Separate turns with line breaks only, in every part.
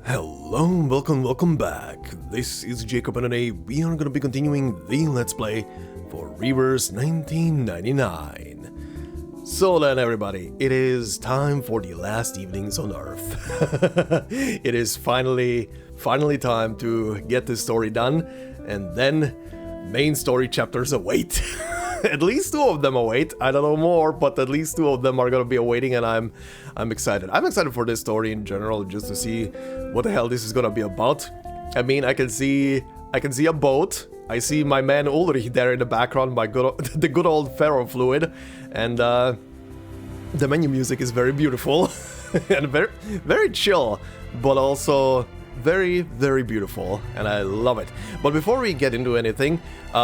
Hello, welcome back. This is Jacob and today we are gonna be continuing the Let's Play for Reverse 1999. So then everybody, it is time for the last evenings on Earth. It is finally time to get this story done, and then main story chapters await. At least two of them await. I don't know more, but at least two of them are gonna be awaiting, and I'm excited. I'm excited for this story in general, just to see what the hell this is gonna be about. I mean, I can see a boat. I see my man Ulrich there in the background, the good old ferrofluid, and the menu music is very beautiful and very chill, but also very beautiful, and I love it. But before we get into anything,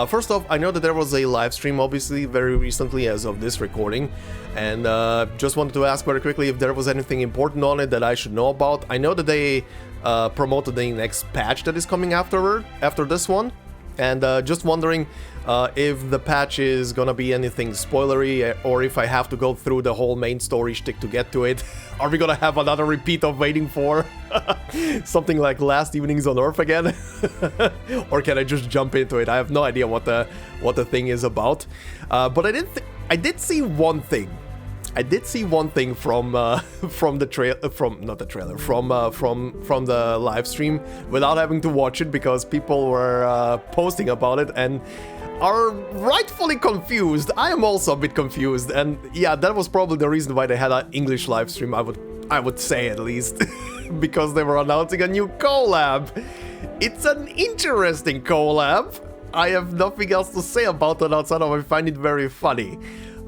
first off, I know that there was a live stream obviously very recently as of this recording, and just wanted to ask very quickly if there was anything important on it that I should know about. I know that they promoted the next patch that is coming after this one, and just wondering if the patch is gonna be anything spoilery, or if I have to go through the whole main story shtick to get to it. Are we gonna have another repeat of Waiting For? Something like Last Evenings on Earth again? Or can I just jump into it? I have no idea what the thing is about. But I did see one thing. I did see one thing from the live stream without having to watch it, because people were posting about it and are rightfully confused. I am also a bit confused, and yeah, that was probably the reason why they had an English live stream, I would say, at least. Because they were announcing a new collab. It's an interesting collab. I have nothing else to say about it outside of I find it very funny.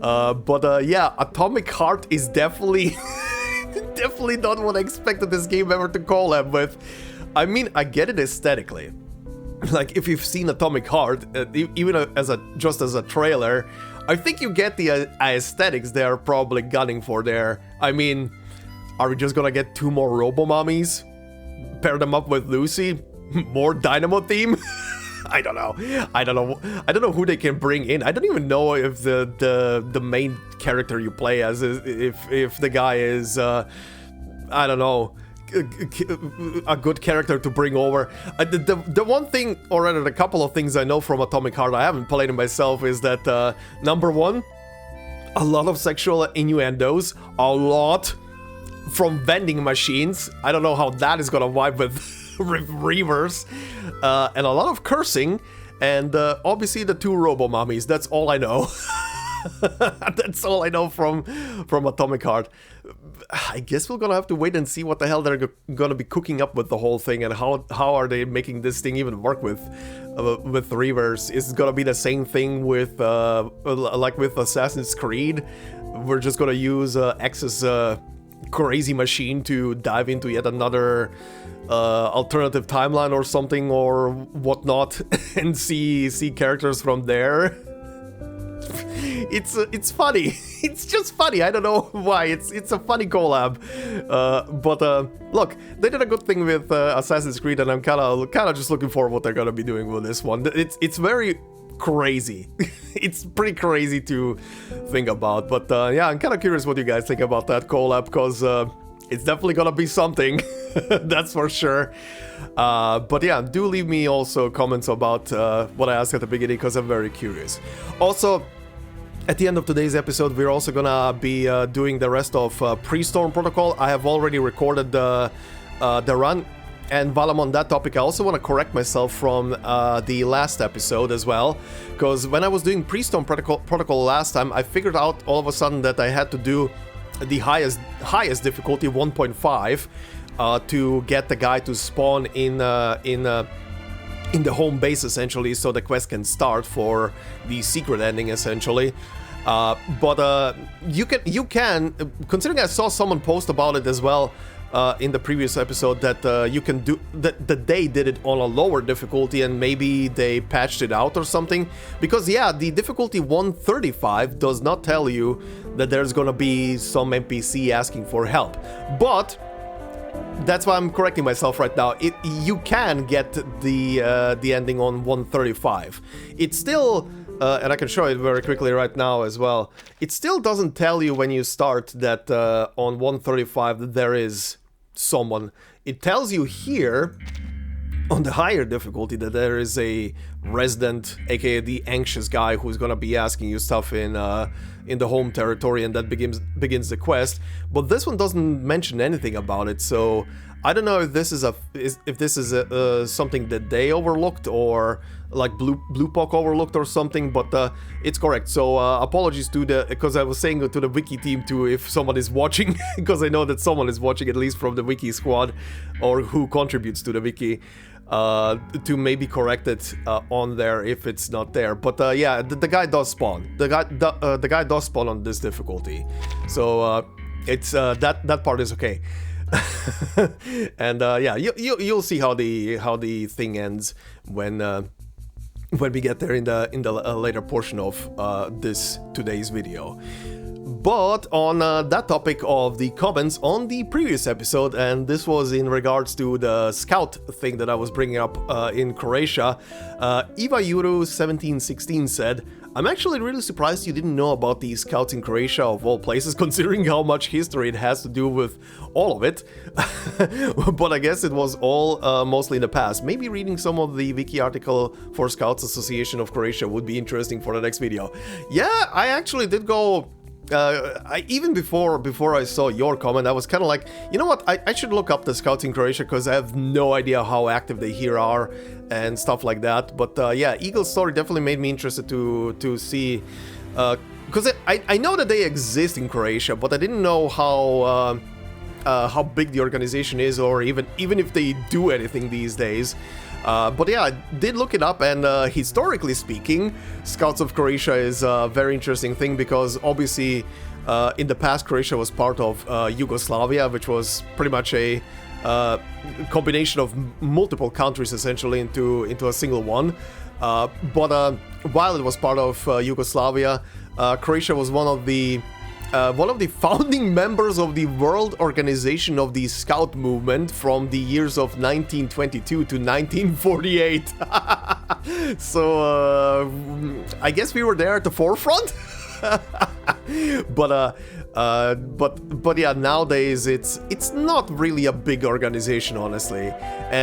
Yeah, Atomic Heart is definitely not what I expected this game ever to collab with. I mean, I get it aesthetically. Like, if you've seen Atomic Heart, even just as a trailer, I think you get the aesthetics they are probably gunning for there. I mean, are we just gonna get two more Robo-Mommies? Pair them up with Lucy? More Dynamo theme? I don't know who they can bring in. I don't even know if the main character you play as if the guy is I don't know, a good character to bring over. The one thing, or rather the couple of things I know from Atomic Heart, I haven't played it myself, is that number one, a lot of sexual innuendos, a lot from vending machines. I don't know how that is gonna vibe with Reverse, and a lot of cursing, and obviously the two Robo-Mommies. That's all I know. That's all I know from Atomic Heart. I guess we're gonna have to wait and see what the hell they're gonna be cooking up with the whole thing, and how are they making this thing even work with Reverse. Is it gonna be the same thing with like with Assassin's Creed? We're just gonna use X's crazy machine to dive into yet another alternative timeline or something or whatnot, and see characters from there. It's funny. It's just funny. I don't know why. It's a funny collab. But look, they did a good thing with Assassin's Creed, and I'm kind of just looking forward to what they're gonna be doing with this one. It's very crazy. It's pretty crazy to think about. But yeah, I'm kind of curious what you guys think about that collab, because it's definitely gonna be something. That's for sure. But yeah, do leave me also comments about what I asked at the beginning, because I'm very curious. Also, at the end of today's episode, we're also gonna be doing the rest of Pre-Storm Protocol. I have already recorded the run, and while I'm on that topic, I also want to correct myself from the last episode as well, because when I was doing Pre-Storm Protocol last time, I figured out all of a sudden that I had to do the highest difficulty, 1.5, to get the guy to spawn in the home base, essentially, so the quest can start for the secret ending, essentially. But you can, considering I saw someone post about it as well in the previous episode, that you can do that they did it on a lower difficulty, and maybe they patched it out or something. Because yeah, the difficulty 135 does not tell you that there's gonna be some NPC asking for help, but that's why I'm correcting myself right now. You can get the ending on 135. It's still, and I can show it very quickly right now as well. It still doesn't tell you when you start that on 135 that there is someone it tells you here on the higher difficulty that there is a resident, aka the anxious guy, who's gonna be asking you stuff in the home territory, and that begins the quest. But this one doesn't mention anything about it, so I don't know if this is something that they overlooked, or like Bluepock overlooked or something, but it's correct. So apologies to because I was saying to the wiki team too, if someone is watching, because I know that someone is watching, at least from the wiki squad, or who contributes to the wiki, to maybe correct it on there if it's not there. But yeah, the guy does spawn. The guy does spawn on this difficulty, so it's that part is okay. And yeah, you'll see how the thing ends when we get there in the later portion of today's video. But on that topic of the comments on the previous episode, and this was in regards to the scout thing that I was bringing up in Croatia, Eva Yuru 1716 said, "I'm actually really surprised you didn't know about the scouts in Croatia of all places, considering how much history it has to do with all of it." But I guess it was all mostly in the past. Maybe reading some of the wiki article for Scouts Association of Croatia would be interesting for the next video. Yeah, I actually did go... even before I saw your comment, I was kind of like, you know what, I should look up the scouts in Croatia, because I have no idea how active they here are and stuff like that. But yeah, Eagle's story definitely made me interested to see, because I know that they exist in Croatia, but I didn't know how big the organization is, or even if they do anything these days. But yeah, I did look it up, and historically speaking, Scouts of Croatia is a very interesting thing, because obviously in the past Croatia was part of Yugoslavia, which was pretty much a combination of multiple countries essentially into a single one. But while it was part of Yugoslavia, Croatia was one of the founding members of the World Organization of the Scout Movement from the years of 1922 to 1948. So I guess we were there at the forefront. But yeah, nowadays it's not really a big organization, honestly.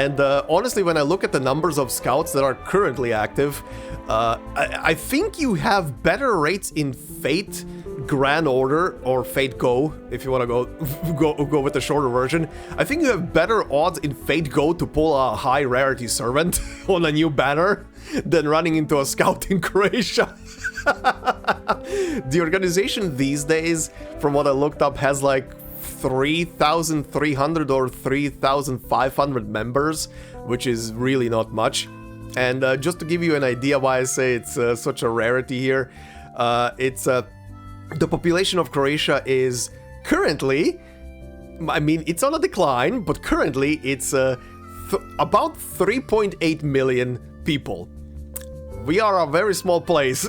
And honestly, when I look at the numbers of scouts that are currently active, I think you have better rates in Fate Grand Order, or Fate Go, if you want to go with the shorter version. I think you have better odds in Fate Go to pull a high rarity servant on a new banner than running into a scout in Croatia. The organization these days, from what I looked up, has like 3,300 or 3,500 members, which is really not much. And just to give you an idea why I say it's such a rarity here, the population of Croatia is currently, I mean, it's on a decline, but currently it's about 3.8 million people. We are a very small place.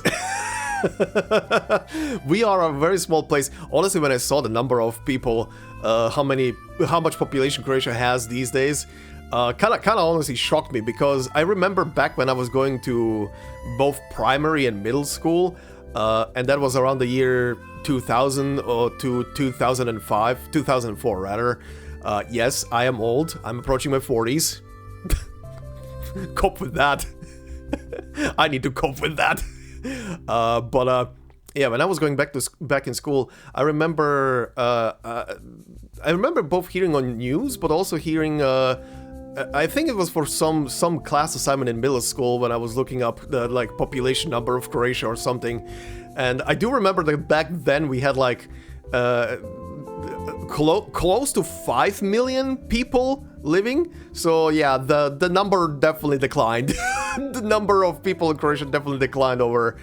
We are a very small place. Honestly, when I saw the number of people, how much population Croatia has these days, kind of honestly shocked me, because I remember back when I was going to both primary and middle school, and that was around the year 2000 or to 2004 rather. Yes, I am old. I'm approaching my 40s. Cope with that. I need to cope with that. But yeah, when I was going back in school, I remember both hearing on news, but also hearing. I think it was for some class assignment in middle school when I was looking up the like population number of Croatia or something, and I do remember that back then we had like close to 5 million people living. So yeah, the number definitely declined. The number of people in Croatia definitely declined over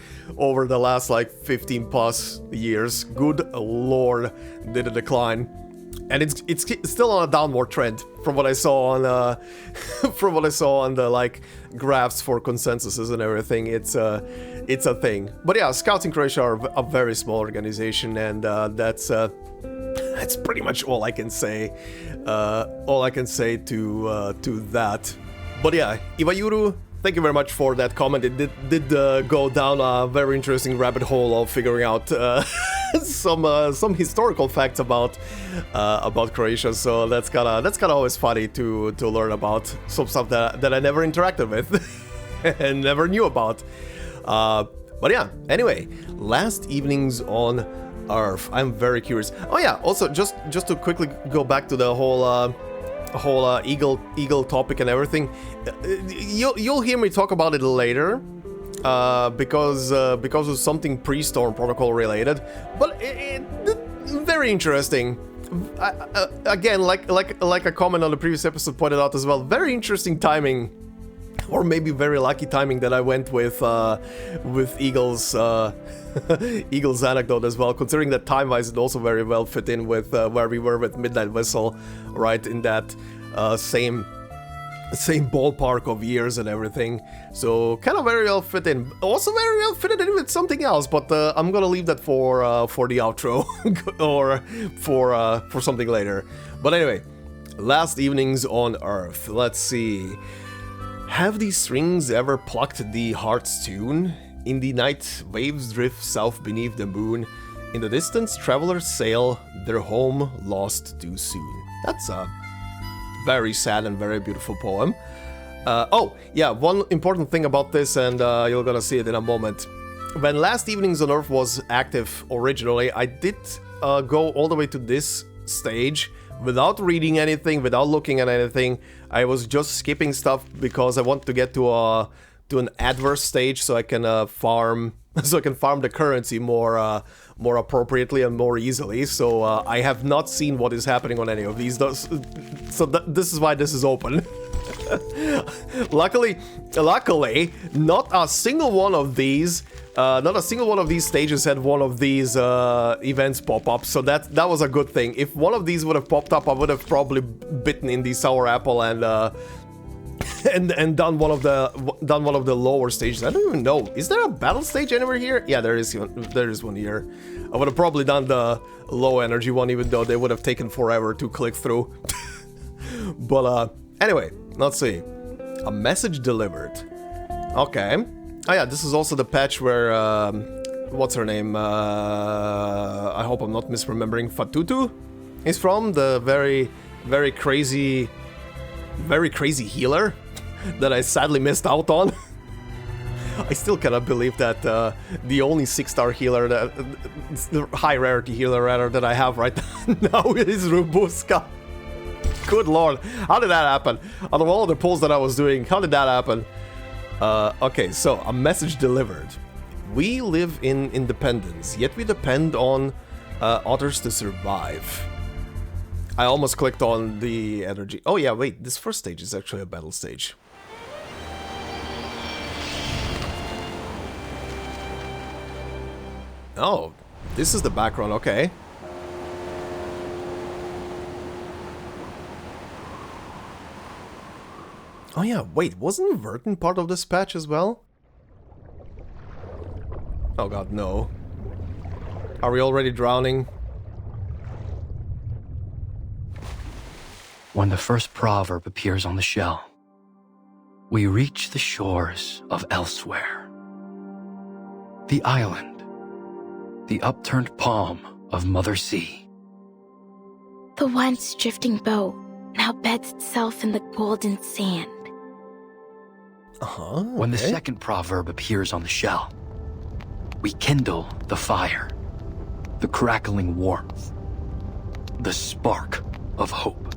the last like 15 plus years. Good lord, did it decline. And it's still on a downward trend from what I saw on the like graphs for consensuses and everything. It's a thing. But yeah, Scouts in Croatia are a very small organization, and that's pretty much all I can say. All I can say to that. But yeah, Ivayuru, thank you very much for that comment. It did go down a very interesting rabbit hole of figuring out some historical facts about Croatia. So that's kind of always funny to learn about some stuff that I never interacted with and never knew about. But yeah, anyway, last evenings on Earth. I'm very curious. Oh yeah, also just to quickly go back to the whole eagle topic and everything. You'll hear me talk about it later. Because of something pre-storm protocol related, but very interesting. Again, like a comment on the previous episode pointed out as well, very interesting timing, or maybe very lucky timing that I went with Eagle's Eagle's anecdote as well, considering that time-wise it also very well fit in with where we were with Midnight Whistle, right in that same ballpark of years and everything, so kind of very well fit in. Also very well fitted in with something else, but I'm gonna leave that for the outro or for something later. But anyway, last evenings on Earth. Let's see. Have these strings ever plucked the heart's tune? In the night, waves drift south beneath the moon. In the distance, travelers sail, their home lost too soon. That's a very sad and very beautiful poem. Oh, yeah, one important thing about this, and you're gonna see it in a moment. When Last Evenings on Earth was active originally, I did go all the way to this stage without reading anything, without looking at anything. I was just skipping stuff because I want to get to an adverse stage so I can farm the currency more appropriately and more easily. So I have not seen what is happening on any of these. So this is why this is open. Luckily, not a single one of these stages had one of these events pop up. So that was a good thing. If one of these would have popped up, I would have probably bitten in the sour apple and done one of the lower stages. I don't even know. Is there a battle stage anywhere here? Yeah, there is one here. I would have probably done the low energy one, even though they would have taken forever to click through. But anyway, let's see. A message delivered. Okay. Oh yeah, this is also the patch where what's her name? I hope I'm not misremembering. Fatutu is from, the very crazy healer that I sadly missed out on. I still cannot believe that the only 6-star healer, the high rarity healer rather, that I have right now is Robuska. Good lord, how did that happen? Out of all the pulls that I was doing, how did that happen? Okay, so a message delivered. We live in independence, yet we depend on others to survive. I almost clicked on the energy. Oh yeah, wait, this first stage is actually a battle stage. Oh, this is the background, okay. Oh yeah, wait, wasn't Vertin part of this patch as well? Oh god, no. Are we already drowning?
When the first proverb appears on the shell, we reach the shores of elsewhere. The island, the upturned palm of Mother Sea.
The once drifting boat now beds itself in the golden sand.
Okay.
When the second proverb appears on the shell, we kindle the fire, the crackling warmth, the spark of hope.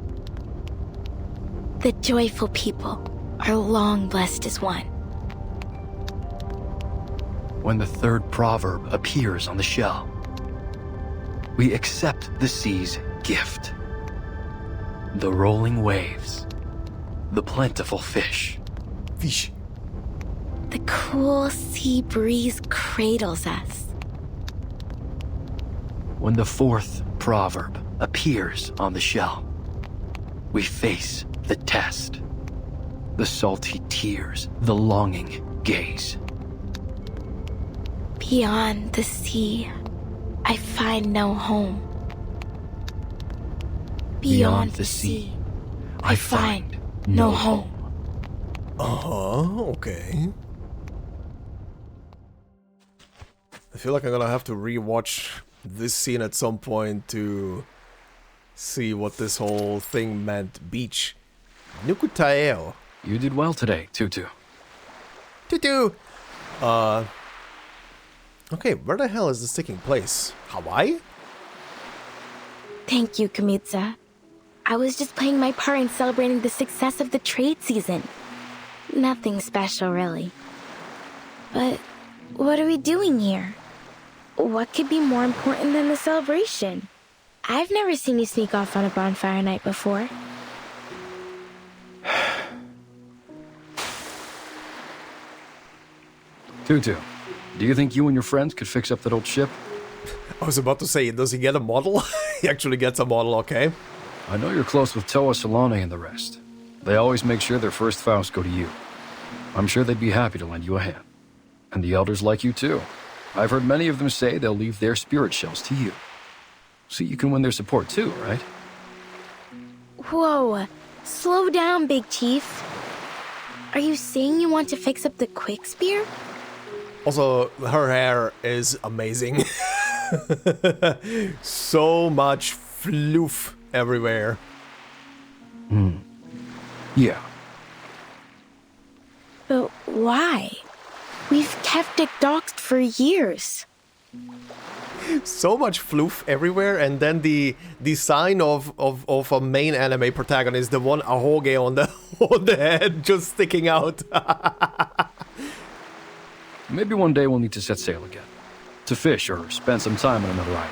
The joyful people are long blessed as one.
When the third proverb appears on the shell, we accept the sea's gift. The rolling waves, the plentiful fish.
Fish.
The cool sea breeze cradles us.
When the fourth proverb appears on the shell, we face the test, the salty tears, the longing gaze.
Beyond the sea, I find no home. Beyond the sea, I find no home.
Okay. I feel like I'm gonna have to rewatch this scene at some point to see what this whole thing meant. Beach. Nukutaeo.
You did well today, Tutu.
Tutu! Okay, where the hell is this taking place? Hawaii?
Thank you, Kamitsa. I was just playing my part in celebrating the success of the trade season. Nothing special, really. But what are we doing here? What could be more important than the celebration? I've never seen you sneak off on a bonfire night before.
Tutu, do you think you and your friends could fix up that old ship?
I was about to say, does he get a model? He actually gets a model, okay.
I know you're close with Toa Solane and the rest. They always make sure their first vows go to you. I'm sure they'd be happy to lend you a hand. And the elders like you too. I've heard many of them say they'll leave their spirit shells to you. So you can win their support too, right?
Whoa, slow down, Big Chief. Are you saying you want to fix up the quick spear?
Also, her hair is amazing. So much floof everywhere.
Yeah.
But why? We've kept it doxed for years.
So much floof everywhere, and then the sign of a main anime protagonist, the one ahoge on the on the head just sticking out.
Maybe one day we'll need to set sail again. To fish or spend some time on another island.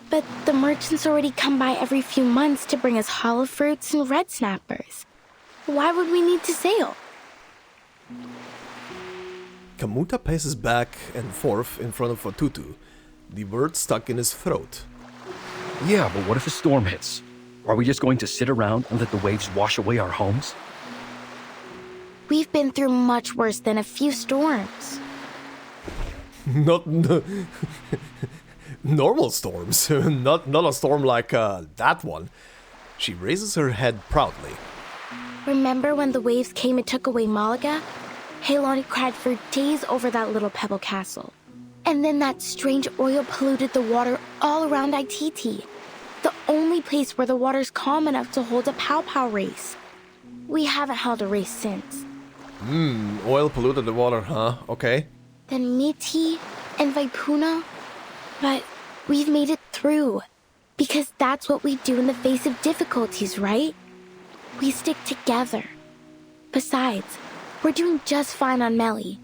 But the merchants already come by every few months to bring us hollow fruits and red snappers. Why would we need to sail?
Kamuta paces back and forth in front of Fatutu, the word stuck in his throat.
Yeah, but what if a storm hits? Are we just going to sit around and let the waves wash away our homes?
We've been through much worse than a few storms.
Not normal storms, not a storm like that one. She raises her head proudly.
Remember when the waves came and took away Malaga? Hailani cried for days over that little pebble castle. And then that strange oil polluted the water all around Ititi, the only place where the water's calm enough to hold a pow-pow race. We haven't held a race since.
Oil polluted the water, huh? Okay.
Then Miti and Vaipuna. But we've made it through. Because that's what we do in the face of difficulties, right? We stick together. Besides, we're doing just fine on Melly.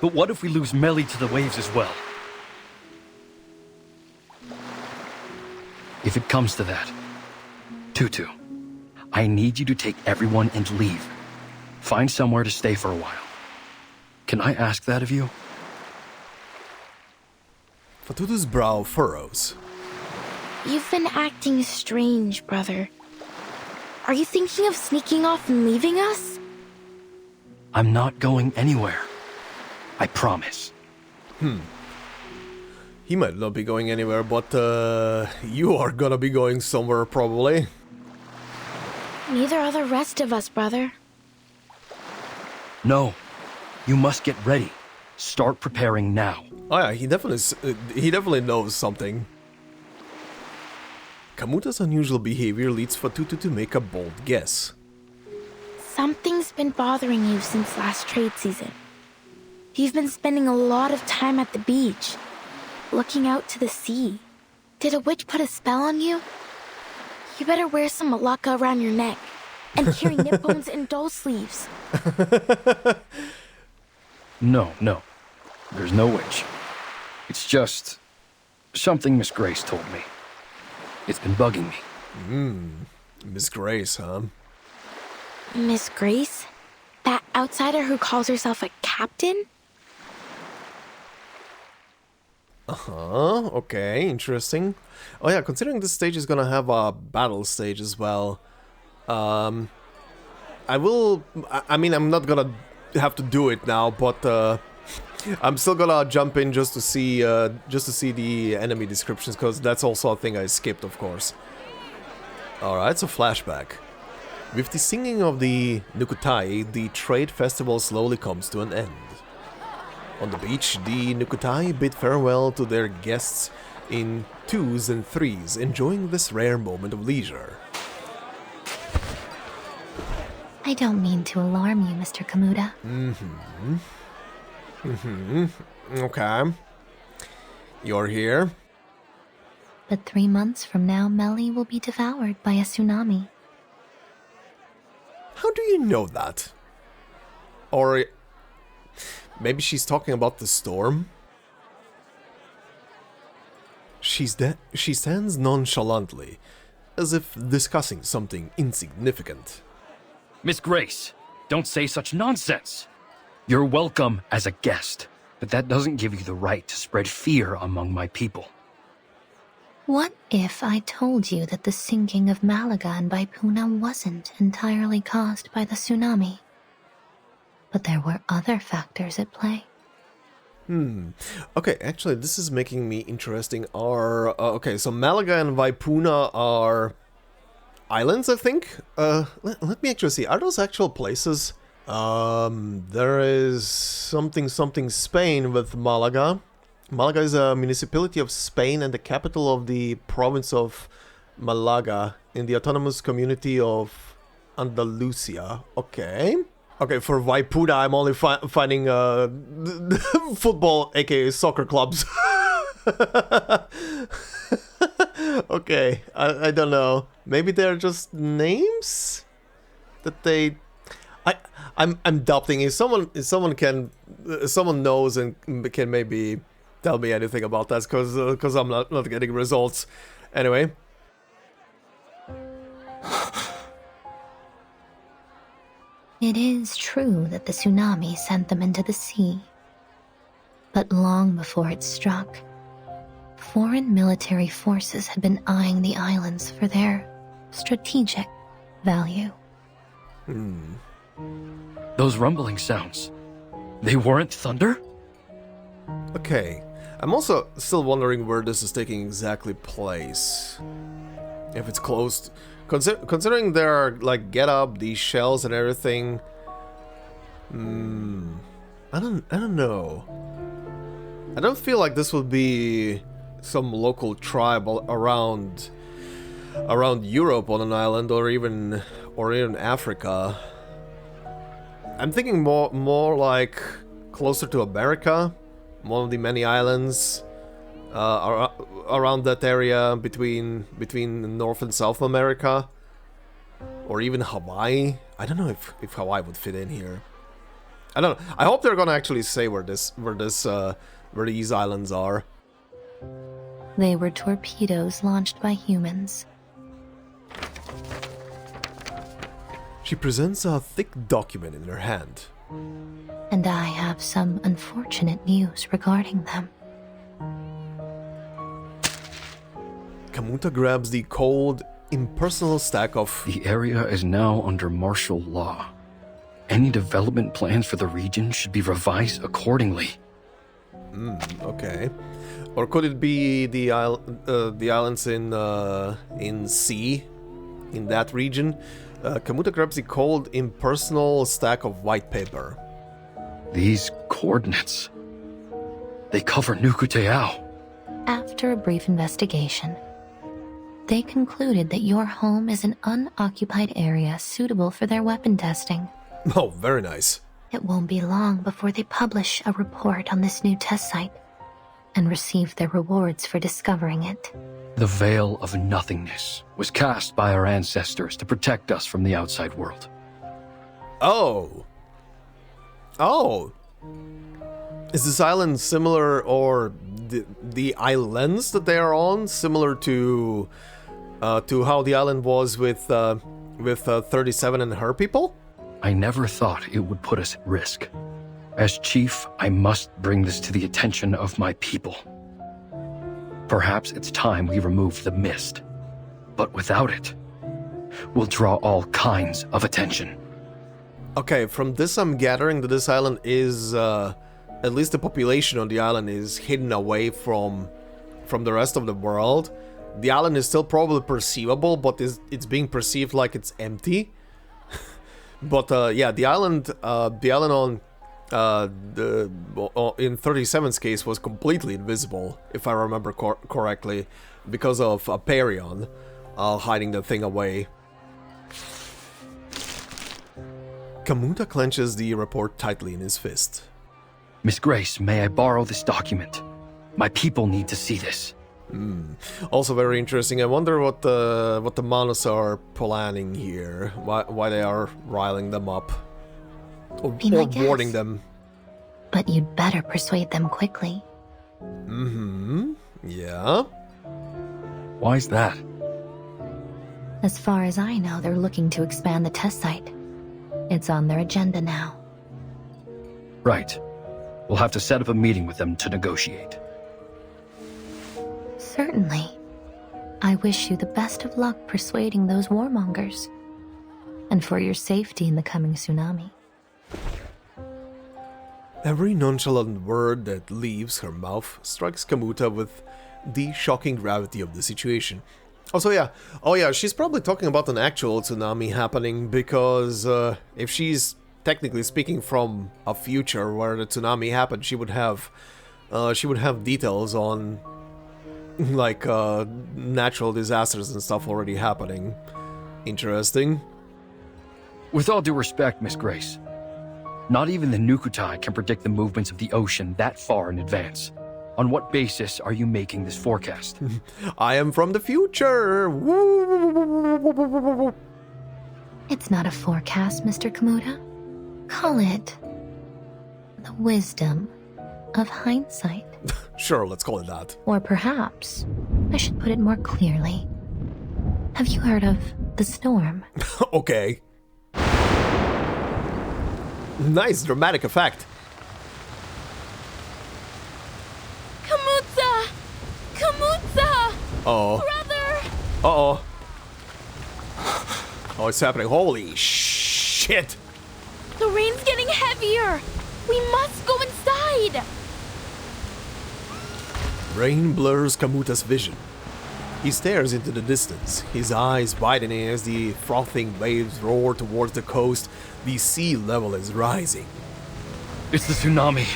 But what if we lose Melly to the waves as well? If it comes to that, Tutu, I need you to take everyone and leave. Find somewhere to stay for a while. Can I ask that of you?
Fatutu's brow furrows.
You've been acting strange, brother. Are you thinking of sneaking off and leaving us?
I'm not going anywhere. I promise.
He might not be going anywhere, but you are gonna be going somewhere probably.
Neither are the rest of us, brother.
No. You must get ready. Start preparing now.
Oh yeah, he definitely knows something. Kamuta's unusual behavior leads Fatutu to make a bold guess.
Something's been bothering you since last trade season. You've been spending a lot of time at the beach, looking out to the sea. Did a witch put a spell on you? You better wear some malacca around your neck and carry nip bones and doll sleeves.
No. There's no witch. It's just something Miss Grace told me. It's been bugging me.
Miss Grace, huh?
Miss Grace? That outsider who calls herself a captain?
Okay, interesting. Oh yeah, considering this stage is gonna have a battle stage as well. I mean, I'm not gonna have to do it now, but I'm still gonna jump in just to see the enemy descriptions, because that's also a thing I skipped, of course. Alright, so flashback. With the singing of the Nukutai, the trade festival slowly comes to an end. On the beach, the Nukutai bid farewell to their guests in twos and threes, enjoying this rare moment of leisure.
I don't mean to alarm you, Mr. Kamuta.
Okay. You're here?
But 3 months from now, Melly will be devoured by a tsunami.
How do you know that? Or maybe she's talking about the storm? She stands nonchalantly, as if discussing something insignificant.
Miss Grace, don't say such nonsense. You're welcome as a guest, but that doesn't give you the right to spread fear among my people.
What if I told you that the sinking of Malaga and Vaipuna wasn't entirely caused by the tsunami? But there were other factors at play.
Okay, actually, this is making me interesting. Okay, so Malaga and Vaipuna are islands, I think? Let me actually see. Are those actual places? There is something Spain with Malaga. Malaga is a municipality of Spain and the capital of the province of Malaga in the autonomous community of Andalusia. Okay. Okay, for Vaipuna, I'm only finding football, aka soccer clubs. Okay, I don't know. Maybe they're just names that they. I'm doubting if someone knows and can maybe tell me anything about that, because I'm not getting results. Anyway.
It is true that the tsunami sent them into the sea. But long before it struck, foreign military forces had been eyeing the islands for their strategic value.
Those rumbling sounds, they weren't thunder?
Okay, I'm also still wondering where this is taking exactly place. If it's closed, considering there are like get up, these shells and everything. I don't know. I don't feel like this would be some local tribe around Europe on an island, or even Africa. I'm thinking more like closer to America, one of the many islands around that area between North and South America, or even Hawaii. I don't know if Hawaii would fit in here. I don't know. I hope they're gonna actually say where these islands are.
They were torpedoes launched by humans.
She presents a thick document in her hand.
And I have some unfortunate news regarding them.
Kamuta grabs the cold, impersonal stack of...
The area is now under martial law. Any development plans for the region should be revised accordingly.
Okay. Or could it be the islands in C, in that region? Kamuta grabs the cold, impersonal stack of white paper.
These coordinates, they cover Nukuteao.
After a brief investigation, they concluded that your home is an unoccupied area suitable for their weapon testing.
Oh, very nice.
It won't be long before they publish a report on this new test site and receive their rewards for discovering it.
The veil of nothingness was cast by our ancestors to protect us from the outside world.
Oh. Is this island similar, or the islands that they are on similar to how the island was with 37 and her people?
I never thought it would put us at risk. As chief, I must bring this to the attention of my people. Perhaps it's time we remove the mist. But without it, we'll draw all kinds of attention.
Okay, from this I'm gathering that this island is, at least the population on the island is hidden away from the rest of the world. The island is still probably perceivable, but it's being perceived like it's empty. But yeah, the island on in 37's case was completely invisible, if I remember correctly, because of Perion hiding the thing away. Kamuta clenches the report tightly in his fist.
Miss Grace, may I borrow this document? My people need to see this.
Also very interesting. I wonder what the Manus are planning here. Why they are riling them up. Or warning them.
But you'd better persuade them quickly.
Yeah?
Why's that?
As far as I know, they're looking to expand the test site. It's on their agenda now.
Right. We'll have to set up a meeting with them to negotiate.
Certainly. I wish you the best of luck persuading those warmongers. And for your safety in the coming tsunami.
Every nonchalant word that leaves her mouth strikes Kamuta with the shocking gravity of the situation. Also, yeah, she's probably talking about an actual tsunami happening, because if she's technically speaking from a future where the tsunami happened, she would have details on like natural disasters and stuff already happening. Interesting.
With all due respect, Miss Grace, not even the Nukutai can predict the movements of the ocean that far in advance. On what basis are you making this forecast?
I am from the future! Woo!
It's not a forecast, Mr. Kamuta. Call it the wisdom of hindsight.
Sure, let's call it that.
Or perhaps I should put it more clearly. Have you heard of the storm?
Okay. Nice dramatic effect.
Kamutsa! Kamutsa!
Uh-oh.
Brother!
Uh-oh. Oh, it's happening. Holy shit!
The rain's getting heavier! We must go inside!
Rain blurs Kamuta's vision. He stares into the distance, his eyes widening as the frothing waves roar towards the coast. The sea level is rising.
It's the tsunami.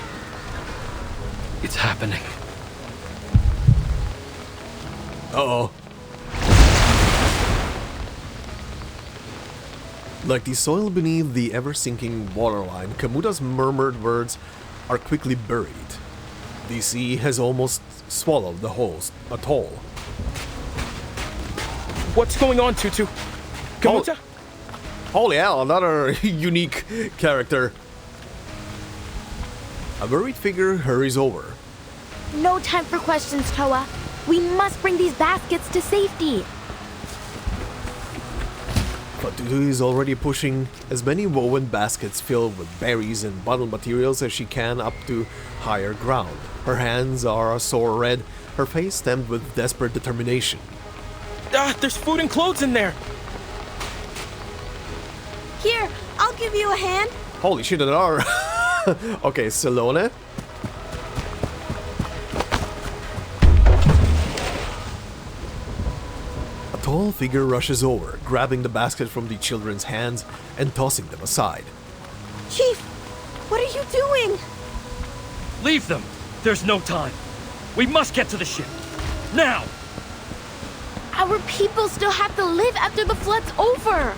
It's happening.
Uh-oh. Like the soil beneath the ever-sinking waterline, Kamuta's murmured words are quickly buried. The sea has almost swallowed the whole atoll.
What's going on, Tutu? Kamuta?
Holy hell, another unique character. A worried figure hurries over.
No time for questions, Toa. We must bring these baskets to safety.
Fatutu is already pushing as many woven baskets filled with berries and bundled materials as she can up to higher ground. Her hands are a sore red, her face stamped with desperate determination.
There's food and clothes in there.
Here, I'll give you a hand.
Holy shit, there are. Okay, Salone. A tall figure rushes over, grabbing the basket from the children's hands and tossing them aside.
Chief, what are you doing?
Leave them. There's no time. We must get to the ship. Now!
Our people still have to live after the flood's over.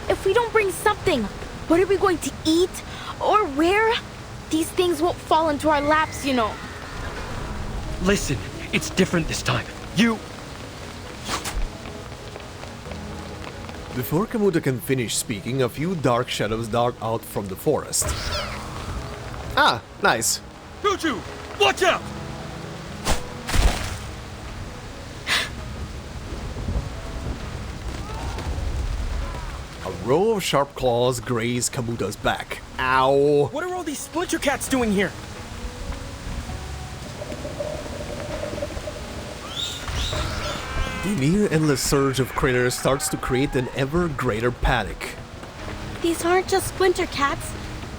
If we don't bring something, what are we going to eat? Or where? These things won't fall into our laps, you know.
Listen, it's different this time.
Before Kamuta can finish speaking, a few dark shadows dart out from the forest. Ah, nice.
Tutu! Watch out!
A row of sharp claws graze Kamuta's back. Ow!
What are all these splinter cats doing here?
The near-endless surge of critters starts to create an ever greater panic.
These aren't just splinter cats.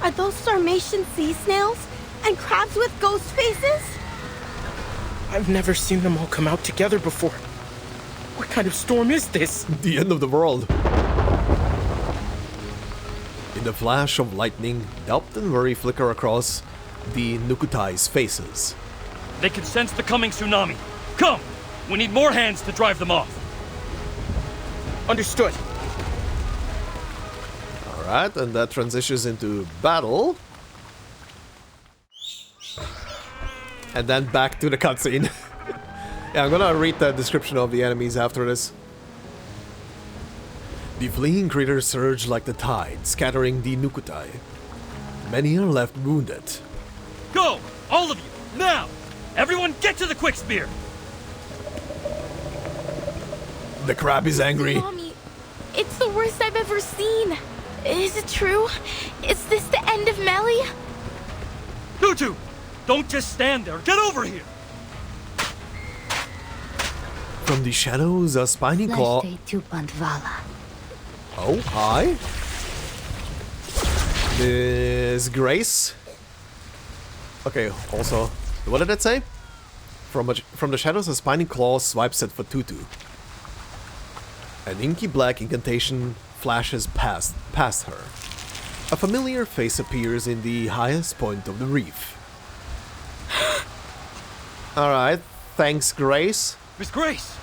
Are those Sarmatian sea snails? And crabs with ghost faces?
I've never seen them all come out together before. What kind of storm is this?
The end of the world. In the flash of lightning, doubt and worry flicker across the Nukutai's faces.
They can sense the coming tsunami. Come! We need more hands to drive them off. Understood.
Alright, and that transitions into battle. And then back to the cutscene. Yeah, I'm gonna read the description of the enemies after this. The fleeing critters surge like the tide, scattering the Nukutai. Many are left wounded.
Go! All of you! Now! Everyone get to the quick spear!
The crab is angry.
Mommy, it's the worst I've ever seen. Is it true? Is this the end of Melly?
Tutu! Don't just stand there! Get over here!
From the shadows, a spiny claw. Oh, hi. This Grace. Okay, also, what did it say? From the shadows, a spiny claw swipes at Fatutu. An inky black incantation flashes past her. A familiar face appears in the highest point of the reef. Alright, thanks, Grace.
Miss Grace!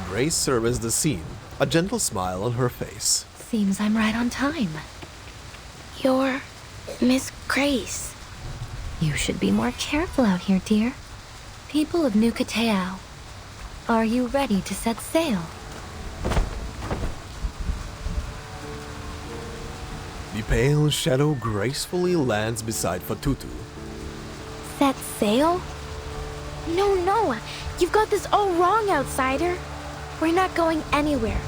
Grace surveys the scene, a gentle smile on her face.
Seems I'm right on time.
You're Miss Grace.
You should be more careful out here, dear. People of New Kateao, are you ready to set sail?
The pale shadow gracefully lands beside Fatutu.
Set sail? No. You've got this all wrong, outsider. We're not going anywhere.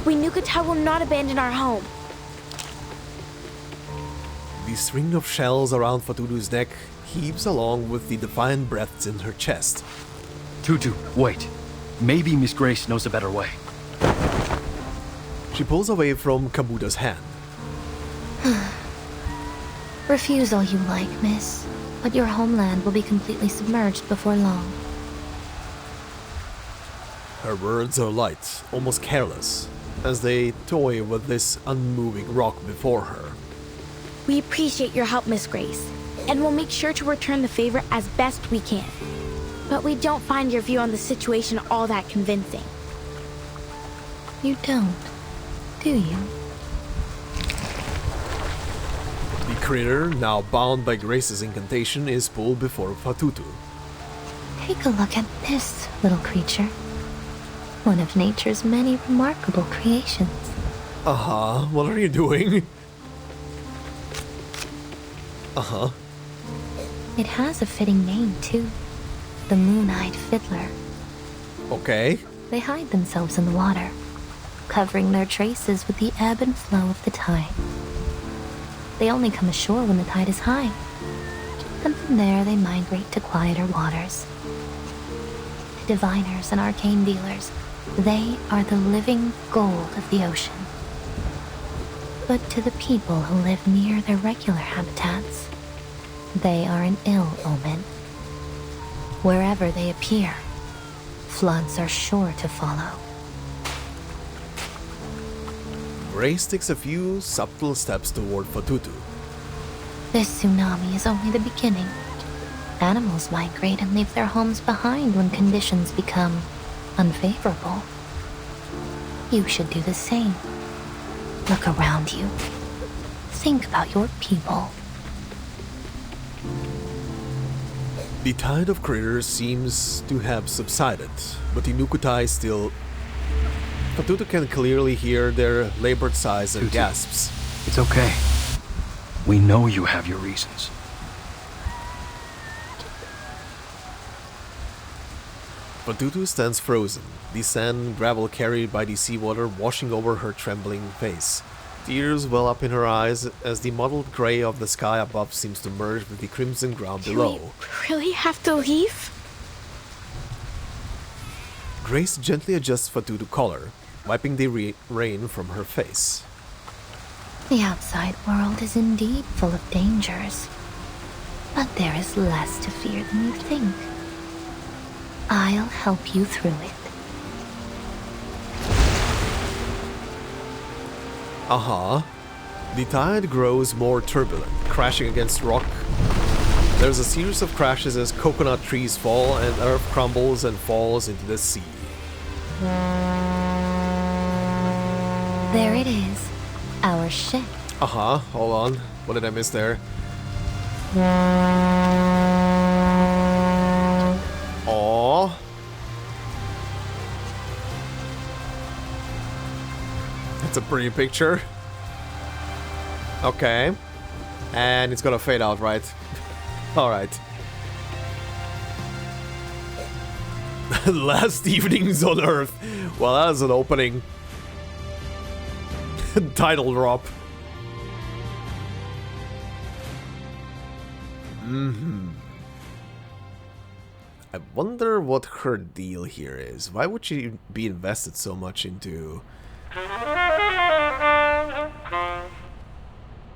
We Nukatai will not abandon our home.
The string of shells around Fatutu's neck heaves along with the defiant breaths in her chest.
Tutu, wait. Maybe Miss Grace knows a better way.
She pulls away from Kabuta's hand.
Refuse all you like, miss. But your homeland will be completely submerged before long.
Her words are light, almost careless, as they toy with this unmoving rock before her.
We appreciate your help, Miss Grace, and we'll make sure to return the favor as best we can. But we don't find your view on the situation all that convincing.
You don't, do you?
The critter, now bound by Grace's incantation, is pulled before Fatutu.
Take a look at this little creature. One of nature's many remarkable creations.
What are you doing?
It has a fitting name, too. The Moon-Eyed Fiddler.
Okay.
They hide themselves in the water, covering their traces with the ebb and flow of the tide. They only come ashore when the tide is high, and from there they migrate to quieter waters. To diviners and arcane dealers, they are the living gold of the ocean. But to the people who live near their regular habitats, they are an ill omen. Wherever they appear, floods are sure to follow.
Grace takes a few subtle steps toward Fatutu.
This tsunami is only the beginning. Animals migrate and leave their homes behind when conditions become unfavorable. You should do the same. Look around you. Think about your people.
The tide of critters seems to have subsided, but the Nukutai still... Fatutu can clearly hear their labored sighs and
Tutu,
gasps.
It's okay. We know you have your reasons.
Fatutu stands frozen, the sand and gravel carried by the seawater washing over her trembling face. Tears well up in her eyes as the mottled gray of the sky above seems to merge with the crimson ground below.
Do we really have to leave?
Grace gently adjusts Fatutu's collar, wiping the rain from her face.
The outside world is indeed full of dangers, but there is less to fear than you think. I'll help you through it.
Uh-huh. The tide grows more turbulent, crashing against rock. There's a series of crashes as coconut trees fall and earth crumbles and falls into the sea.
There it is. Our ship.
Uh-huh, hold on. What did I miss there? Aww. That's a pretty picture. Okay. And it's gonna fade out, right? Alright. Last evenings on Earth. Well, that is an opening. Title drop. I wonder what her deal here is. Why would she be invested so much into...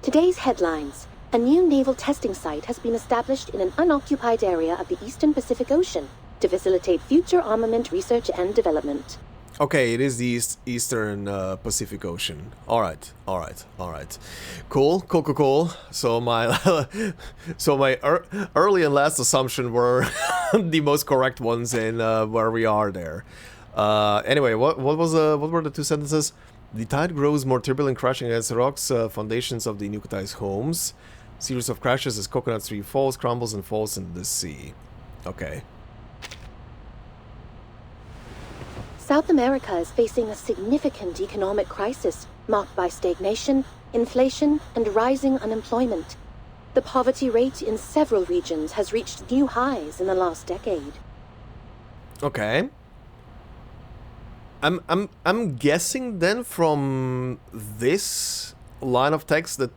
Today's headlines. A new naval testing site has been established in an unoccupied area of the Eastern Pacific Ocean to facilitate future armament research and development.
Okay, it is the Eastern Pacific Ocean. Alright. Cool. So my early and last assumption were the most correct ones in where we are there. Anyway, what were the two sentences? The tide grows more turbulent, crashing against the rocks, foundations of the nucleotized homes. Series of crashes as coconut tree falls, crumbles, and falls into the sea. Okay.
South America is facing a significant economic crisis marked by stagnation, inflation, and rising unemployment. The poverty rate in several regions has reached new highs in the last decade.
Okay. I'm guessing then from this line of text that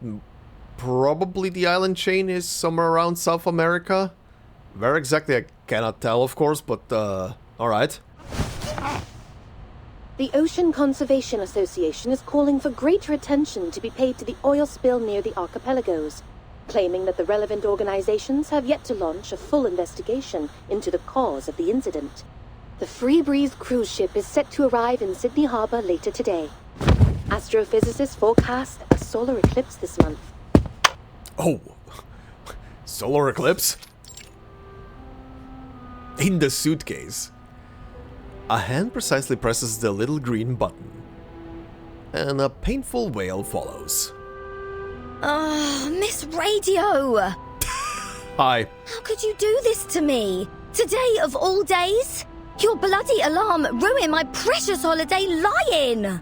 probably the island chain is somewhere around South America. Where exactly I cannot tell, of course, but alright.
The Ocean Conservation Association is calling for greater attention to be paid to the oil spill near the archipelagos, claiming that the relevant organizations have yet to launch a full investigation into the cause of the incident. The Free Breeze cruise ship is set to arrive in Sydney Harbour later today. Astrophysicists forecast a solar eclipse this month.
Oh, solar eclipse? In the suitcase. A hand precisely presses the little green button. And a painful wail follows.
Oh, Miss Radio!
Hi.
How could you do this to me? Today of all days? Your bloody alarm ruined my precious holiday lying!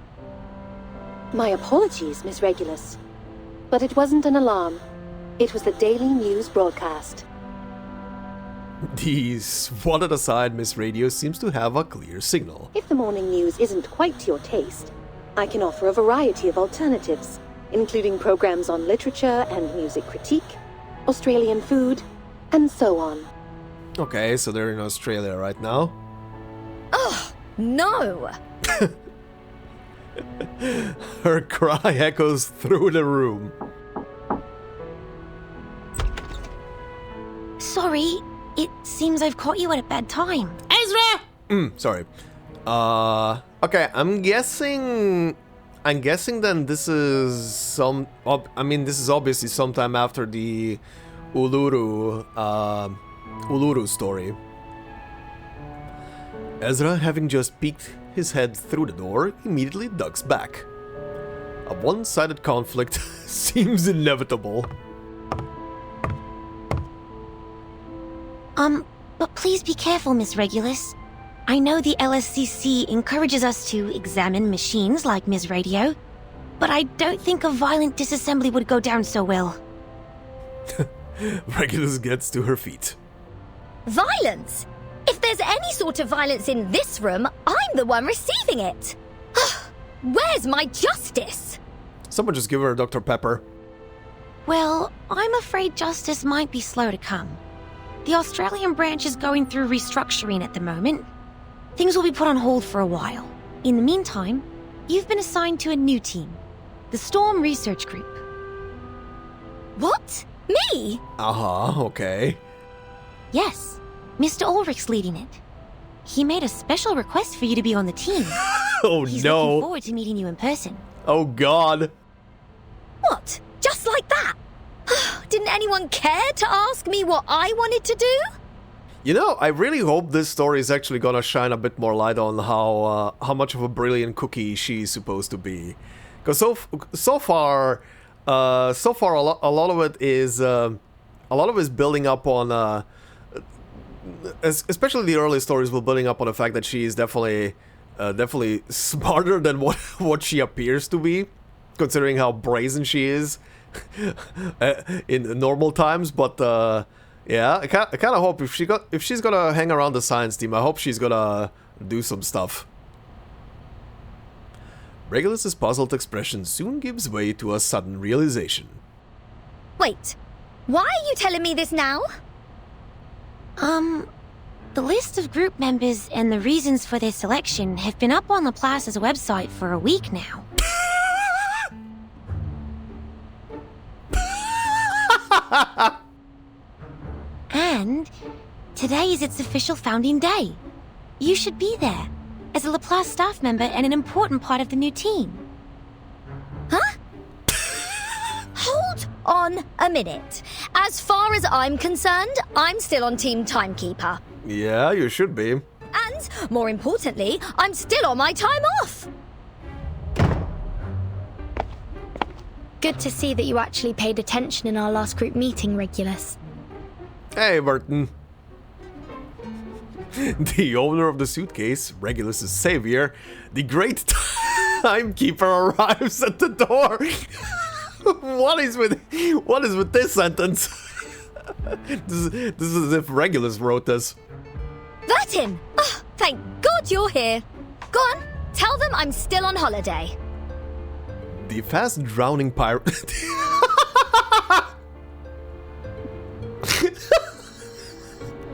My apologies, Miss Regulus. But it wasn't an alarm. It was the daily news broadcast.
The swatted aside Miss Radio seems to have a clear signal.
If the morning news isn't quite to your taste, I can offer a variety of alternatives, including programs on literature and music critique, Australian food, and so on.
Okay, so they're in Australia right now.
Ugh, no!
Her cry echoes through the room.
Sorry, it seems I've caught you at a bad time.
Ezra! Sorry. Okay, I'm guessing then this is this is obviously sometime after the Uluru story. Ezra, having just peeked his head through the door, immediately ducks back. A one-sided conflict seems inevitable.
But please be careful, Miss Regulus. I know the LSCC encourages us to examine machines like Ms. Radio, but I don't think a violent disassembly would go down so well.
Regulus gets to her feet.
Violence? If there's any sort of violence in this room, I'm the one receiving it! Where's my justice?
Someone just give her Dr. Pepper.
Well, I'm afraid justice might be slow to come. The Australian branch is going through restructuring at the moment. Things will be put on hold for a while. In the meantime, you've been assigned to a new team, the Storm Research Group.
What? Me?
Uh-huh, okay.
Yes, Mr. Ulrich's leading it. He made a special request for you to be on the team.
Oh
He's
no.
looking forward to meeting you in person.
Oh god.
What? Just like that? Didn't anyone care to ask me what I wanted to do?
You know, I really hope this story is actually gonna shine a bit more light on how much of a brilliant cookie she's supposed to be. Because so far a lot of it is building up on especially the early stories were building up on the fact that she is definitely smarter than what she appears to be, considering how brazen she is in normal times. But yeah, I kind of hope if she's gonna hang around the science team, I hope she's gonna do some stuff. Regulus's puzzled expression soon gives way to a sudden realization.
Wait, why are you telling me this now?
The list of group members and the reasons for their selection have been up on Laplace's website for a week now. And today is its official founding day. You should be there, as a Laplace staff member and an important part of the new team.
Huh? Hold on a minute. As far as I'm concerned, I'm still on Team Timekeeper.
Yeah, you should be.
And, more importantly, I'm still on my time off.
Good to see that you actually paid attention in our last group meeting, Regulus.
Hey, Vertin. The owner of the suitcase, Regulus's savior, the great Timekeeper arrives at the door. What is with this sentence? This is as if Regulus wrote this.
Vertin! Oh, thank God you're here. Go on, tell them I'm still on holiday.
The fast drowning pirate.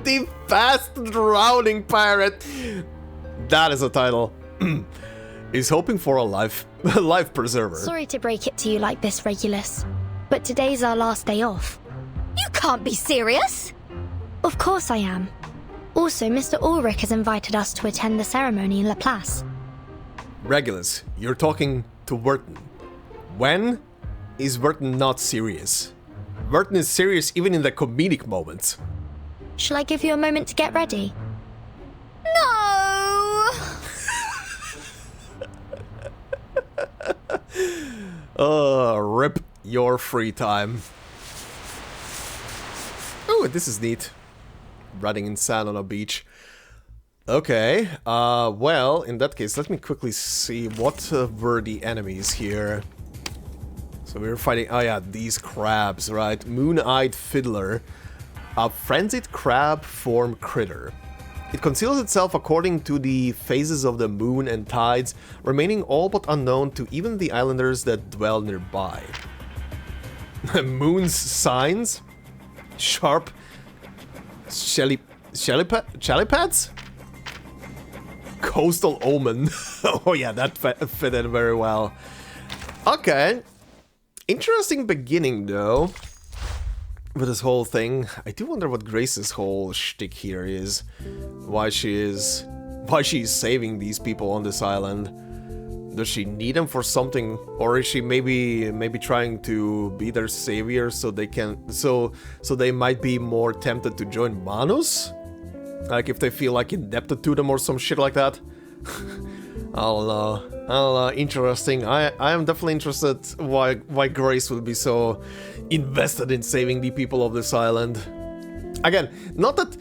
The fast drowning pirate. That is a title. Is hoping for a life preserver.
Sorry to break it to you like this, Regulus, but today's our last day off.
You can't be serious.
Of course I am. Also, Mr. Ulrich has invited us to attend the ceremony in Laplace.
Regulus, you're talking to Vertin. When is Vertin not serious? Vertin is serious even in the comedic moments.
Shall I give you a moment to get ready?
No!
Rip your free time. Oh, this is neat. Riding in sand on a beach. Okay, well, in that case, let me quickly see what were the enemies here. So we were fighting, oh yeah, these crabs, right? Moon-eyed fiddler. A frenzied crab form critter. It conceals itself according to the phases of the moon and tides, remaining all but unknown to even the islanders that dwell nearby. Moon's signs? Sharp Shellypads? Coastal omen. Oh yeah, that fit in very well. Okay. Interesting beginning though. With this whole thing. I do wonder what Grace's whole shtick here is. Why she's saving these people on this island. Does she need them for something, or is she maybe trying to be their savior so they can so they might be more tempted to join Manus? Like if they feel like indebted to them or some shit like that? I don't know. Interesting. I am definitely interested why Grace would be so invested in saving the people of this island. Again, not that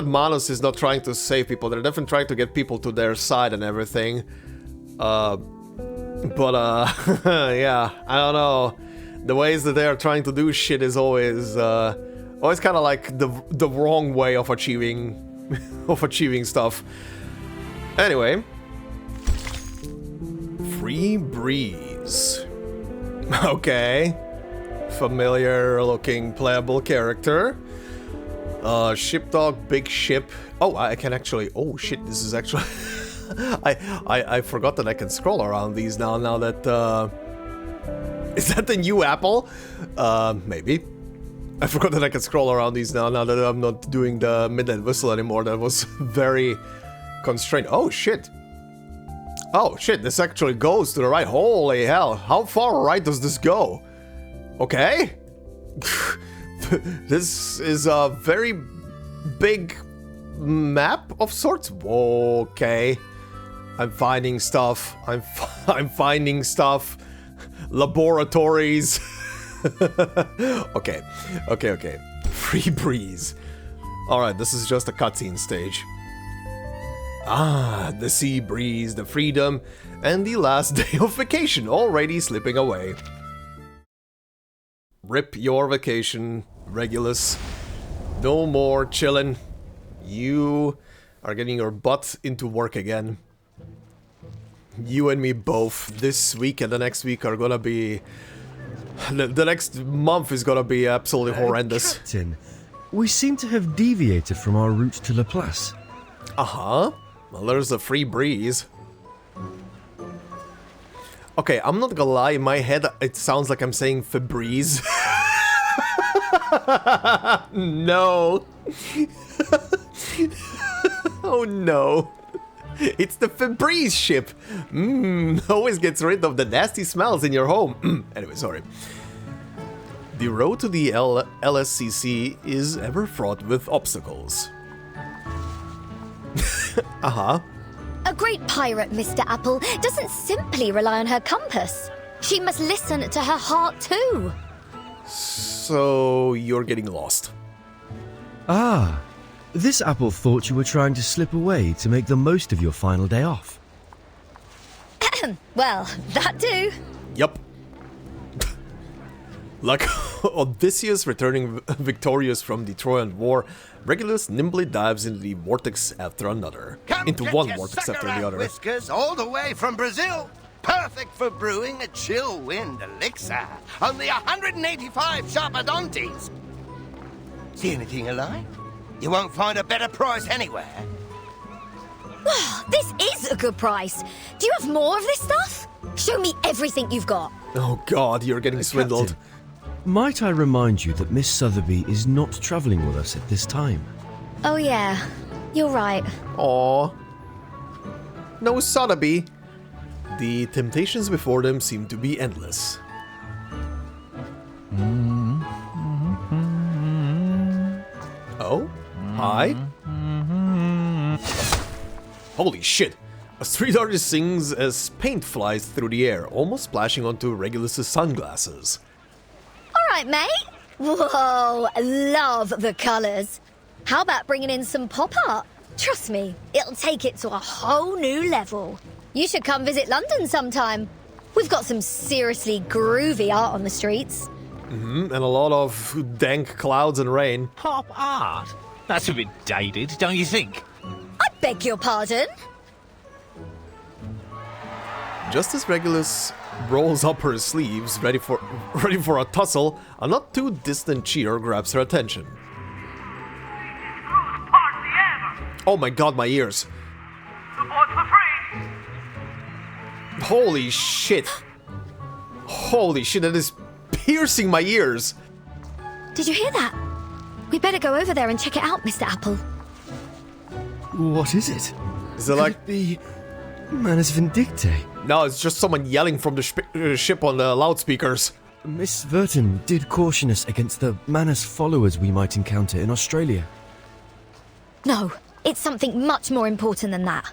Manus is not trying to save people. They're definitely trying to get people to their side and everything. But yeah, I don't know. The ways that they are trying to do shit is always kind of like the wrong way of achieving stuff. Anyway, Free Breeze. Okay, familiar looking playable character. Shipdog, big ship. Oh, I can actually. Oh shit! This is actually. I forgot that I can scroll around these now. Now that is that the new Apple? Maybe. I forgot that I can scroll around these now. Now that I'm not doing the midnight whistle anymore. That was very constrained. Oh shit! Oh shit, this actually goes to the right. Holy hell, how far right does this go? Okay. This is a very big map of sorts. Okay. I'm finding stuff. I'm finding stuff. Laboratories. Okay. Free breeze. Alright, this is just a cutscene stage. Ah, the sea breeze, the freedom, and the last day of vacation already slipping away. Rip your vacation, Regulus. No more chillin'. You are getting your butt into work again. You and me both. This week and the next week are gonna be... The next month is gonna be absolutely horrendous.
Captain, we seem to have deviated from our route to Laplace.
Uh-huh. Well, there's a free breeze. Okay, I'm not gonna lie, in my head it sounds like I'm saying Febreze. No. Oh no. It's the Febreze ship. Always gets rid of the nasty smells in your home. Anyway, sorry. The road to the LSCC is ever fraught with obstacles. Uh-huh.
A great pirate, Mr. Apple, doesn't simply rely on her compass. She must listen to her heart too.
So you're getting lost.
Ah, this Apple thought you were trying to slip away to make the most of your final day off.
Well, that too.
Yup. Like Odysseus returning victorious from the Trojan War, Regulus nimbly dives into the vortex after another. Into one vortex after the other.
Whiskers all the way from Brazil. Perfect for brewing a chill wind elixir. Only 185 sharpadontes. See anything you like? You won't find a better price anywhere.
This is a good price. Do you have more of this stuff? Show me everything you've got.
Oh god, you're getting swindled.
Captain, might I remind you that Miss Sotheby is not travelling with us at this time?
Oh yeah, you're right.
Aww. No Sotheby. The temptations before them seem to be endless. Oh? Hi? Holy shit! A street artist sings as paint flies through the air, almost splashing onto Regulus's sunglasses.
Alright, mate. Whoa, love the colours. How about bringing in some pop art? Trust me, it'll take it to a whole new level. You should come visit London sometime. We've got some seriously groovy art on the streets.
And a lot of dank clouds and rain.
Pop art? That's a bit dated, don't you think?
I beg your pardon?
Just as Regulus rolls up her sleeves, ready for a tussle, a not too distant cheer grabs her attention. Oh my god, my ears. Holy shit. Holy shit, that is piercing my ears.
Did you hear that? We better go over there and check it out, Mr. Apple.
What is it?
Is it like...
Could it be Manus Vindictae?
No, it's just someone yelling from the ship on the loudspeakers.
Miss Vertin did caution us against the Manus followers we might encounter in Australia.
No, it's something much more important than that.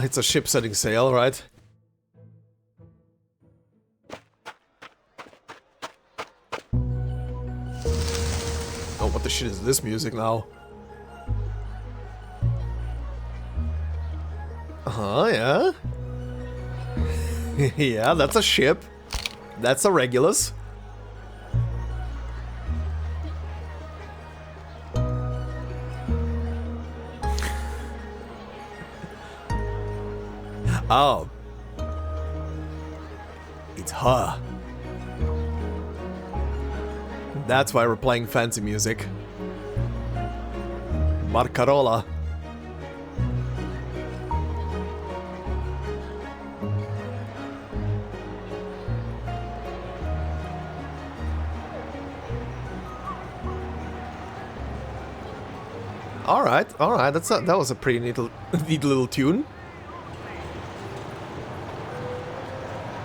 It's a ship setting sail, right? Oh, what the shit is this music now? Yeah. Yeah, that's a ship. That's a Regulus. Oh. It's her. That's why we're playing fancy music. Barcarola. All right. That was a pretty neat little tune.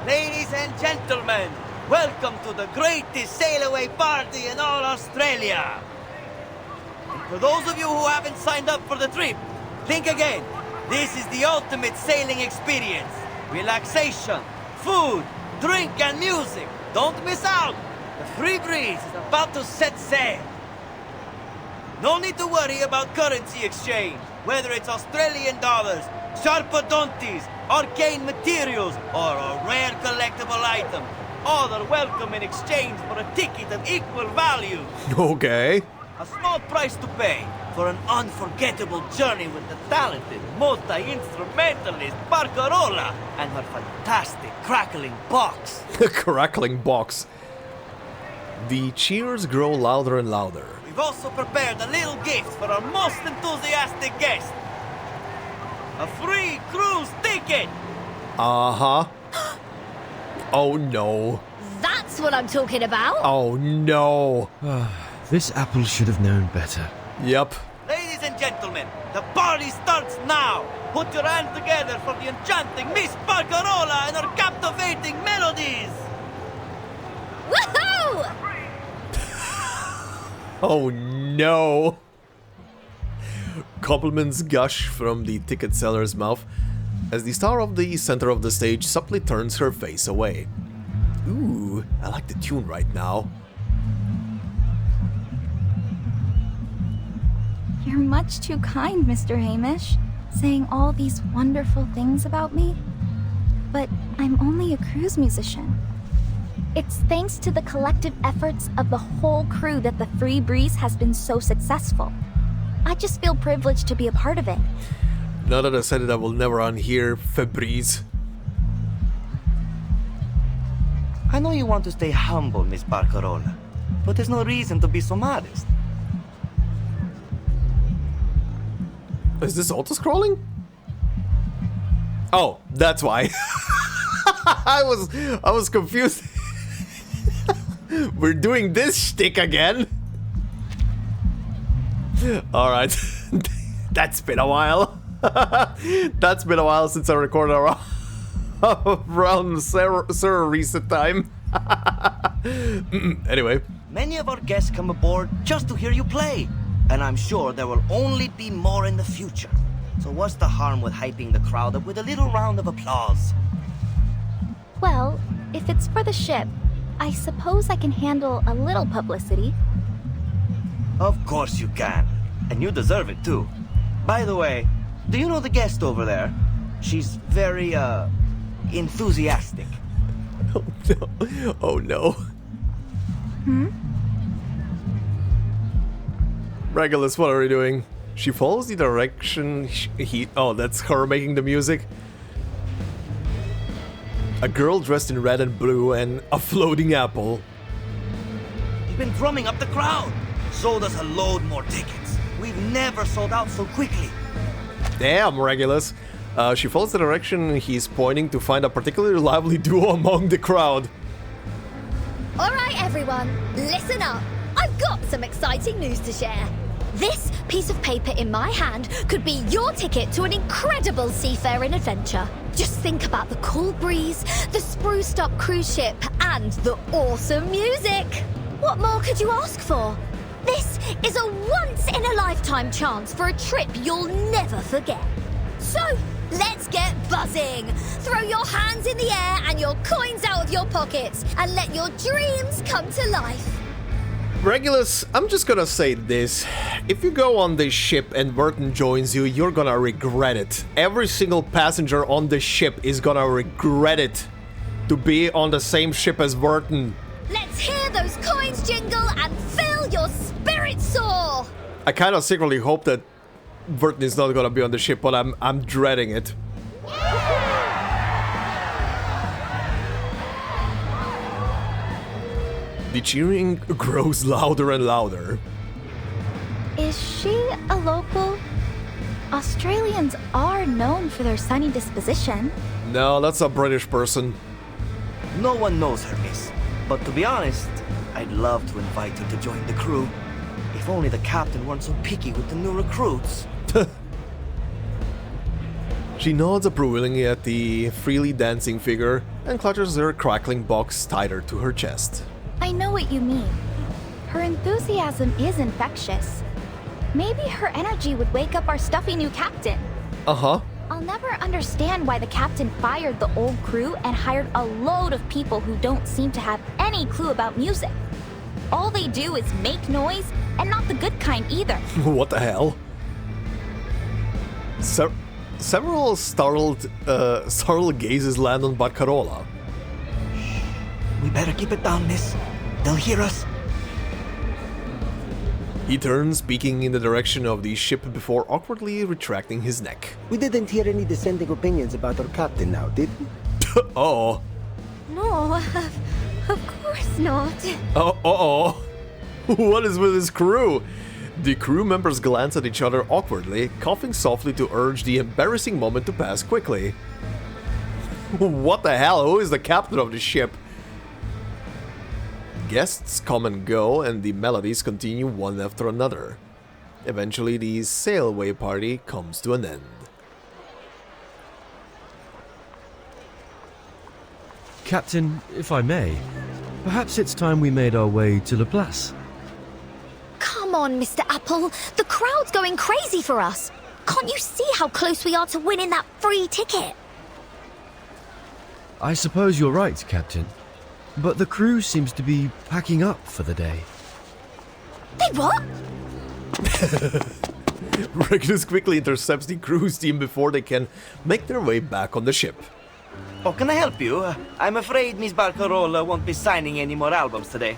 Ladies and gentlemen, welcome to the greatest sail-away party in all Australia. And for those of you who haven't signed up for the trip, think again. This is the ultimate sailing experience. Relaxation, food, drink, and music. Don't miss out. The free breeze is about to set sail. No need to worry about currency exchange, whether it's Australian dollars, sharpadontes, arcane materials, or a rare collectible item. All are welcome in exchange for a ticket of equal value.
Okay.
A small price to pay for an unforgettable journey with the talented multi-instrumentalist Barcarola and her fantastic crackling box.
Crackling box. The cheers grow louder and louder.
We've also prepared a little gift for our most enthusiastic guest. A free cruise ticket!
Uh-huh. Oh no.
That's what I'm talking about.
Oh no.
This apple should have known better.
Yep.
Ladies and gentlemen, the party starts now! Put your hands together for the enchanting Miss Barcarola and her captivating melodies!
Woohoo!
Oh no. Compliments gush from the ticket seller's mouth as the star of the center of the stage subtly turns her face away. Ooh, I like the tune right now.
You're much too kind, Mr. Hamish, saying all these wonderful things about me. But I'm only a cruise musician.
It's thanks to the collective efforts of the whole crew that the Free Breeze has been so successful. I just feel privileged to be a part of it.
Now that I said it, I will never unhear Febreze.
I know you want to stay humble, Miss Barcarola, but there's no reason to be so modest.
Is this auto-scrolling? Oh, that's why. I was confused. We're doing this shtick again. Alright. That's been a while. That's been a while since I recorded around server reset time. Anyway.
Many of our guests come aboard just to hear you play. And I'm sure there will only be more in the future. So what's the harm with hyping the crowd up with a little round of applause?
Well, if it's for the ship, I suppose I can handle a little publicity.
Of course you can. And you deserve it too. By the way, do you know the guest over there? She's very, enthusiastic.
Oh no. Oh no.
Hmm?
Regulus, what are you doing? She follows the direction oh, that's her making the music. A girl dressed in red and blue and a floating apple.
You've been drumming up the crowd. Sold us a load more tickets. We've never sold out so quickly.
Damn, Regulus. She follows the direction he's pointing to find a particularly lively duo among the crowd.
Alright everyone, listen up. I've got some exciting news to share. This piece of paper in my hand could be your ticket to an incredible seafaring adventure. Just think about the cool breeze, the spruced up cruise ship, and the awesome music. What more could you ask for? This is a once-in-a-lifetime chance for a trip you'll never forget. So, let's get buzzing. Throw your hands in the air and your coins out of your pockets and let your dreams come to life.
Regulus, I'm just gonna say this. If you go on this ship and Vertin joins you, you're gonna regret it. Every single passenger on this ship is gonna regret it to be on the same ship as Vertin.
Let's hear those coins jingle and fill your spirit soar.
I kind of secretly hope that Vertin is not gonna be on the ship, but I'm dreading it. The cheering grows louder and louder.
Is she a local? Australians are known for their sunny disposition.
No, that's a British person.
No one knows her, miss. But to be honest, I'd love to invite her to join the crew. If If only the captain weren't so picky with the new recruits.
She nods approvingly at the freely dancing figure and clutches her crackling box tighter to her chest.
I know what you mean. Her enthusiasm is infectious. Maybe her energy would wake up our stuffy new captain.
Uh-huh.
I'll never understand why the captain fired the old crew and hired a load of people who don't seem to have any clue about music. All they do is make noise, and not the good kind either.
What the hell? Several startled gazes land on Barcarola.
We better keep it down, miss. They'll hear us.
He turns, peeking in the direction of the ship before awkwardly retracting his neck.
We didn't hear any dissenting opinions about our captain now, did we?
Uh-oh.
No, of course not.
Uh-oh. What is with his crew? The crew members glance at each other awkwardly, coughing softly to urge the embarrassing moment to pass quickly. What the hell? Who is the captain of the ship? Guests come and go, and the melodies continue one after another. Eventually, the sail-away party comes to an end.
Captain, if I may, perhaps it's time we made our way to La Place.
Come on, Mr. Apple. The crowd's going crazy for us. Can't you see how close we are to winning that free ticket?
I suppose you're right, Captain. But the crew seems to be packing up for the day.
They what?
Regulus quickly intercepts the cruise team before they can make their way back on the ship.
Oh, can I help you? I'm afraid Miss Barcarola won't be signing any more albums today.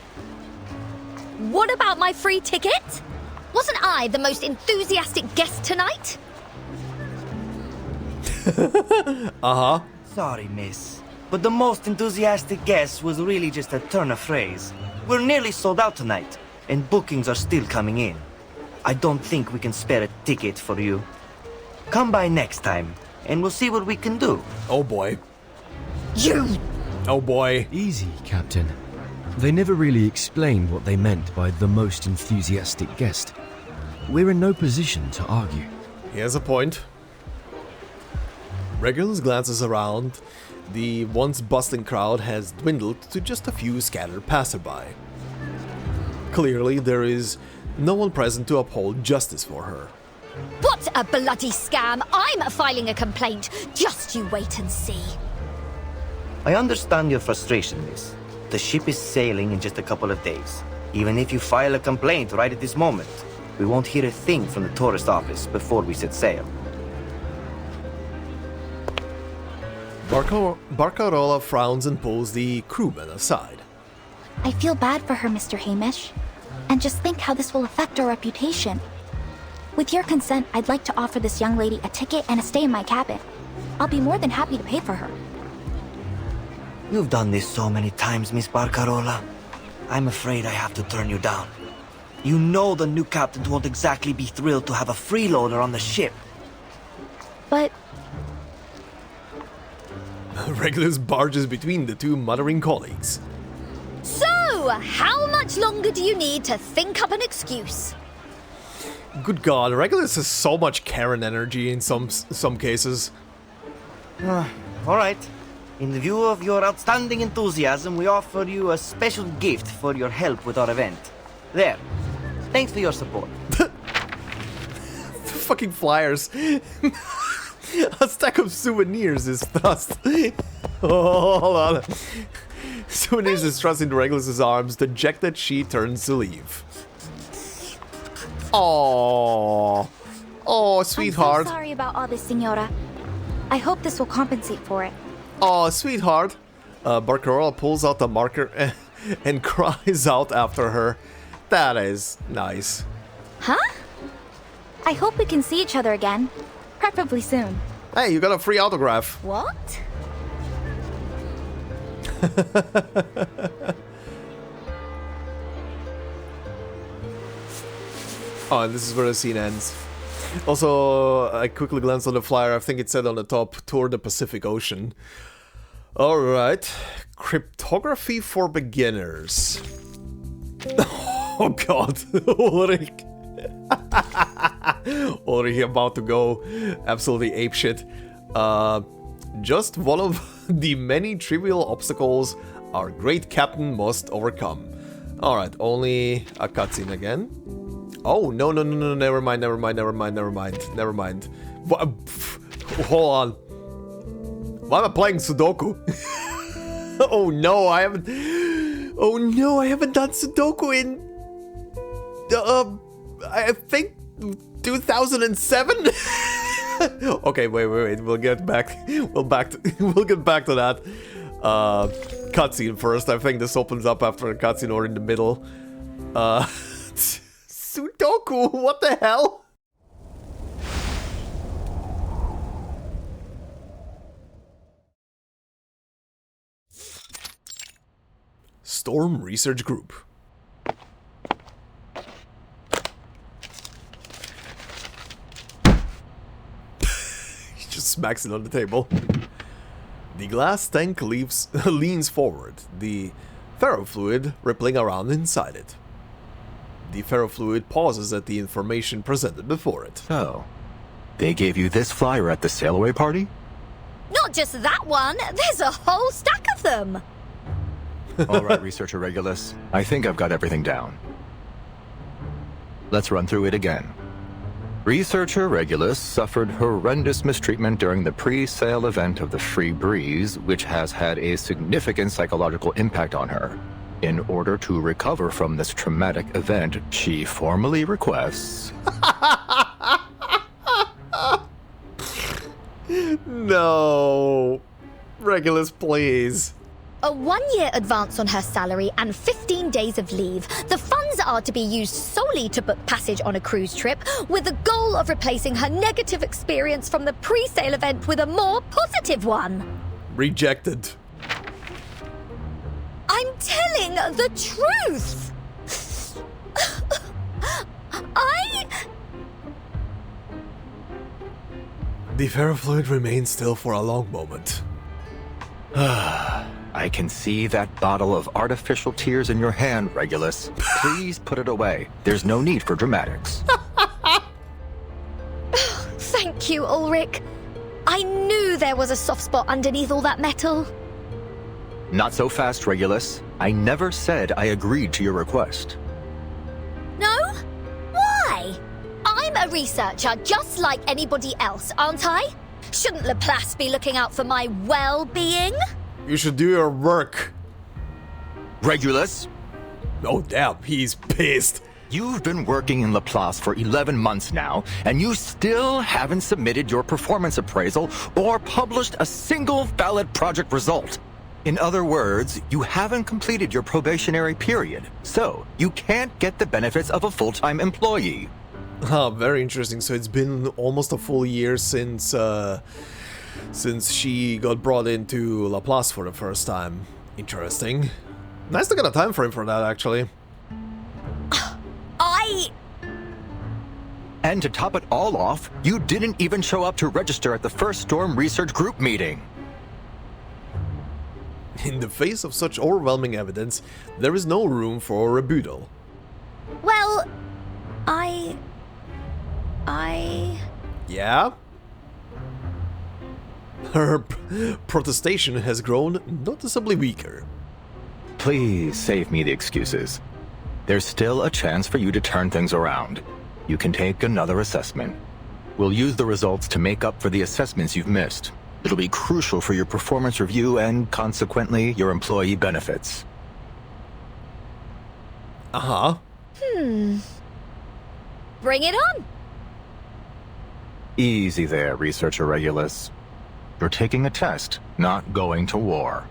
What about my free ticket? Wasn't I the most enthusiastic guest tonight?
Uh-huh.
Sorry, miss. But the most enthusiastic guess was really just a turn of phrase. We're nearly sold out tonight, and bookings are still coming in. I don't think we can spare a ticket for you. Come by next time, and we'll see what we can do.
Oh boy.
You!
Oh boy.
Easy, Captain. They never really explained what they meant by the most enthusiastic guest. We're in no position to argue.
He has a point. Regulus glances around. The once bustling crowd has dwindled to just a few scattered passerby. Clearly, there is no one present to uphold justice for her.
What a bloody scam! I'm filing a complaint. Just you wait and see.
I understand your frustration, miss. The ship is sailing in just a couple of days. Even if you file a complaint right at this moment, we won't hear a thing from the tourist office before we set sail.
Barcarola frowns and pulls the crewman aside.
I feel bad for her, Mr. Hamish. And just think how this will affect our reputation. With your consent, I'd like to offer this young lady a ticket and a stay in my cabin. I'll be more than happy to pay for her.
You've done this so many times, Miss Barcarola. I'm afraid I have to turn you down. You know the new captains won't exactly be thrilled to have a freeloader on the ship.
But
Regulus barges between the two muttering colleagues.
So, how much longer do you need to think up an excuse?
Good God, Regulus has so much Karen energy in some cases.
All right. In the view of your outstanding enthusiasm, we offer you a special gift for your help with our event. There. Thanks for your support.
Fucking flyers. A stack of souvenirs is thrust. Oh, hold on. Souvenirs is thrust into Regulus' arms. Dejected, she turns to leave. Oh, sweetheart.
I'm so sorry about all this, Senora. I hope this will compensate for it.
Oh, sweetheart. Barcarola pulls out the marker and cries out after her. That is nice.
Huh? I hope we can see each other again. Preferably soon.
Hey, you got a free autograph.
What?
Oh, and this is where the scene ends. Also, I quickly glanced on the flyer. I think it said on the top, Tour the Pacific Ocean. Alright. Cryptography for beginners. Oh god, Ulrich. Ulrich about to go absolutely apeshit. Just one of the many trivial obstacles our great captain must overcome. Alright, only a cutscene again. Oh, no, never mind. Hold on. Why am I playing Sudoku? Oh no, I haven't done Sudoku in... I think 2007? Okay, wait, we'll get back. We'll get back to that. Cutscene first. I think this opens up after a cutscene or in the middle. Sudoku, what the hell? Storm Research Group. He just smacks it on the table. The glass tank leans forward, the ferrofluid rippling around inside it. The ferrofluid pauses at the information presented before it.
So, they gave you this flyer at the sail-away party?
Not just that one, there's a whole stack of them.
All right, Researcher Regulus, I think I've got everything down. Let's run through it again. Researcher Regulus suffered horrendous mistreatment during the pre-sale event of the Free Breeze, which has had a significant psychological impact on her. In order to recover from this traumatic event, she formally requests...
No. Regulus, please.
A 1-year advance on her salary and 15 days of leave. The funds are to be used solely to book passage on a cruise trip, with the goal of replacing her negative experience from the pre-sale event with a more positive one.
Rejected.
I'm telling the truth.
The ferrofluid remains still for a long moment.
I can see that bottle of artificial tears in your hand, Regulus. Please put it away. There's no need for dramatics.
Thank you, Ulrich. I knew there was a soft spot underneath all that metal.
Not so fast, Regulus. I never said I agreed to your request.
No? Why? I'm a researcher just like anybody else, aren't I? Shouldn't Laplace be looking out for my well-being?
You should do your work.
Regulus?
Oh damn, he's pissed.
You've been working in Laplace for 11 months now, and you still haven't submitted your performance appraisal or published a single valid project result. In other words, you haven't completed your probationary period, so you can't get the benefits of a full-time employee.
Ah, very interesting. So it's been almost a full year since she got brought into Laplace for the first time. Interesting. Nice to get a time frame for that, actually.
And to top it all off, you didn't even show up to register at the first Storm Research Group meeting.
In the face of such overwhelming evidence, there is no room for rebuttal.
Well,
Yeah? Her protestation has grown noticeably weaker.
Please save me the excuses. There's still a chance for you to turn things around. You can take another assessment. We'll use the results to make up for the assessments you've missed. It'll be crucial for your performance review and, consequently, your employee benefits.
Uh-huh.
Bring it on.
Easy there, Researcher Regulus. You're taking a test, not going to war.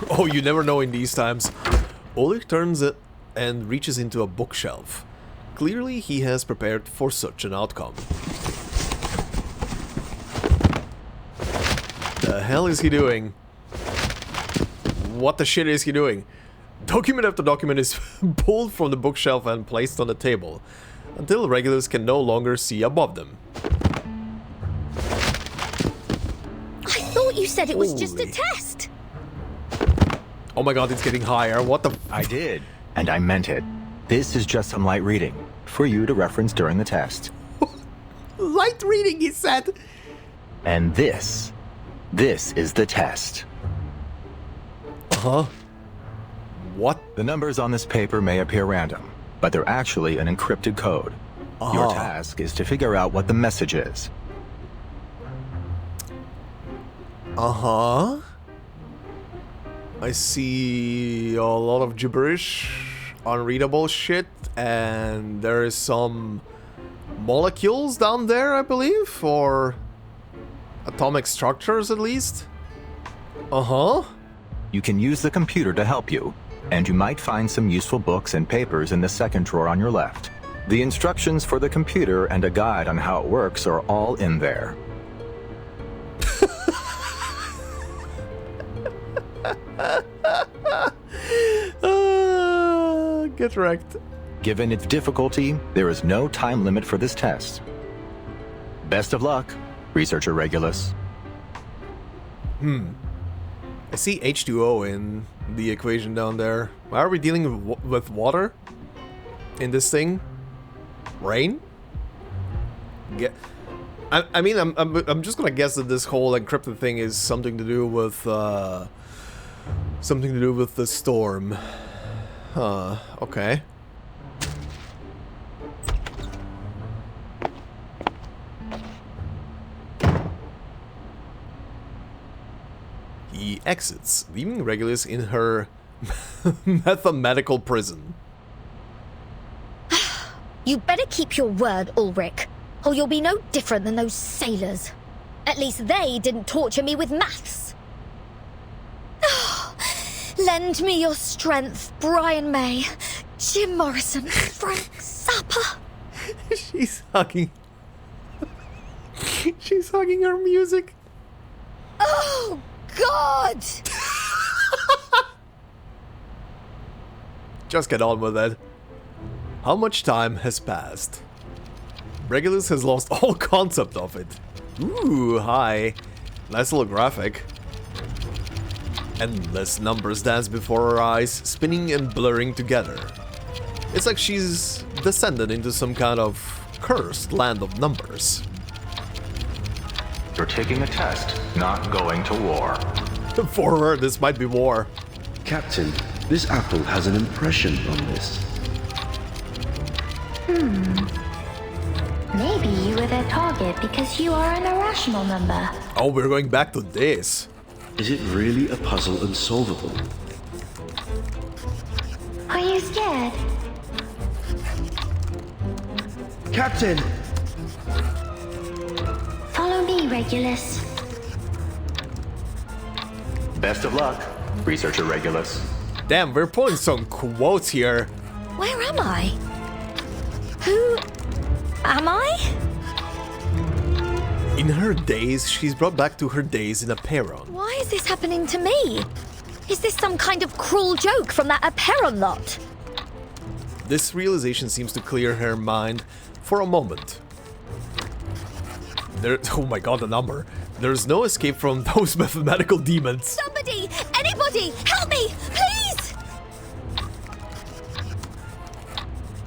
Oh, you never know in these times. Ulrich turns it and reaches into a bookshelf. Clearly, he has prepared for such an outcome. The hell is he doing? What the shit is he doing? Document after document is pulled from the bookshelf and placed on the table, until regulars can no longer see above them.
I thought you said it was just a test.
Oh my god, it's getting higher. What the...
I did, and I meant it. This is just some light reading, for you to reference during the test.
Light reading, he said!
And this is the test.
Uh-huh. What?
The numbers on this paper may appear random, but they're actually an encrypted code. Your task is to figure out what the message is.
Uh-huh. I see a lot of gibberish, unreadable shit, and there is some molecules down there, I believe, or atomic structures at least. Uh-huh.
You can use the computer to help you, and you might find some useful books and papers in the second drawer on your left. The instructions for the computer and a guide on how it works are all in there.
Get wrecked.
Given its difficulty, there is no time limit for this test. Best of luck, Researcher Regulus.
I see H2O in the equation down there. Why are we dealing with water in this thing? Rain? I mean, I'm just gonna guess that this whole encrypted thing is something to do with the storm. Huh. Okay. He exits, leaving Regulus in her mathematical prison.
You better keep your word, Ulrich, or you'll be no different than those sailors. At least they didn't torture me with maths. Lend me your strength, Brian May, Jim Morrison, Frank Zappa.
She's hugging. She's hugging her music.
Oh, God!
Just get on with it. How much time has passed? Regulus has lost all concept of it. Ooh, hi. Nice little graphic. Endless numbers dance before her eyes, spinning and blurring together. It's like she's descended into some kind of cursed land of numbers.
You're taking a test, not going to war.
For her, this might be war.
Captain, this apple has an impression on this.
Maybe you were their target because you are an irrational number.
Oh, we're going back to this.
Is it really a puzzle unsolvable?
Are you scared?
Captain!
Follow me, Regulus.
Best of luck, Researcher Regulus.
Damn, we're pulling some quotes here.
Where am I? Who am I?
In her days, she's brought back to her days in Aperon.
Why is this happening to me? Is this some kind of cruel joke from that Aperon lot?
This realization seems to clear her mind for a moment. Oh my god, the number. There's no escape from those mathematical demons.
Somebody! Anybody! Help me! Please!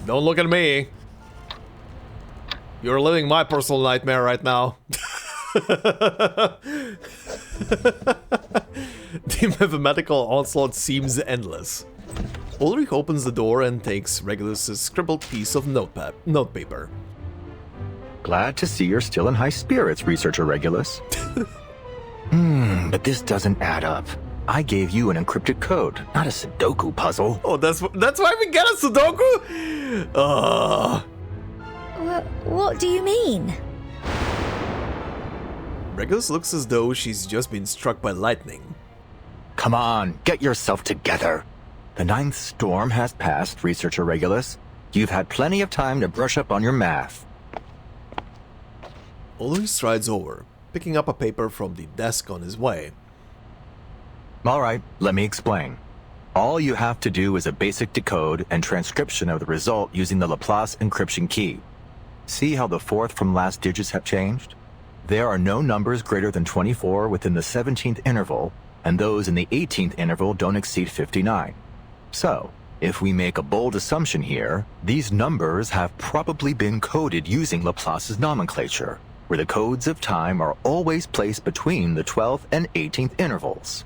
Don't look at me. You're living my personal nightmare right now. The mathematical onslaught seems endless. Ulrich opens the door and takes Regulus's scribbled piece of notepaper.
Glad to see you're still in high spirits, Researcher Regulus. But this doesn't add up. I gave you an encrypted code, not a Sudoku puzzle.
Oh, that's why we get a Sudoku?
What do you mean?
Regulus looks as though she's just been struck by lightning.
Come on, get yourself together. The 9th storm has passed, Researcher Regulus. You've had plenty of time to brush up on your math.
Ulrich strides over, picking up a paper from the desk on his way.
All right, let me explain. All you have to do is a basic decode and transcription of the result using the Laplace encryption key. See how the 4th from last digits have changed? There are no numbers greater than 24 within the 17th interval, and those in the 18th interval don't exceed 59. So, if we make a bold assumption here, these numbers have probably been coded using Laplace's nomenclature, where the codes of time are always placed between the 12th and 18th intervals.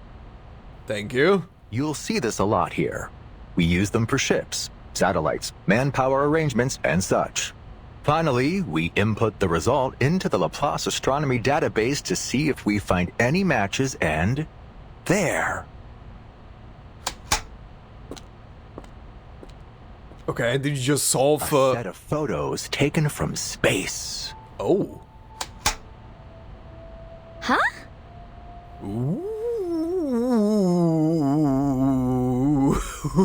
Thank you.
You'll see this a lot here. We use them for ships, satellites, manpower arrangements, and such. Finally, we input the result into the Laplace astronomy database to see if we find any matches, and there.
Okay, did you just solve
a set of photos taken from space?
Oh.
Huh?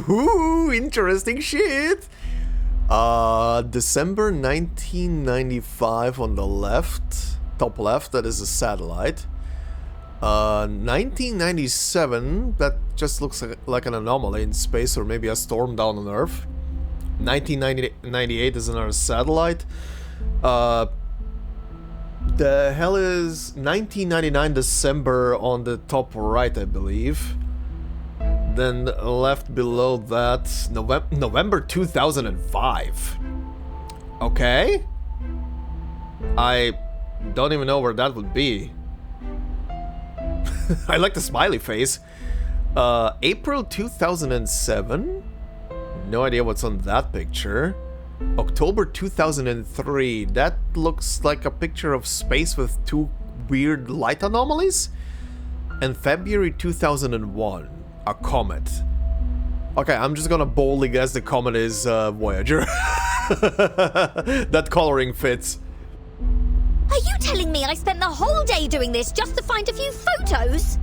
Ooh, interesting shit. December 1995 on the left, top left, that is a satellite. 1997, that just looks like an anomaly in space, or maybe a storm down on Earth. 1998 is another satellite. The hell is 1999 December on the top right, I believe. Then left below that, November 2005. Okay. I don't even know where that would be. I like the smiley face. April 2007. No idea what's on that picture. October 2003. That looks like a picture of space with two weird light anomalies. And February 2001. A comet. Okay, I'm just gonna boldly guess the comet is Voyager. That coloring fits.
Are you telling me I spent the whole day doing this just to find a few photos?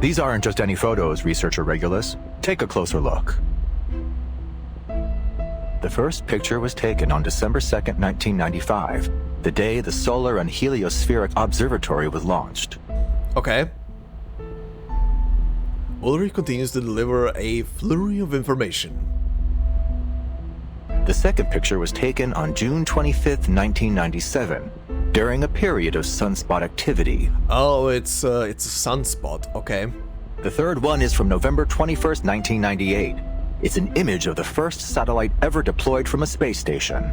These aren't just any photos, researcher Regulus. Take a closer look. The first picture was taken on December 2nd, 1995, the day the Solar and Heliospheric Observatory was launched.
Okay. Ulrich continues to deliver a flurry of information.
The second picture was taken on June 25th, 1997, during a period of sunspot activity.
Oh, it's a sunspot, okay.
The third one is from November 21st, 1998. It's an image of the first satellite ever deployed from a space station.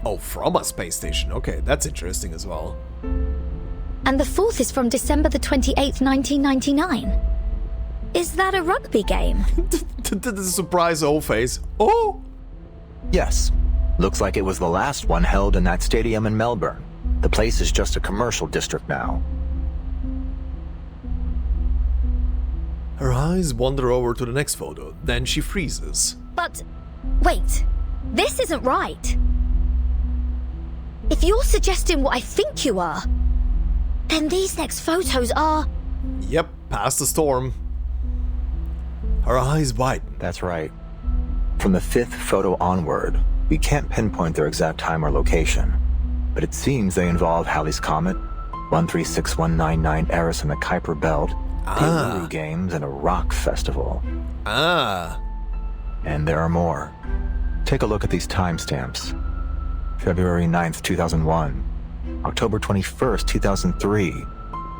Oh, from a space station. Okay, that's interesting as well.
And the fourth is from December the 28th, 1999. Is that a rugby game?
The surprise face. Oh!
Yes. Looks like it was the last one held in that stadium in Melbourne. The place is just a commercial district now.
Her eyes wander over to the next photo, then she freezes.
But, wait. This isn't right. If you're suggesting what I think you are, then these next photos are...
Yep, past the storm. Her eyes widen.
That's right. From the fifth photo onward, we can't pinpoint their exact time or location, but it seems they involve Halley's Comet, 136199 Eris in the Kuiper Belt, the Uluru Games, and a rock festival. And there are more. Take a look at these timestamps. February 9th, 2001, October 21st, 2003,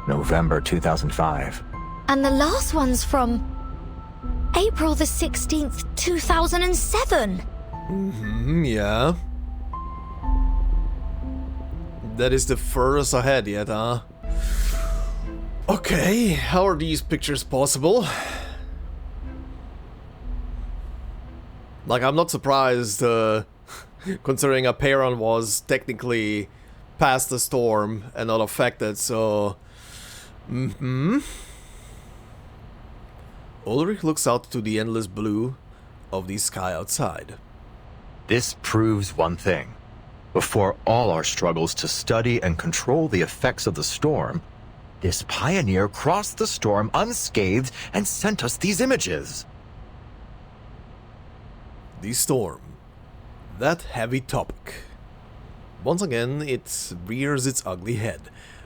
November 2005.
And the last one's from... April the 16th, 2007.
Yeah. That is the furthest ahead yet, huh? Okay, how are these pictures possible? Like, I'm not surprised, considering Aperon was technically past the storm and not affected, so... Ulrich looks out to the endless blue of the sky outside.
This proves one thing. Before all our struggles to study and control the effects of the storm, this pioneer crossed the storm unscathed and sent us these images.
The storm. That heavy topic. Once again, it rears its ugly head,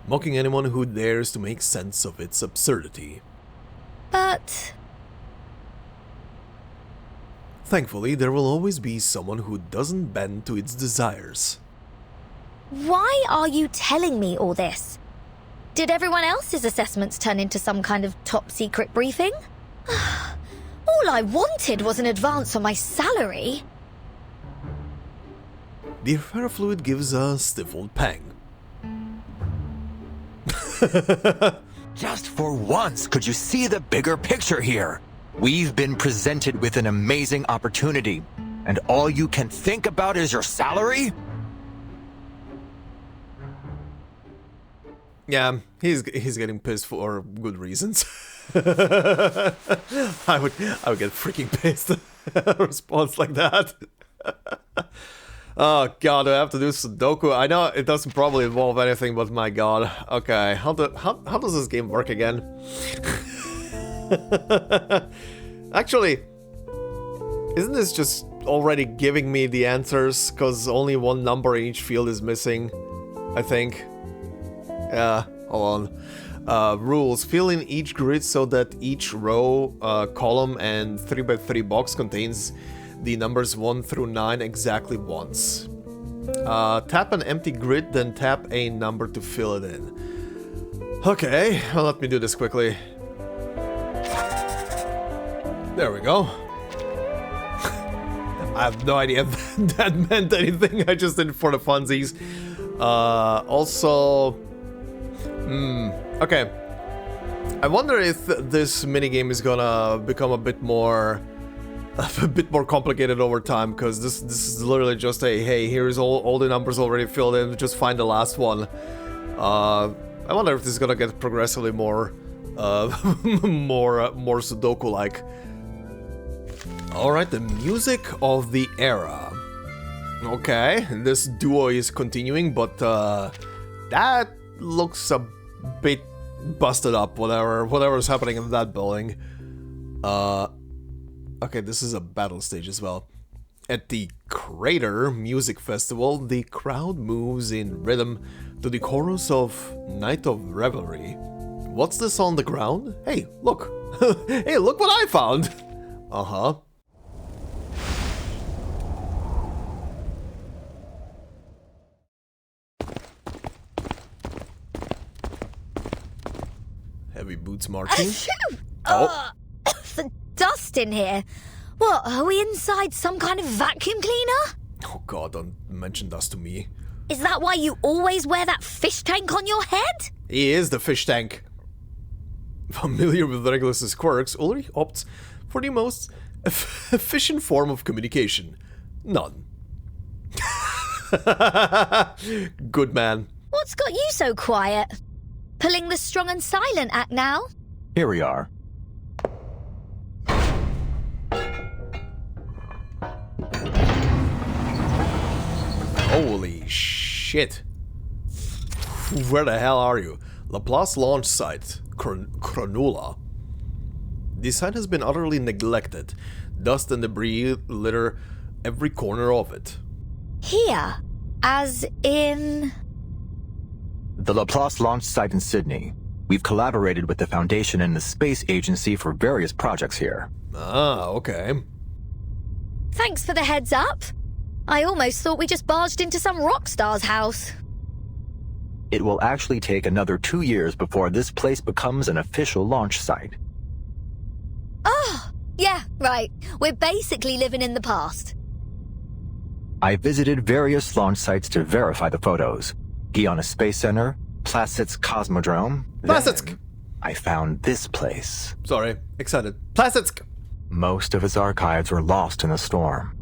mocking anyone who dares to make sense of its absurdity.
But...
Thankfully, there will always be someone who doesn't bend to its desires.
Why are you telling me all this? Did everyone else's assessments turn into some kind of top-secret briefing? All I wanted was an advance on my salary.
The ferrofluid gives a stifled pang.
Just for once, could you see the bigger picture here? We've been presented with an amazing opportunity, and all you can think about is your salary?
Yeah, he's getting pissed for good reasons. I would get freaking pissed at a response like that. Oh god, do I have to do Sudoku? I know it doesn't probably involve anything, but my god. Okay, how does this game work again? Actually, isn't this just already giving me the answers? Because only one number in each field is missing, I think. Yeah, hold on. Rules. Fill in each grid so that each row, column, and 3x3 box contains the numbers 1 through 9 exactly once. Tap an empty grid, then tap a number to fill it in. Okay, well, let me do this quickly. There we go. I have no idea if that meant anything, I just did it for the funsies. Also... okay. I wonder if this minigame is gonna become a bit more complicated over time, because this is literally just a, hey, here's all the numbers already filled in, just find the last one. I wonder if this is gonna get progressively more more Sudoku-like. Alright, the music of the era. Okay, this duo is continuing, but that looks a bit busted up, whatever's happening in that building. Okay, this is a battle stage as well. At the Crater Music Festival, the crowd moves in rhythm to the chorus of Night of Revelry. What's this on the ground? Hey, look! Hey, look what I found! Uh-huh. Heavy boots marching. Oh!
The dust in here. What, are we inside some kind of vacuum cleaner?
Oh god, don't mention dust to me.
Is that why you always wear that fish tank on your head?
He is the fish tank. Familiar with Regulus's quirks, Ulrich opts for the most efficient form of communication. None. Good man.
What's got you so quiet? Pulling the strong and silent act now?
Here we are.
Holy shit. Where the hell are you? Laplace launch site, Cronula. The site has been utterly neglected. Dust and debris litter every corner of it.
Here? As in...
The Laplace launch site in Sydney. We've collaborated with the Foundation and the Space Agency for various projects here.
Ah, okay.
Thanks for the heads up. I almost thought we just barged into some rock star's house.
It will actually take another 2 years before this place becomes an official launch site.
Oh, yeah, right. We're basically living in the past.
I visited various launch sites to verify the photos. Guiana Space Center, Placetsk Cosmodrome.
Placetsk!
I found this place.
Sorry, excited. Placetsk!
Most of its archives were lost in the storm,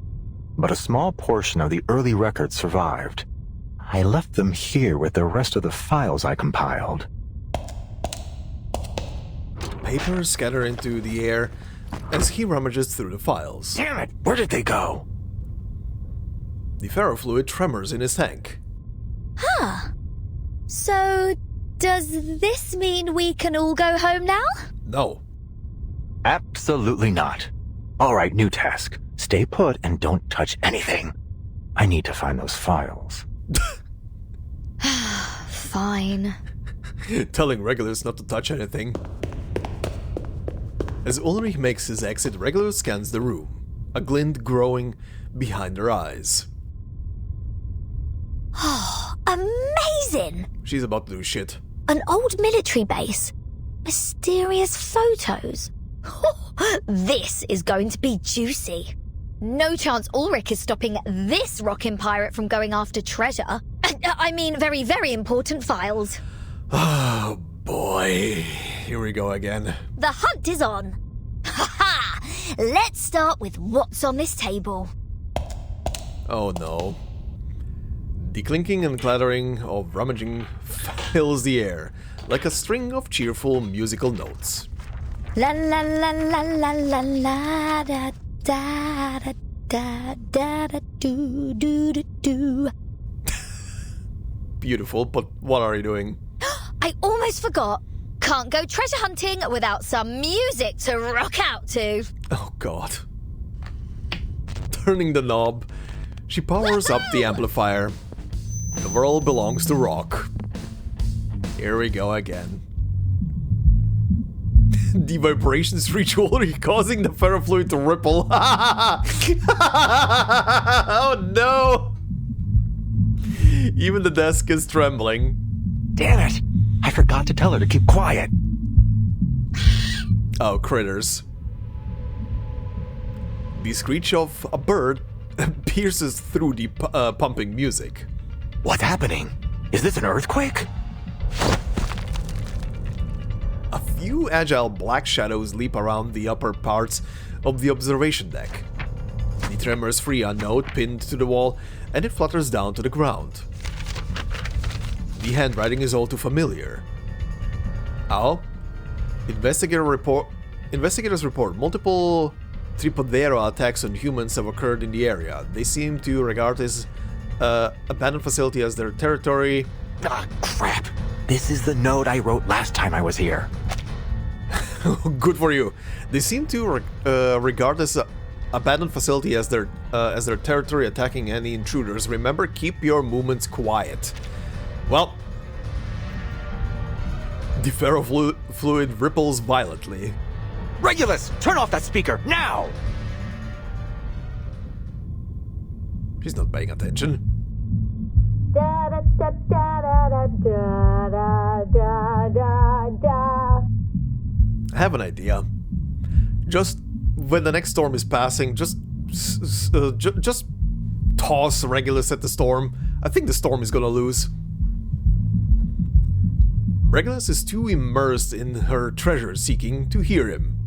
but a small portion of the early records survived. I left them here with the rest of the files I compiled.
Papers scatter into the air as he rummages through the files.
Damn it! Where did they go?
The ferrofluid tremors in his tank.
Huh. So, does this mean we can all go home now?
No.
Absolutely not. All right, new task. Stay put and don't touch anything. I need to find those files.
Fine.
Telling Regulus not to touch anything. As Ulrich makes his exit, Regulus scans the room, a glint growing behind her eyes.
Oh, amazing!
She's about to do shit.
An old military base. Mysterious photos. This is going to be juicy. No chance Ulrich is stopping this rockin' pirate from going after treasure. I mean, very, very important files.
Oh, boy. Here we go again.
The hunt is on. Ha-ha! Let's start with what's on this table.
Oh, no. The clinking and clattering of rummaging fills the air, like a string of cheerful musical notes.
La la la la la la la da da da da da da do do do do.
Beautiful, but what are you doing?
I almost forgot. Can't go treasure hunting without some music to rock out to.
Oh god. Turning the knob, she powers up the amplifier. The world belongs to rock. Here we go again. The vibrations reach Ulrich, causing the ferrofluid to ripple. Oh no! Even the desk is trembling.
Damn it! I forgot to tell her to keep quiet.
Oh, critters. The screech of a bird pierces through the pumping music.
What's happening? Is this an earthquake?
A few agile black shadows leap around the upper parts of the observation deck. The tremors free a note pinned to the wall, and it flutters down to the ground. The handwriting is all too familiar. Oh? Investigators report multiple Tripodero attacks on humans have occurred in the area. They seem to regard this abandoned facility as their territory.
Ah, crap. This is the note I wrote last time I was here.
Good for you. They seem to regard this abandoned facility as their territory, attacking any intruders. Remember, keep your movements quiet. Well, the ferrofluid ripples violently.
Regulus, turn off that speaker, now!
She's not paying attention.
Da da da da da da da da da.
I have an idea. Just when the next storm is passing, just toss Regulus at the storm. I think the storm is gonna lose. Regulus is too immersed in her treasure seeking to hear him.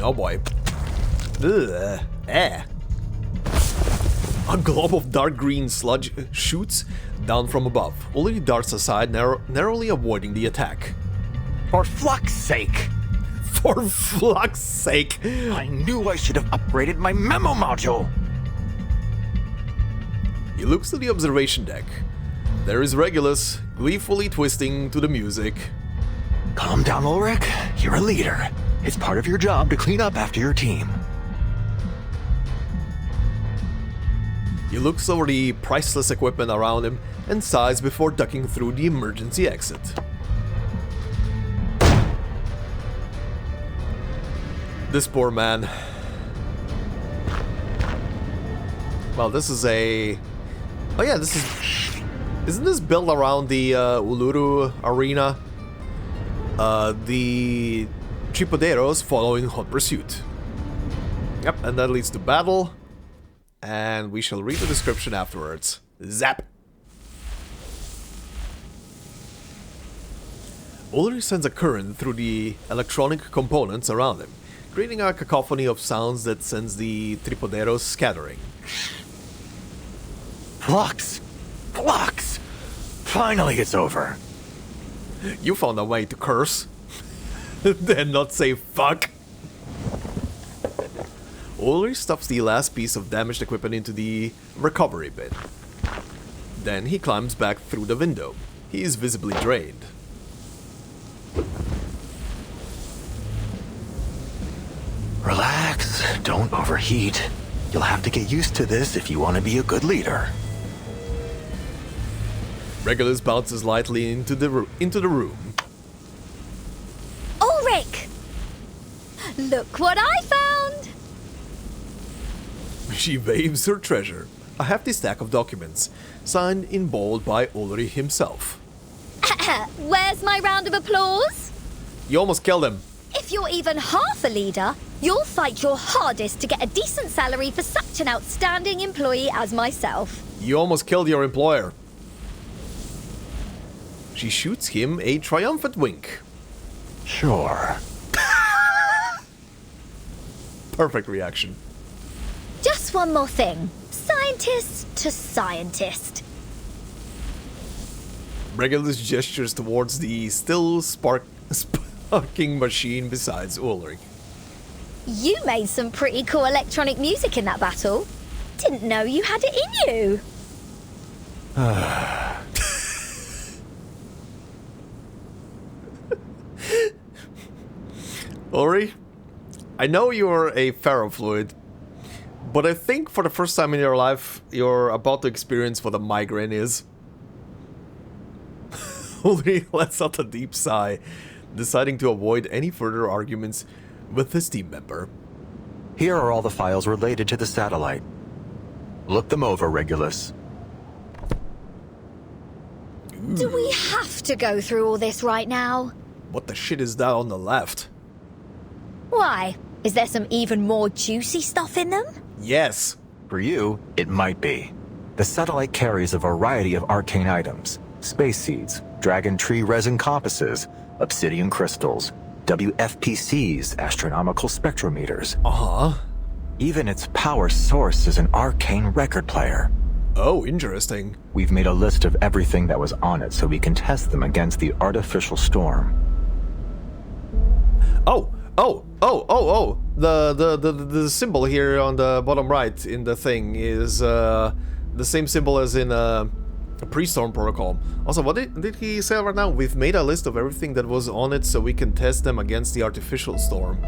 Oh boy. Ugh. Eh. A glob of dark green sludge shoots down from above. Ulrich darts aside, narrowly avoiding the attack.
For fuck's sake!
For fuck's sake!
I knew I should have upgraded my memo module!
He looks to the observation deck. There is Regulus, gleefully twisting to the music.
Calm down, Ulrich. You're a leader. It's part of your job to clean up after your team.
He looks over the priceless equipment around him and sighs before ducking through the emergency exit. This poor man. Well, this is a... Oh yeah, this is... Isn't this built around the Uluru arena? The Tripoderos following hot pursuit. Yep, and that leads to battle. And we shall read the description afterwards. Zap! Ulrich sends a current through the electronic components around him, creating a cacophony of sounds that sends the Tripoderos scattering.
Flux! Flux! Finally it's over.
You found a way to curse. Then not say fuck. Ulrich stuffs the last piece of damaged equipment into the recovery bin. Then he climbs back through the window. He is visibly drained.
Relax, don't overheat. You'll have to get used to this if you want to be a good leader.
Regulus bounces lightly into the room.
Ulrich! Look what I found!
She waves her treasure. a hefty stack of documents, signed in bold by Ulrich himself.
Where's my round of applause?
You almost killed him.
If you're even half a leader, you'll fight your hardest to get a decent salary for such an outstanding employee as myself.
You almost killed your employer. She shoots him a triumphant wink.
Sure.
Perfect reaction.
Just one more thing. Scientist to scientist.
Regulus gestures towards the still sparking machine besides Ulrich.
You made some pretty cool electronic music in that battle. Didn't know you had it in you.
Ulrich, I know you're a ferrofluid, but I think for the first time in your life, you're about to experience what a migraine is. Ulrich lets out a deep sigh, deciding to avoid any further arguments with his team member.
Here are all the files related to the satellite. Look them over, Regulus.
Do we have to go through all this right now?
What the shit is that on the left?
Why? Is there some even more juicy stuff in them?
Yes.
For you, it might be. The satellite carries a variety of arcane items. Space seeds, dragon tree resin compasses, obsidian crystals, WFPCs, astronomical spectrometers.
Uh-huh.
Even its power source is an arcane record player.
Oh, interesting.
We've made a list of everything that was on it so we can test them against the artificial storm.
The symbol here on the bottom right in the thing is the same symbol as in a pre-storm protocol. Also, what did he say right now? We've made a list of everything that was on it so we can test them against the artificial storm.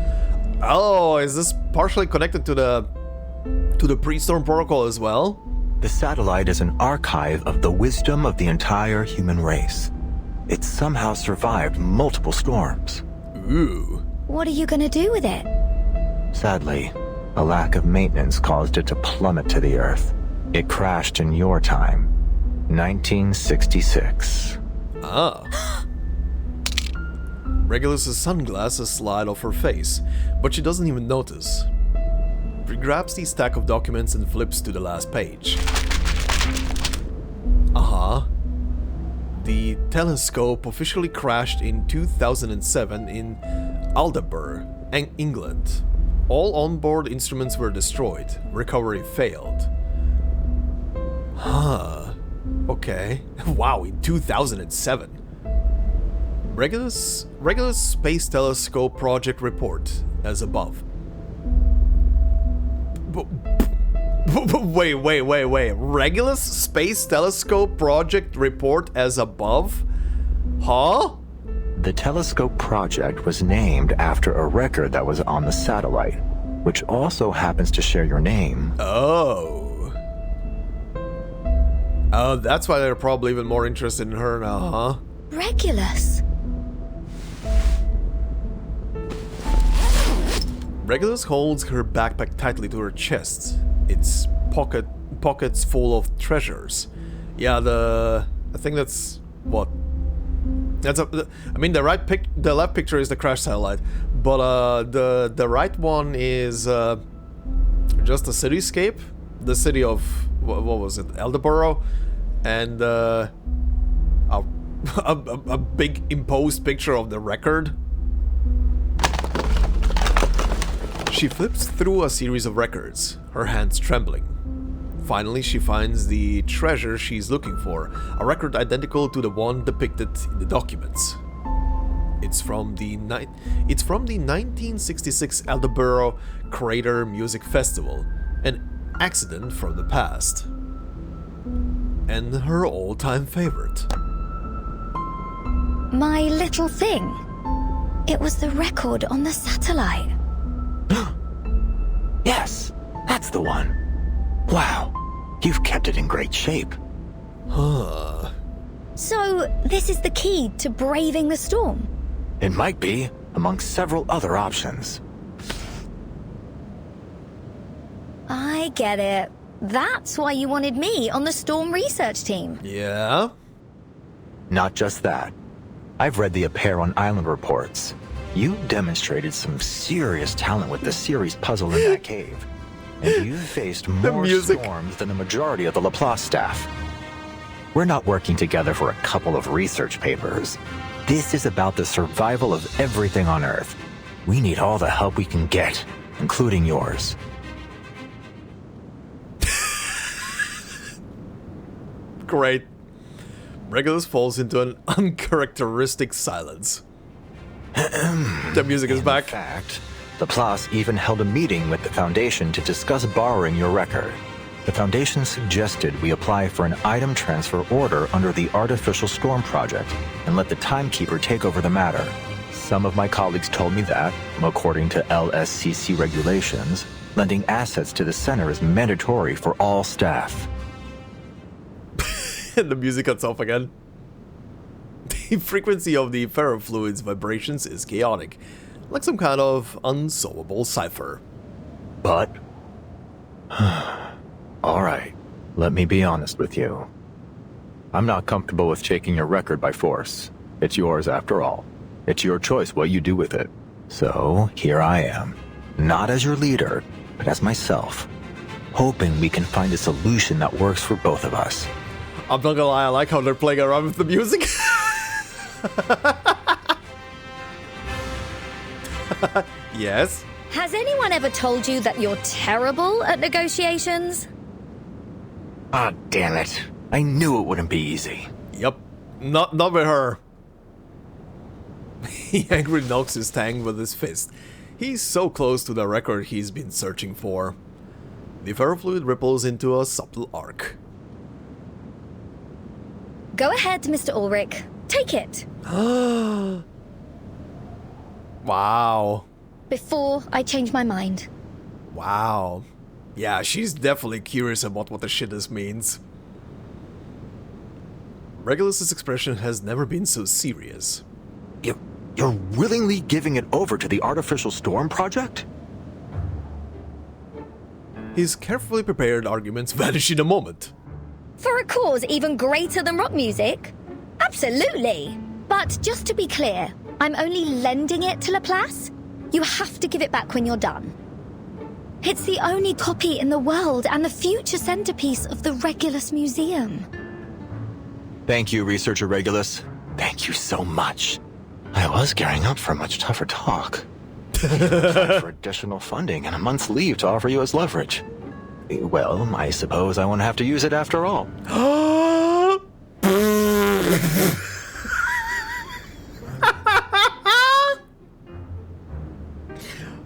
Oh, is this partially connected to the pre-storm protocol as well?
The satellite is an archive of the wisdom of the entire human race. It somehow survived multiple storms.
Ooh.
What are you gonna do with it?
Sadly, a lack of maintenance caused it to plummet to the Earth. It crashed in your time, 1966.
Ah. Regulus's sunglasses slide off her face, but she doesn't even notice. She grabs the stack of documents and flips to the last page. The telescope officially crashed in 2007 in Aldeburgh, England. All onboard instruments were destroyed. Recovery failed. Okay. Wow, in 2007. Regulus Space Telescope Project Report, as above. Wait. Regulus Space Telescope Project Report as above? Huh?
The telescope project was named after a record that was on the satellite, which also happens to share your name.
Oh, that's why they're probably even more interested in her now, huh?
Regulus.
Regulus holds her backpack tightly to her chest, its pockets full of treasures. Yeah, I think that's what. I mean, the left picture is the crash satellite, but the right one is just a cityscape, the city of what was it, Eldeboro, and a big imposed picture of the record. She flips through a series of records, her hands trembling. Finally, she finds the treasure she's looking for, a record identical to the one depicted in the documents. It's from the 1966 Aldeboro Crater Music Festival, an accident from the past. And her all-time favorite.
My little thing. It was the record on the satellite.
Yes, that's the one. Wow, you've kept it in great shape.
Huh.
So, this is the key to braving the storm?
It might be, among several other options.
I get it. That's why you wanted me on the Storm research team.
Yeah?
Not just that. I've read the Appear on Island reports. You demonstrated some serious talent with the series puzzle in that cave. And you've faced more storms than the majority of the Laplace staff. We're not working together for a couple of research papers. This is about the survival of everything on Earth. We need all the help we can get, including yours.
Great. Regulus falls into an uncharacteristic silence. The music is back.
In fact, Laplace even held a meeting with the Foundation to discuss borrowing your record. The Foundation suggested we apply for an item transfer order under the Artificial Storm Project and let the Timekeeper take over the matter. Some of my colleagues told me that, according to LSCC regulations, lending assets to the center is mandatory for all staff.
And the music cuts off again. The frequency of the ferrofluid's vibrations is chaotic, like some kind of unsolvable cipher.
But... Alright, let me be honest with you. I'm not comfortable with taking your record by force. It's yours after all. It's your choice what you do with it. So, here I am. Not as your leader, but as myself. Hoping we can find a solution that works for both of us.
I'm not gonna lie, I like how they're playing around with the music. Yes?
Has anyone ever told you that you're terrible at negotiations?
Ah, damn it. I knew it wouldn't be easy.
Yep. Not with her. He angrily knocks his tang with his fist. He's so close to the record he's been searching for. The ferrofluid ripples into a subtle arc.
Go ahead, Mr. Ulrich. Take it.
Wow.
Before I change my mind.
Wow. Yeah, she's definitely curious about what the shit this means. Regulus's expression has never been so serious.
You're willingly giving it over to the Artificial Storm Project?
His carefully prepared arguments vanish in a moment.
For a cause even greater than rock music? Absolutely. But just to be clear, I'm only lending it to Laplace. You have to give it back when you're done. It's the only copy in the world and the future centerpiece of the Regulus Museum.
Thank you, Researcher Regulus. Thank you so much. I was gearing up for a much tougher talk. For additional funding and a month's leave to offer you as leverage. Well, I suppose I won't have to use it after all.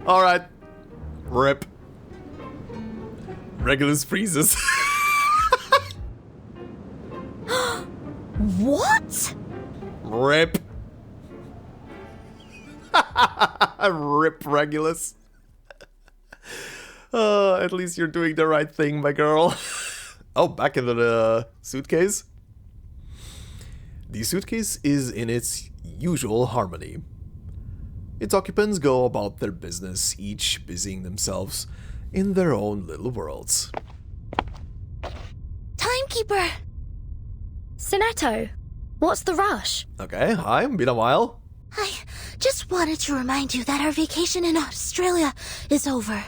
Alright. Rip. Regulus freezes.
What?
Rip. Rip Regulus. At least you're doing the right thing, my girl. Oh, back into the suitcase. The suitcase is in its usual harmony. Its occupants go about their business, each busying themselves in their own little worlds.
Timekeeper!
Sonetto, what's the rush?
Okay, hi, been a while.
I just wanted to remind you that our vacation in Australia is over.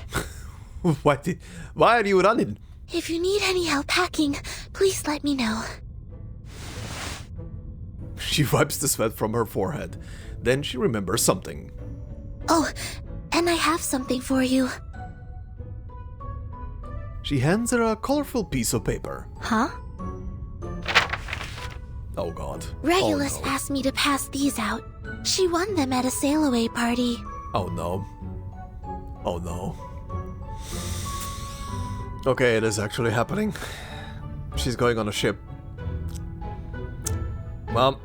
Why are you running?
If you need any help packing, please let me know.
She wipes the sweat from her forehead. Then she remembers something.
Oh, and I have something for you.
She hands her a colorful piece of paper.
Huh?
Oh god.
Regulus
Oh, no.
asked me to pass these out. She won them at a sail-away party.
Oh no. Oh no. Okay, it is actually happening. She's going on a ship. Well,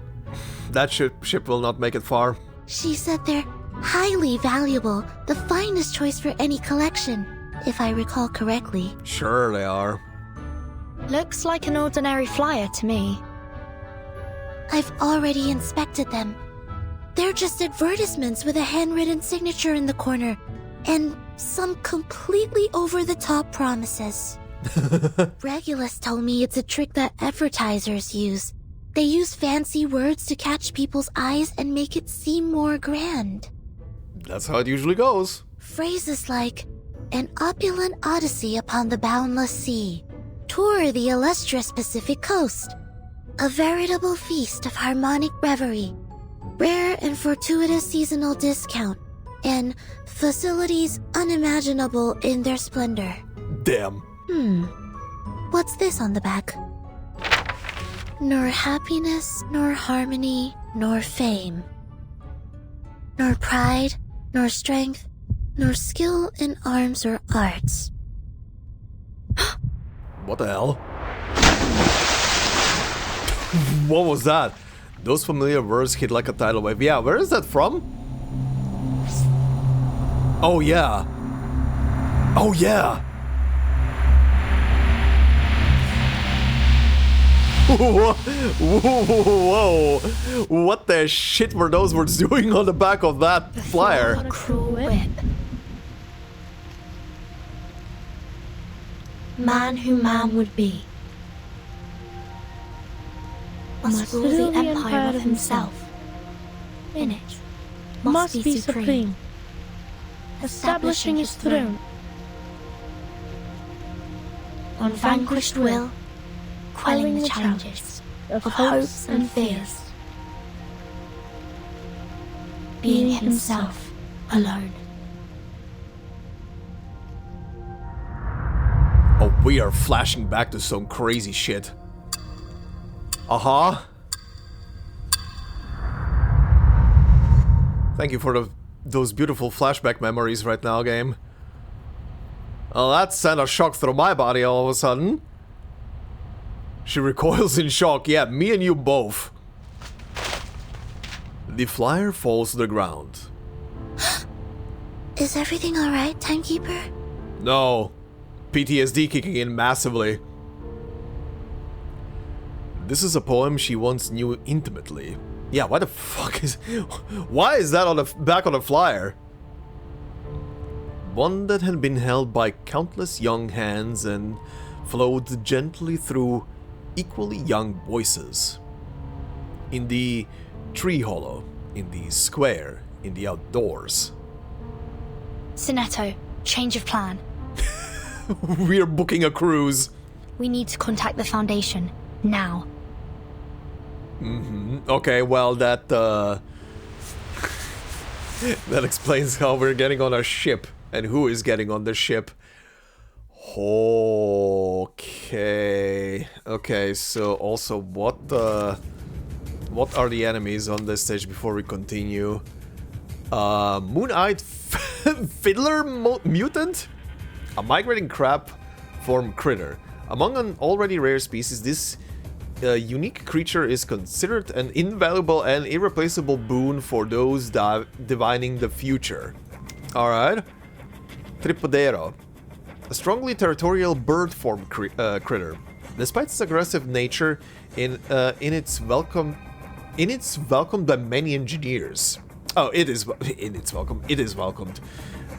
that ship will not make it far.
She said they're highly valuable, the finest choice for any collection, if I recall correctly.
Sure they are.
Looks like an ordinary flyer to me.
I've already inspected them. They're just advertisements with a handwritten signature in the corner, and some completely over-the-top promises. Regulus told me it's a trick that advertisers use. They use fancy words to catch people's eyes and make it seem more grand.
That's how it usually goes.
Phrases like, an opulent odyssey upon the boundless sea, tour the illustrious Pacific coast, a veritable feast of harmonic reverie, rare and fortuitous seasonal discount, and facilities unimaginable in their splendor.
Damn.
What's this on the back? Nor happiness, nor harmony, nor fame. Nor pride, nor strength, nor skill in arms or arts.
What the hell? What was that? Those familiar words hit like a tidal wave. Yeah, where is that from? Oh yeah. Oh yeah. Whoa. What the shit were those words doing on the back of that flyer?
A cruel whip. Man who man would be must rule the empire of himself. In it must be supreme, establishing his throne. On vanquished will, quelling the challenges of hopes and fears. Being himself alone.
Oh, we are flashing back to some crazy shit. Thank you for those beautiful flashback memories right now, game. Well, that sent a shock through my body all of a sudden. She recoils in shock. Yeah, me and you both. The flyer falls to the ground.
Is everything alright, Timekeeper?
No. PTSD kicking in massively. This is a poem she once knew intimately. Yeah, why the fuck is... Why is that on the back of the flyer? One that had been held by countless young hands and flowed gently through equally young voices. In the tree hollow, in the square, in the outdoors.
Sonetto, change of plan.
We're booking a cruise.
We need to contact the Foundation, now.
Okay, well, that that explains how we're getting on our ship and who is getting on the ship. Okay, so also what are the enemies on this stage before we continue? Moon-eyed fiddler mutant? A migrating crab form critter. Among an already rare species, this unique creature is considered an invaluable and irreplaceable boon for those divining the future. Alright. Tripodero. A strongly territorial bird form critter. Despite its aggressive nature, it's welcomed by many engineers. Oh, it is welcomed.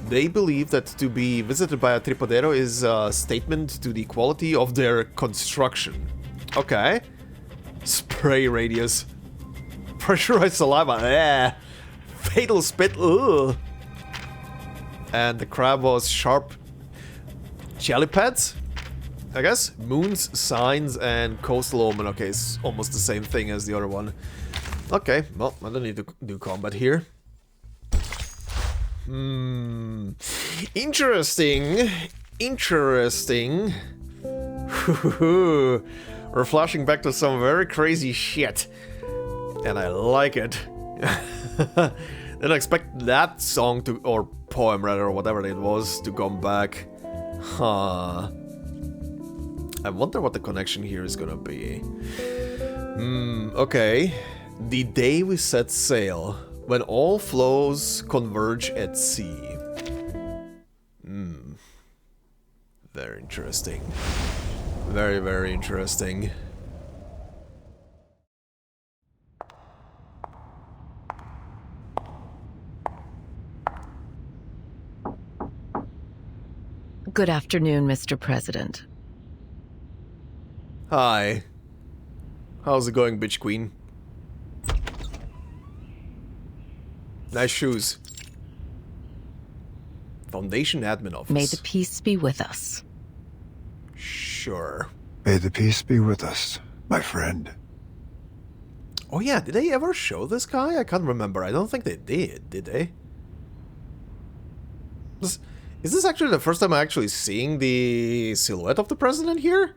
They believe that to be visited by a Tripodero is a statement to the quality of their construction. Okay. Spray radius. Pressurized saliva. Fatal spit. Ugh. And the crab was sharp jellypads, I guess. Moons, signs, and coastal omen. Okay, it's almost the same thing as the other one. Okay, well, I don't need to do combat here. Interesting. We're flashing back to some very crazy shit. And I like it. Didn't expect that song to, or poem rather, or whatever it was, to come back. Huh. I wonder what the connection here is gonna be. Okay. The day we set sail, when all flows converge at sea. Very interesting. Very, very interesting.
Good afternoon, Mr. President.
Hi. How's it going, bitch queen? Nice shoes. Foundation admin office.
May the peace be with us.
Sure.
May the peace be with us, my friend.
Oh yeah, did they ever show this guy? I can't remember. I don't think they did they? Is this actually the first time I'm actually seeing the silhouette of the president here?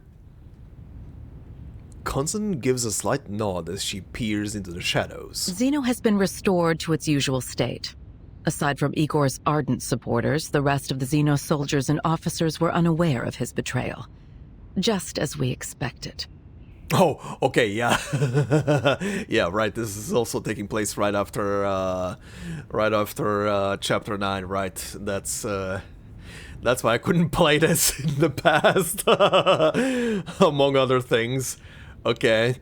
Constantine gives a slight nod as she peers into the shadows.
Zeno has been restored to its usual state. Aside from Igor's ardent supporters, the rest of the Zeno soldiers and officers were unaware of his betrayal. Just as we expected.
Oh, okay, yeah. Yeah, right, this is also taking place right after Chapter 9, right? That's why I couldn't play this in the past, among other things. Okay.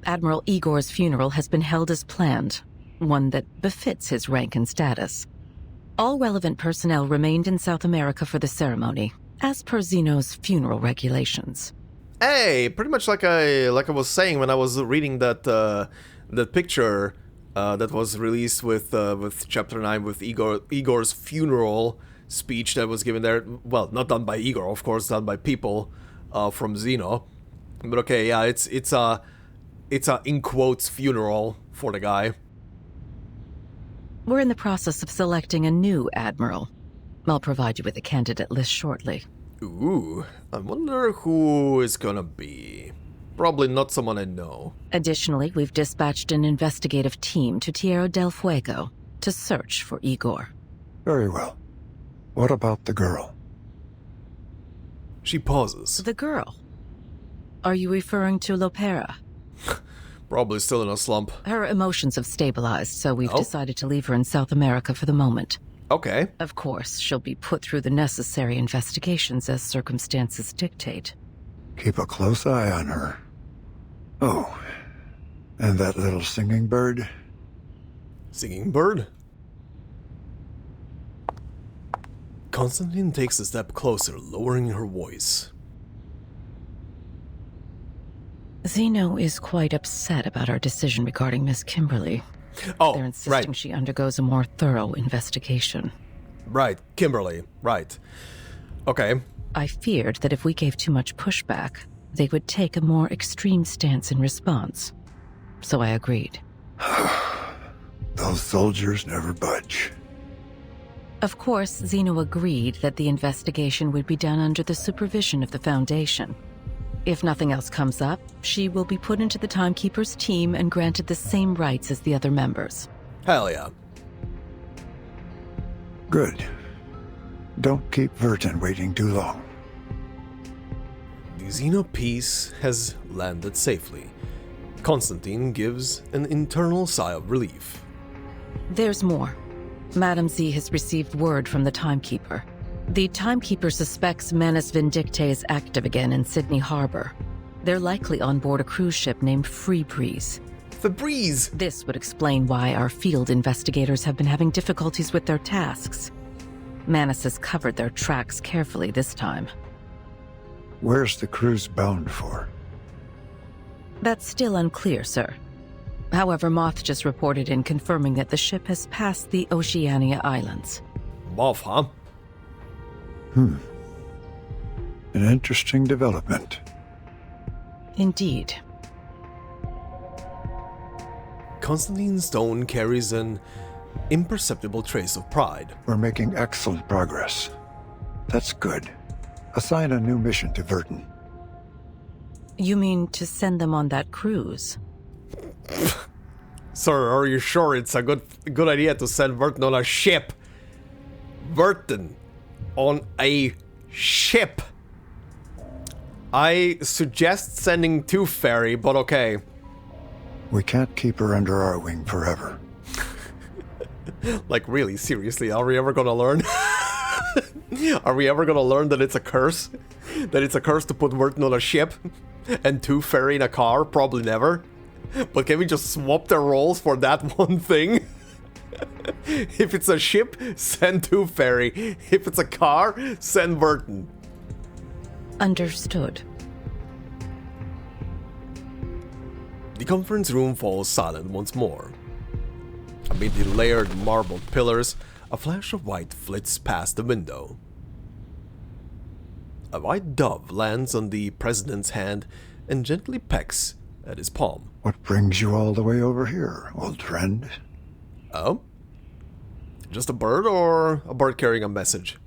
Admiral Igor's funeral has been held as planned, one that befits his rank and status. All relevant personnel remained in South America for the ceremony, as per Zeno's funeral regulations.
Hey, pretty much like I was saying when I was reading that picture that was released with Chapter 9 with Igor's funeral speech that was given there. Well, not done by Igor, of course, done by people from Zeno. But okay, yeah, it's a in quotes funeral for the guy.
We're in the process of selecting a new admiral. I'll provide you with a candidate list shortly.
Ooh, I wonder who is gonna be. Probably not someone I know.
Additionally, we've dispatched an investigative team to Tierra del Fuego to search for Igor.
Very well. What about the girl?
She pauses.
The girl? Are you referring to Lopera?
Probably still in a slump.
Her emotions have stabilized, so we've decided to leave her in South America for the moment.
Okay.
Of course, she'll be put through the necessary investigations as circumstances dictate.
Keep a close eye on her. Oh, and that little singing bird?
Singing bird? Constantine takes a step closer, lowering her voice.
Zeno is quite upset about our decision regarding Miss Kimberly.
Oh,
they're insisting she undergoes a more thorough investigation.
Right, Kimberly, right. Okay.
I feared that if we gave too much pushback, they would take a more extreme stance in response. So I agreed.
Those soldiers never budge.
Of course, Zeno agreed that the investigation would be done under the supervision of the Foundation. If nothing else comes up, she will be put into the Timekeeper's team and granted the same rights as the other members.
Hell yeah.
Good. Don't keep Vertin waiting too long.
The Zeno piece has landed safely. Constantine gives an internal sigh of relief.
There's more. Madame Z has received word from the Timekeeper. The Timekeeper suspects Manus Vindictae is active again in Sydney Harbor. They're likely on board a cruise ship named Free Breeze.
The Breeze!
This would explain why our field investigators have been having difficulties with their tasks. Manus has covered their tracks carefully this time.
Where's the cruise bound for?
That's still unclear, sir. However, Moth just reported in confirming that the ship has passed the Oceania Islands.
Moth, huh?
An interesting development.
Indeed.
Constantine's tone carries an imperceptible trace of pride.
We're making excellent progress. That's good. Assign a new mission to Vertin.
You mean to send them on that cruise?
Sir, are you sure it's a good idea to send Vertin on a ship? Vertin on a ship. I suggest sending Tooth Fairy, but okay.
We can't keep her under our wing forever.
Like, really, seriously, are we ever gonna learn? Are we ever gonna learn that it's a curse? That it's a curse to put Vertin on a ship and Tooth Fairy in a car? Probably never. But can we just swap their roles for that one thing? If it's a ship, send Tooth Fairy. If it's a car, send Vertin.
Understood.
The conference room falls silent once more. Amid the layered marble pillars, a flash of white flits past the window. A white dove lands on the president's hand and gently pecks at his palm.
What brings you all the way over here, old friend?
Oh? Just a bird or a bird carrying a message?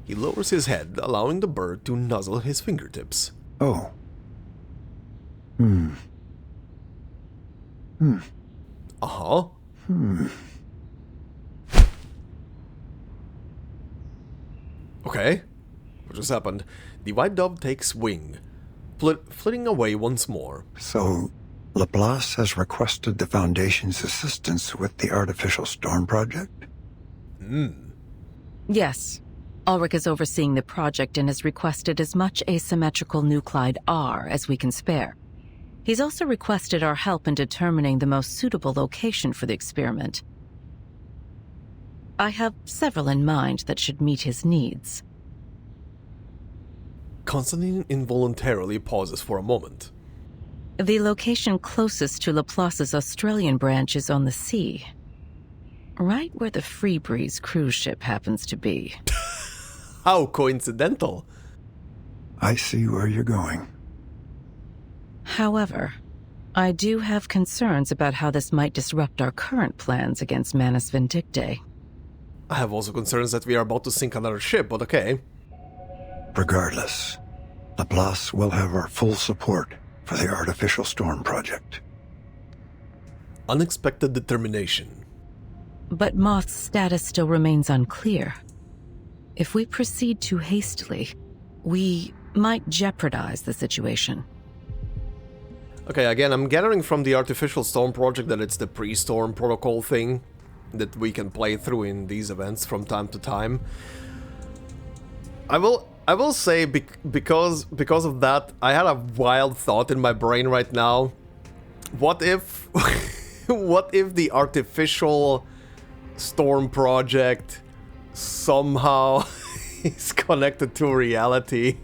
He lowers his head, allowing the bird to nuzzle his fingertips.
Oh.
Uh-huh. Okay. What just happened? The white dove takes wing, flitting away once more.
So, Laplace has requested the Foundation's assistance with the Artificial Storm Project?
Yes. Ulrich is overseeing the project and has requested as much asymmetrical nuclide R as we can spare. He's also requested our help in determining the most suitable location for the experiment. I have several in mind that should meet his needs.
Constantine involuntarily pauses for a moment.
The location closest to Laplace's Australian branch is on the sea. Right where the Freebreeze cruise ship happens to be.
How coincidental.
I see where you're going.
However, I do have concerns about how this might disrupt our current plans against Manus Vindictae.
I have also concerns that we are about to sink another ship, but okay.
Regardless, Laplace will have our full support for the Artificial Storm Project.
Unexpected determination.
But Moth's status still remains unclear. If we proceed too hastily, we might jeopardize the situation.
Okay, again, I'm gathering from the Artificial Storm Project that it's the pre-storm protocol thing that we can play through in these events from time to time. I will say because of that, I had a wild thought in my brain right now. What if what if the Artificial Storm Project somehow is connected to reality?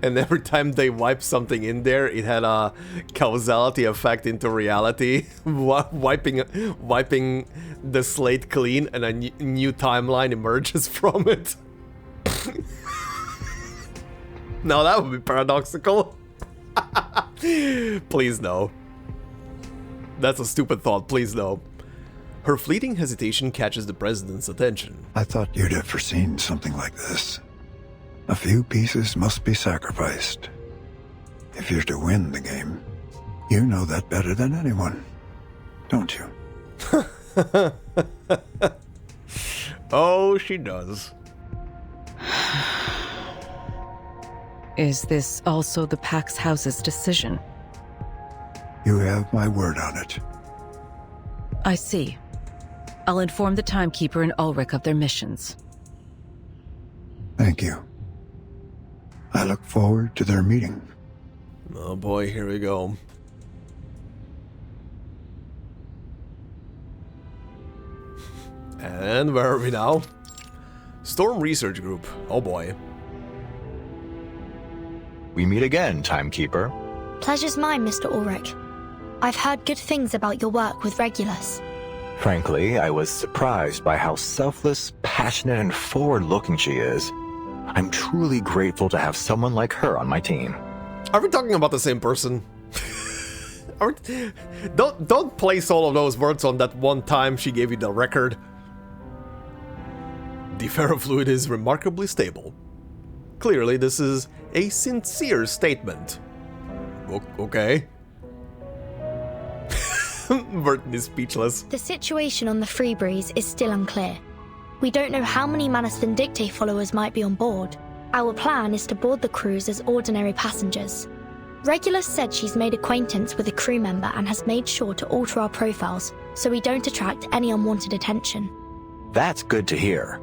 And every time they wipe something in there, it had a causality effect into reality, wiping the slate clean, and a new timeline emerges from it. Now that would be paradoxical. Please no. That's a stupid thought, please no. Her fleeting hesitation catches the president's attention.
I thought you'd have foreseen something like this. A few pieces must be sacrificed. If you're to win the game, you know that better than anyone, don't you?
Oh, she does.
Is this also the Pax House's decision?
You have my word on it.
I see. I'll inform the Timekeeper and Ulrich of their missions.
Thank you. I look forward to their meeting.
Oh boy, here we go. And where are we now? Storm Research Group. Oh boy.
We meet again, Timekeeper.
Pleasure's mine, Mr. Ulrich. I've heard good things about your work with Regulus.
Frankly, I was surprised by how selfless, passionate, and forward-looking she is. I'm truly grateful to have someone like her on my team.
Are we talking about the same person? Don't place all of those words on that one time she gave you the record. The ferrofluid is remarkably stable. Clearly, this is a sincere statement. Okay. Vertin is speechless.
The situation on the Freebreeze is still unclear. We don't know how many Manus Vindictae followers might be on board. Our plan is to board the cruise as ordinary passengers. Regulus said she's made acquaintance with a crew member and has made sure to alter our profiles so we don't attract any unwanted attention.
That's good to hear.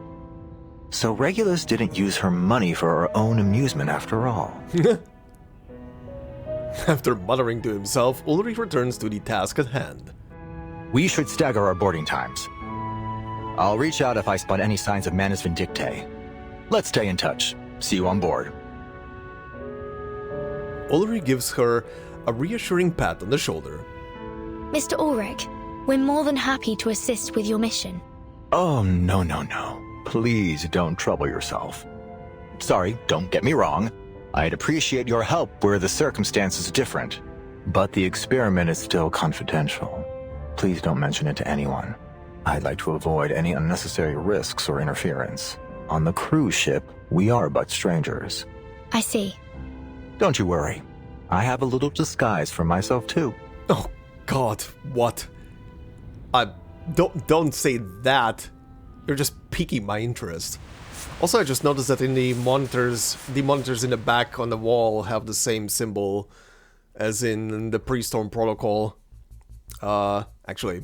So Regulus didn't use her money for her own amusement after all.
After muttering to himself, Ulrich returns to the task at hand.
We should stagger our boarding times. I'll reach out if I spot any signs of Manus Vindictae. Let's stay in touch. See you on board.
Ulrich gives her a reassuring pat on the shoulder.
Mr. Ulrich, we're more than happy to assist with your mission.
Oh, no. Please don't trouble yourself. Sorry, don't get me wrong. I'd appreciate your help were the circumstances different. But the experiment is still confidential. Please don't mention it to anyone. I'd like to avoid any unnecessary risks or interference. On the cruise ship, we are but strangers.
I see.
Don't you worry. I have a little disguise for myself too.
Oh God, what? Don't say that. You're just piquing my interest. Also, I just noticed that in the monitors in the back on the wall have the same symbol as in the pre-storm protocol. Actually,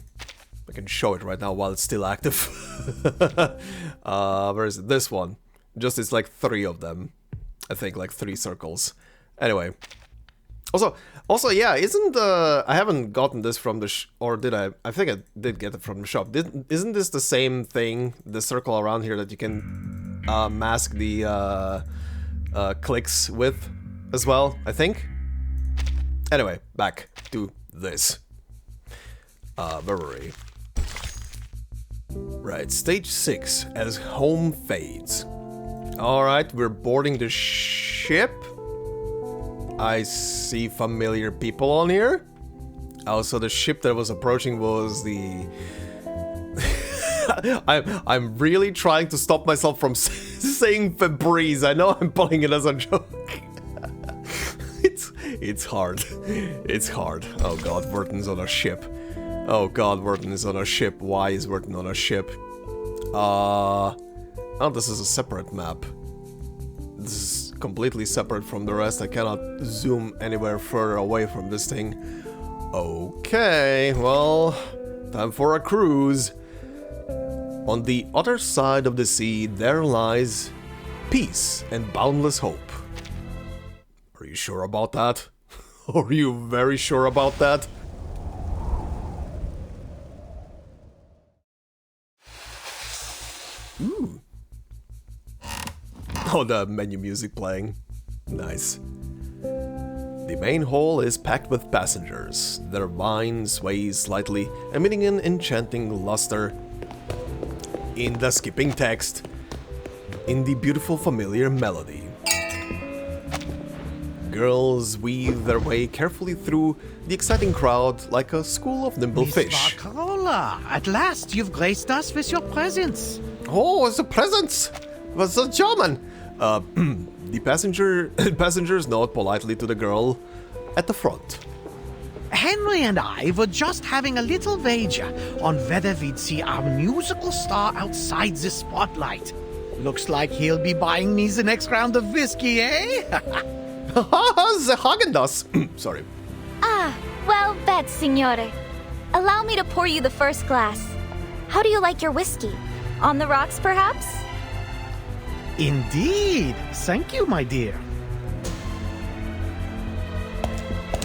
I can show it right now while it's still active. Where is it? This one. Just it's like 3 of them. I think like 3 circles. Anyway. Also, yeah, isn't I haven't gotten this from the or did I? I think I did get it from the shop. Isn't this the same thing? The circle around here that you can mask the clicks with as well, I think. Anyway, back to this. Where were we? Right, stage 6 as home fades. Alright, we're boarding the ship. I see familiar people on here. Also, the ship that was approaching was the... I'm really trying to stop myself from saying Febreze. I know I'm pulling it as a joke. It's hard. It's hard. Oh God, Vertin's on a ship. Oh God, Vertin is on a ship. Why is Vertin on a ship? Oh, this is a separate map. This is completely separate from the rest. I cannot zoom anywhere further away from this thing. Okay, well, time for a cruise. On the other side of the sea, there lies peace and boundless hope. Are you sure about that? Are you very sure about that? Ooh. Oh, the menu music playing. Nice. The main hall is packed with passengers. Their wine sways slightly, emitting an enchanting luster. In the skipping text, in the beautiful familiar melody. Girls weave their way carefully through the exciting crowd like a school of nimble fish.
Barcarola, at last you've graced us with your presence.
Oh, it's a present! Was a German! The passengers nod politely to the girl at the front.
Henry and I were just having a little wager on whether we'd see our musical star outside the spotlight. Looks like he'll be buying me the next round of whiskey, eh?
The Häagen-Dazs. Sorry.
Ah, well bet, signore. Allow me to pour you the first glass. How do you like your whiskey? On the rocks, perhaps?
Indeed. Thank you, my dear.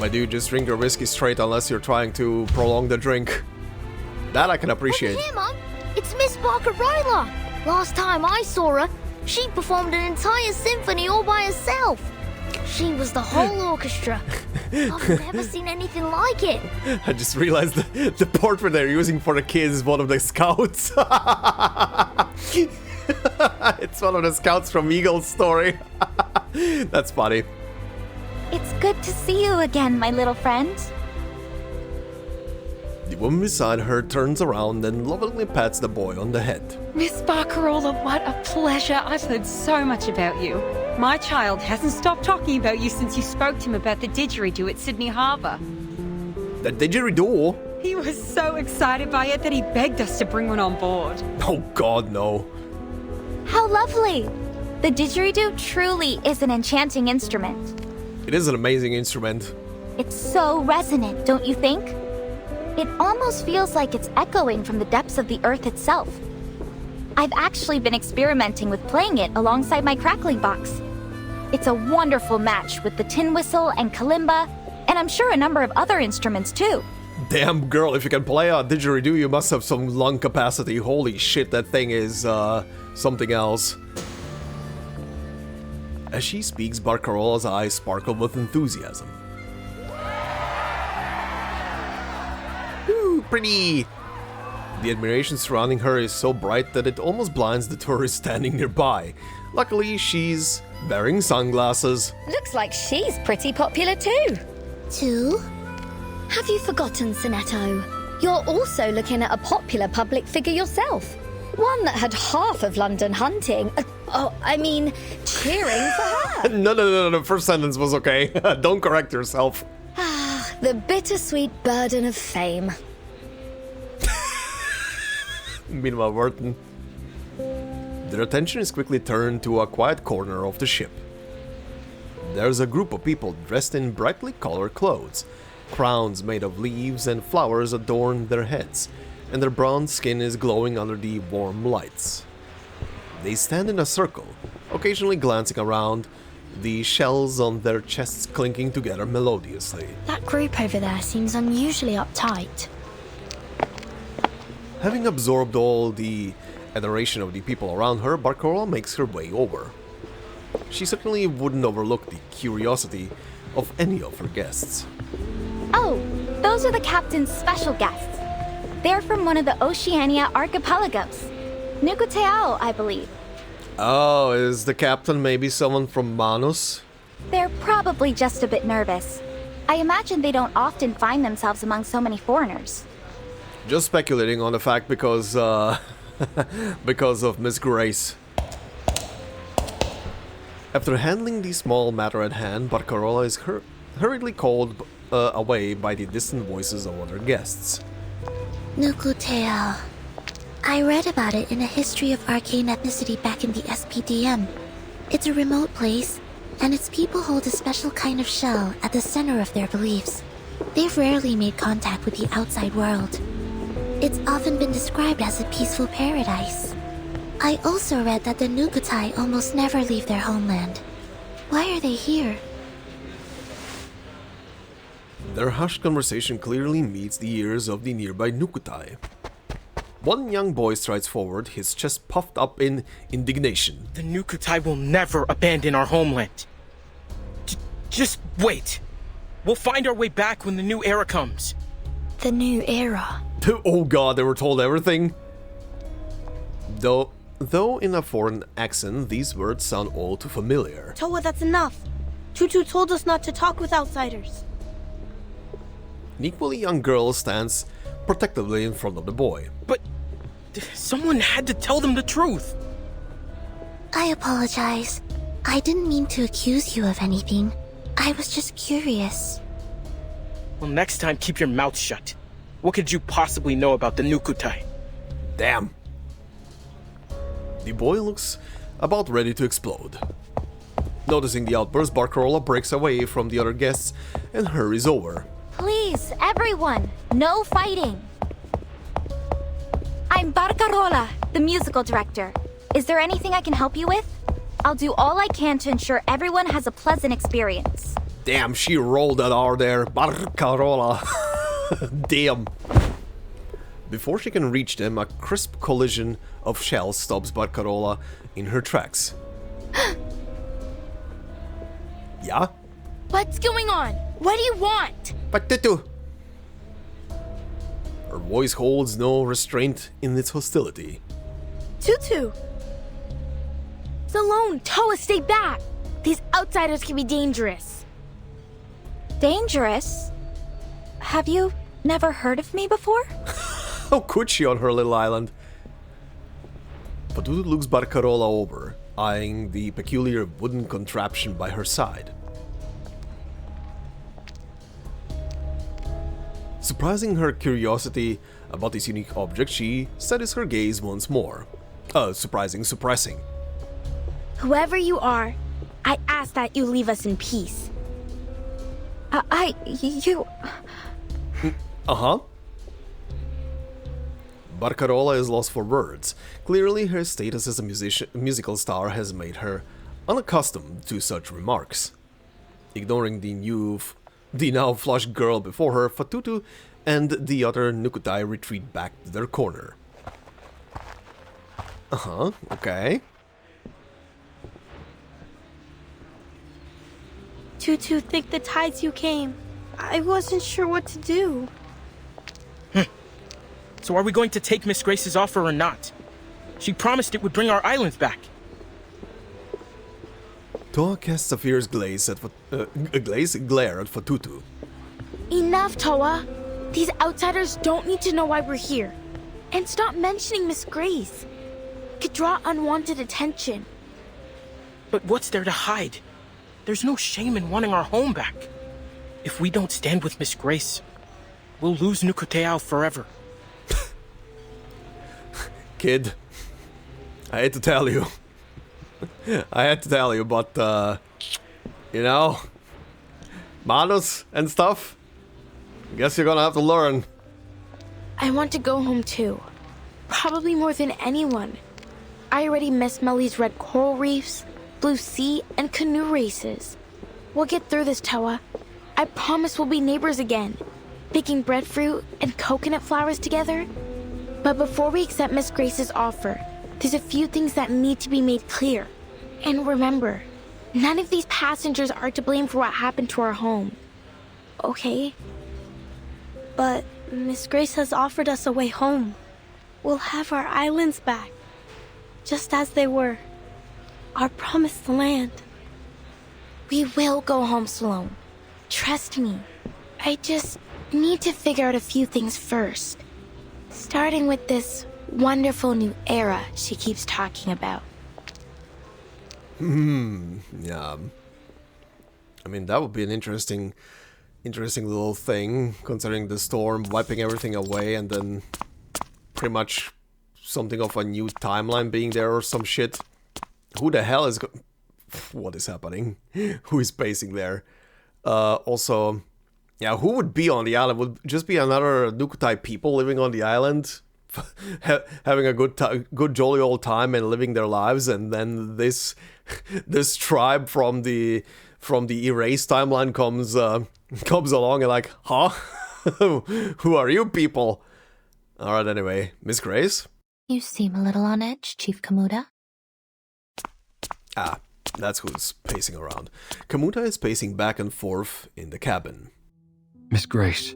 My dude, just drink your whiskey straight unless you're trying to prolong the drink. That I can appreciate.
Over here, Mom. It's Miss Barcarola. Last time I saw her, she performed an entire symphony all by herself. She was the whole orchestra. I've never seen anything like it.
I just realized the portrait they're using for the kids is one of the scouts. It's one of the scouts from Eagle's story. That's funny.
It's good to see you again, my little friend.
The woman beside her turns around and lovingly pats the boy on the head.
Miss Barcarola, what a pleasure. I've heard so much about you. My child hasn't stopped talking about you since you spoke to him about the didgeridoo at Sydney Harbour.
The didgeridoo?
He was so excited by it that he begged us to bring one on board.
Oh God, no.
How lovely! The didgeridoo truly is an enchanting instrument.
It is an amazing instrument.
It's so resonant, don't you think? It almost feels like it's echoing from the depths of the earth itself. I've actually been experimenting with playing it alongside my crackling box. It's a wonderful match with the tin whistle and kalimba, and I'm sure a number of other instruments too.
Damn girl, if you can play a didgeridoo, you must have some lung capacity. Holy shit, that thing is something else. As she speaks, Barcarola's eyes sparkle with enthusiasm. Ooh, pretty! The admiration surrounding her is so bright that it almost blinds the tourist standing nearby. Luckily, she's wearing sunglasses.
Looks like she's pretty popular too.
Too?
Have you forgotten, Sonetto? You're also looking at a popular public figure yourself. One that had half of London hunting. Cheering for her.
No, first sentence was okay. Don't correct yourself.
The bittersweet burden of fame.
Meanwhile, Vertin. Their attention is quickly turned to a quiet corner of the ship. There's a group of people dressed in brightly colored clothes. Crowns made of leaves and flowers adorn their heads, and their bronze skin is glowing under the warm lights. They stand in a circle, occasionally glancing around, the shells on their chests clinking together melodiously.
That group over there seems unusually uptight.
Having absorbed all the adoration of the people around her, Barcarola makes her way over. She certainly wouldn't overlook the curiosity of any of her guests.
Oh, those are the captain's special guests. They're from one of the Oceania archipelagos. Nukuteao, I believe.
Oh, is the captain maybe someone from Manus?
They're probably just a bit nervous. I imagine they don't often find themselves among so many foreigners.
Just speculating on the fact because of Miss Grace. After handling the small matter at hand, Barcarola is hurriedly called away by the distant voices of other guests.
Nukuteao. I read about it in a history of arcane ethnicity back in the SPDM. It's a remote place, and its people hold a special kind of shell at the center of their beliefs. They've rarely made contact with the outside world. It's often been described as a peaceful paradise. I also read that the Nukutai almost never leave their homeland. Why are they here?
Their hushed conversation clearly meets the ears of the nearby Nukutai. One young boy strides forward, his chest puffed up in indignation.
The Nukutai will never abandon our homeland. Just wait. We'll find our way back when the new era comes.
The new era?
Oh god, they were told everything? Though in a foreign accent, these words sound all too familiar.
Toa, that's enough. Tutu told us not to talk with outsiders.
An equally young girl stands protectively in front of the boy.
But someone had to tell them the truth.
I apologize. I didn't mean to accuse you of anything. I was just curious.
Well, next time keep your mouth shut. What could you possibly know about the Nukutai?
Damn. The boy looks about ready to explode. Noticing the outburst, Barcarola breaks away from the other guests and hurries over.
Please, everyone, no fighting. I'm Barcarola, the musical director. Is there anything I can help you with? I'll do all I can to ensure everyone has a pleasant experience.
Damn, she rolled that R there. Barcarola. Damn. Before she can reach them, a crisp collision of shells stops Barcarola in her tracks. Yeah?
What's going on? What do you want?
Fatutu! Her voice holds no restraint in its hostility.
Tutu! It's alone. Toa, stay back. These outsiders can be dangerous.
Dangerous? Have you never heard of me before?
How could she on her little island? Fatutu looks Barcarola over, eyeing the peculiar wooden contraption by her side. Surprising her curiosity about this unique object, she steadies her gaze once more. Suppressing.
Whoever you are, I ask that you leave us in peace.
Uh-huh. Barcarola is lost for words. Clearly, her status as a musical star has made her unaccustomed to such remarks. Ignoring the now flushed girl before her, Fatutu and the other Nukutai retreat back to their corner. Uh-huh, okay.
Fatutu think the tides you came. I wasn't sure what to do.
So are we going to take Miss Grace's offer or not? She promised it would bring our islands back.
Toa casts a fierce glare at Fatutu.
Enough, Toa. These outsiders don't need to know why we're here. And stop mentioning Miss Grace. Could draw unwanted attention.
But what's there to hide? There's no shame in wanting our home back. If we don't stand with Miss Grace, we'll lose Nukuteao forever.
Kid, I hate to tell you. But, you know, Manus and stuff, guess you're gonna have to learn.
I want to go home too. Probably more than anyone. I already miss Melly's red coral reefs, blue sea, and canoe races. We'll get through this, Toa. I promise we'll be neighbors again, picking breadfruit and coconut flowers together. But before we accept Miss Grace's offer, there's a few things that need to be made clear. And remember, none of these passengers are to blame for what happened to our home. Okay? But Miss Grace has offered us a way home. We'll have our islands back, just as they were. Our promised land.
We will go home, Sloane. Trust me. I just need to figure out a few things first. Starting with this wonderful new era she keeps talking about.
Yeah. I mean, that would be an interesting little thing, considering the storm wiping everything away and then pretty much something of a new timeline being there or some shit. Who the hell is what is happening? Who is pacing there? Also, yeah, who would be on the island? Would just be another Nukutai people living on the island, having a good jolly old time and living their lives, and then this tribe from the erased timeline comes along and like, huh? Who are you people? Alright, anyway, Miss Grace?
You seem a little on edge, Chief Kamuta.
Ah, that's who's pacing around. Kamuta is pacing back and forth in the cabin.
Miss Grace,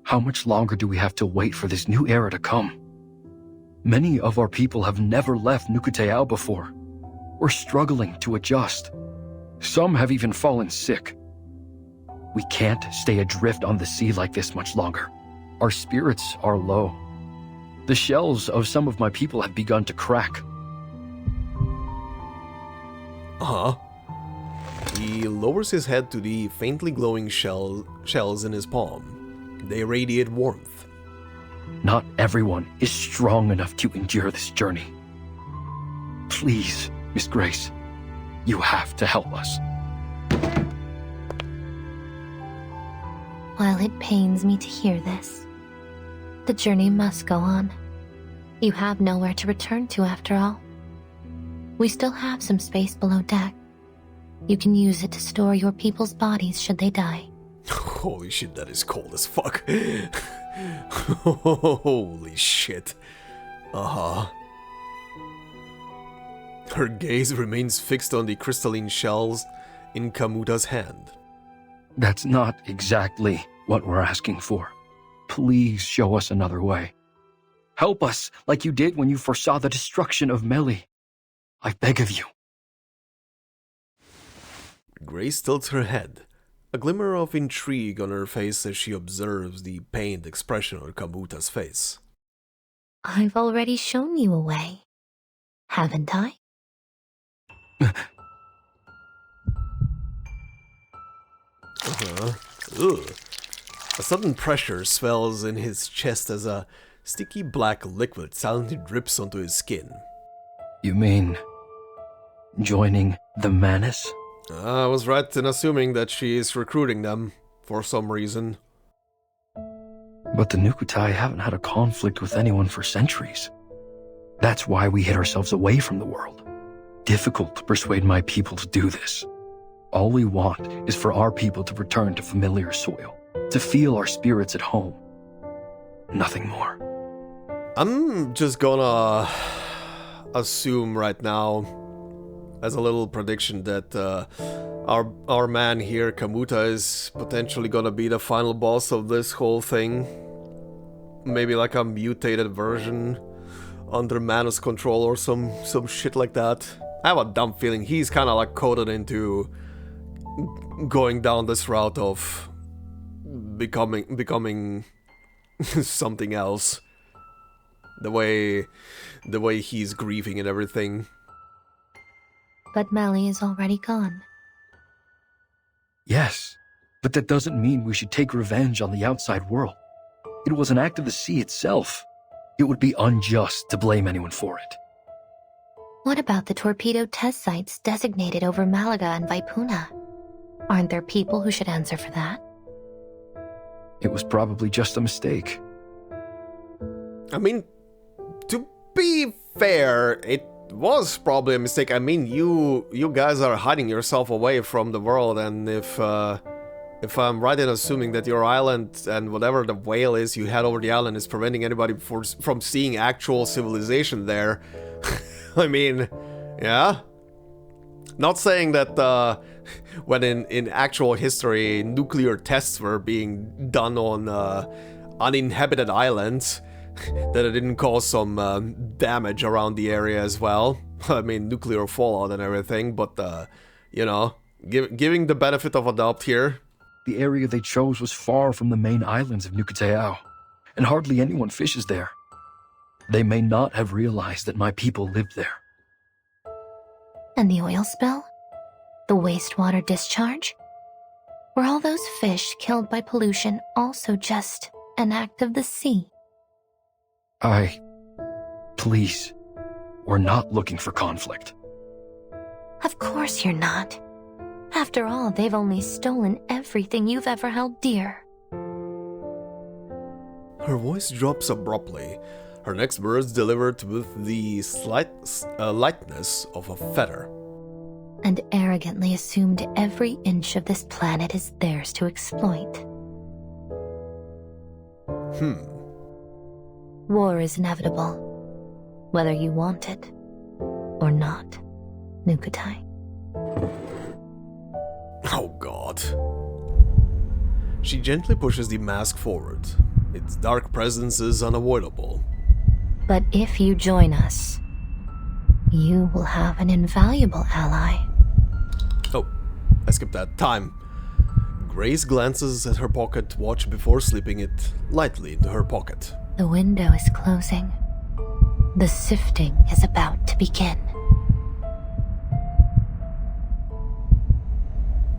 how much longer do we have to wait for this new era to come? Many of our people have never left Nukuteao before. We're struggling to adjust. Some have even fallen sick. We can't stay adrift on the sea like this much longer. Our spirits are low. The shells of some of my people have begun to crack.
He lowers his head to the faintly glowing shells in his palm. They radiate warmth.
Not everyone is strong enough to endure this journey. Please, Miss Grace, you have to help us.
While it pains me to hear this, the journey must go on. You have nowhere to return to after all. We still have some space below deck. You can use it to store your people's bodies should they die.
Holy shit, that is cold as fuck. Holy shit. Her gaze remains fixed on the crystalline shells in Kamuta's hand.
That's not exactly what we're asking for. Please show us another way. Help us like you did when you foresaw the destruction of Melly. I beg of you.
Grace tilts her head, a glimmer of intrigue on her face as she observes the pained expression on Kamuta's face.
I've already shown you a way, haven't I?
Ugh. A sudden pressure swells in his chest as a sticky black liquid silently drips onto his skin.
You mean joining the Manus?
I was right in assuming that she is recruiting them, for some reason.
But the Nukutai haven't had a conflict with anyone for centuries. That's why we hid ourselves away from the world. Difficult to persuade my people to do this. All we want is for our people to return to familiar soil, to feel our spirits at home. Nothing more.
I'm just gonna assume right now, as a little prediction, that Our man here, Kamuta, is potentially gonna be the final boss of this whole thing. Maybe like a mutated version under Manus control or some shit like that. I have a dumb feeling he's kind of like coded into going down this route of becoming something else. The way he's grieving and everything.
But Melly is already gone.
Yes, but that doesn't mean we should take revenge on the outside world. It was an act of the sea itself. It would be unjust to blame anyone for it.
What about the torpedo test sites designated over Malaga and Vaipuna? Aren't there people who should answer for that?
It was probably just a mistake.
I mean, to be fair, it was probably a mistake. I mean, you guys are hiding yourself away from the world, and if I'm right in assuming that your island and whatever the whale is you had over the island is preventing anybody from seeing actual civilization there, I mean, yeah. Not saying that when in actual history nuclear tests were being done on uninhabited islands, that it didn't cause some damage around the area as well. I mean, nuclear fallout and everything, but, you know, giving the benefit of a doubt here.
The area they chose was far from the main islands of Nukuteao, and hardly anyone fishes there. They may not have realized that my people lived there.
And the oil spill? The wastewater discharge? Were all those fish killed by pollution also just an act of the sea?
Please, we're not looking for conflict.
Of course you're not. After all, they've only stolen everything you've ever held dear.
Her voice drops abruptly, her next words delivered with the slight lightness of a feather.
And arrogantly assumed every inch of this planet is theirs to exploit. War is inevitable, whether you want it or not, Nukutai.
Oh god. She gently pushes the mask forward. Its dark presence is unavoidable.
But if you join us, you will have an invaluable ally.
Oh, I skipped that. Time. Grace glances at her pocket watch before slipping it lightly into her pocket.
The window is closing. The sifting is about to begin.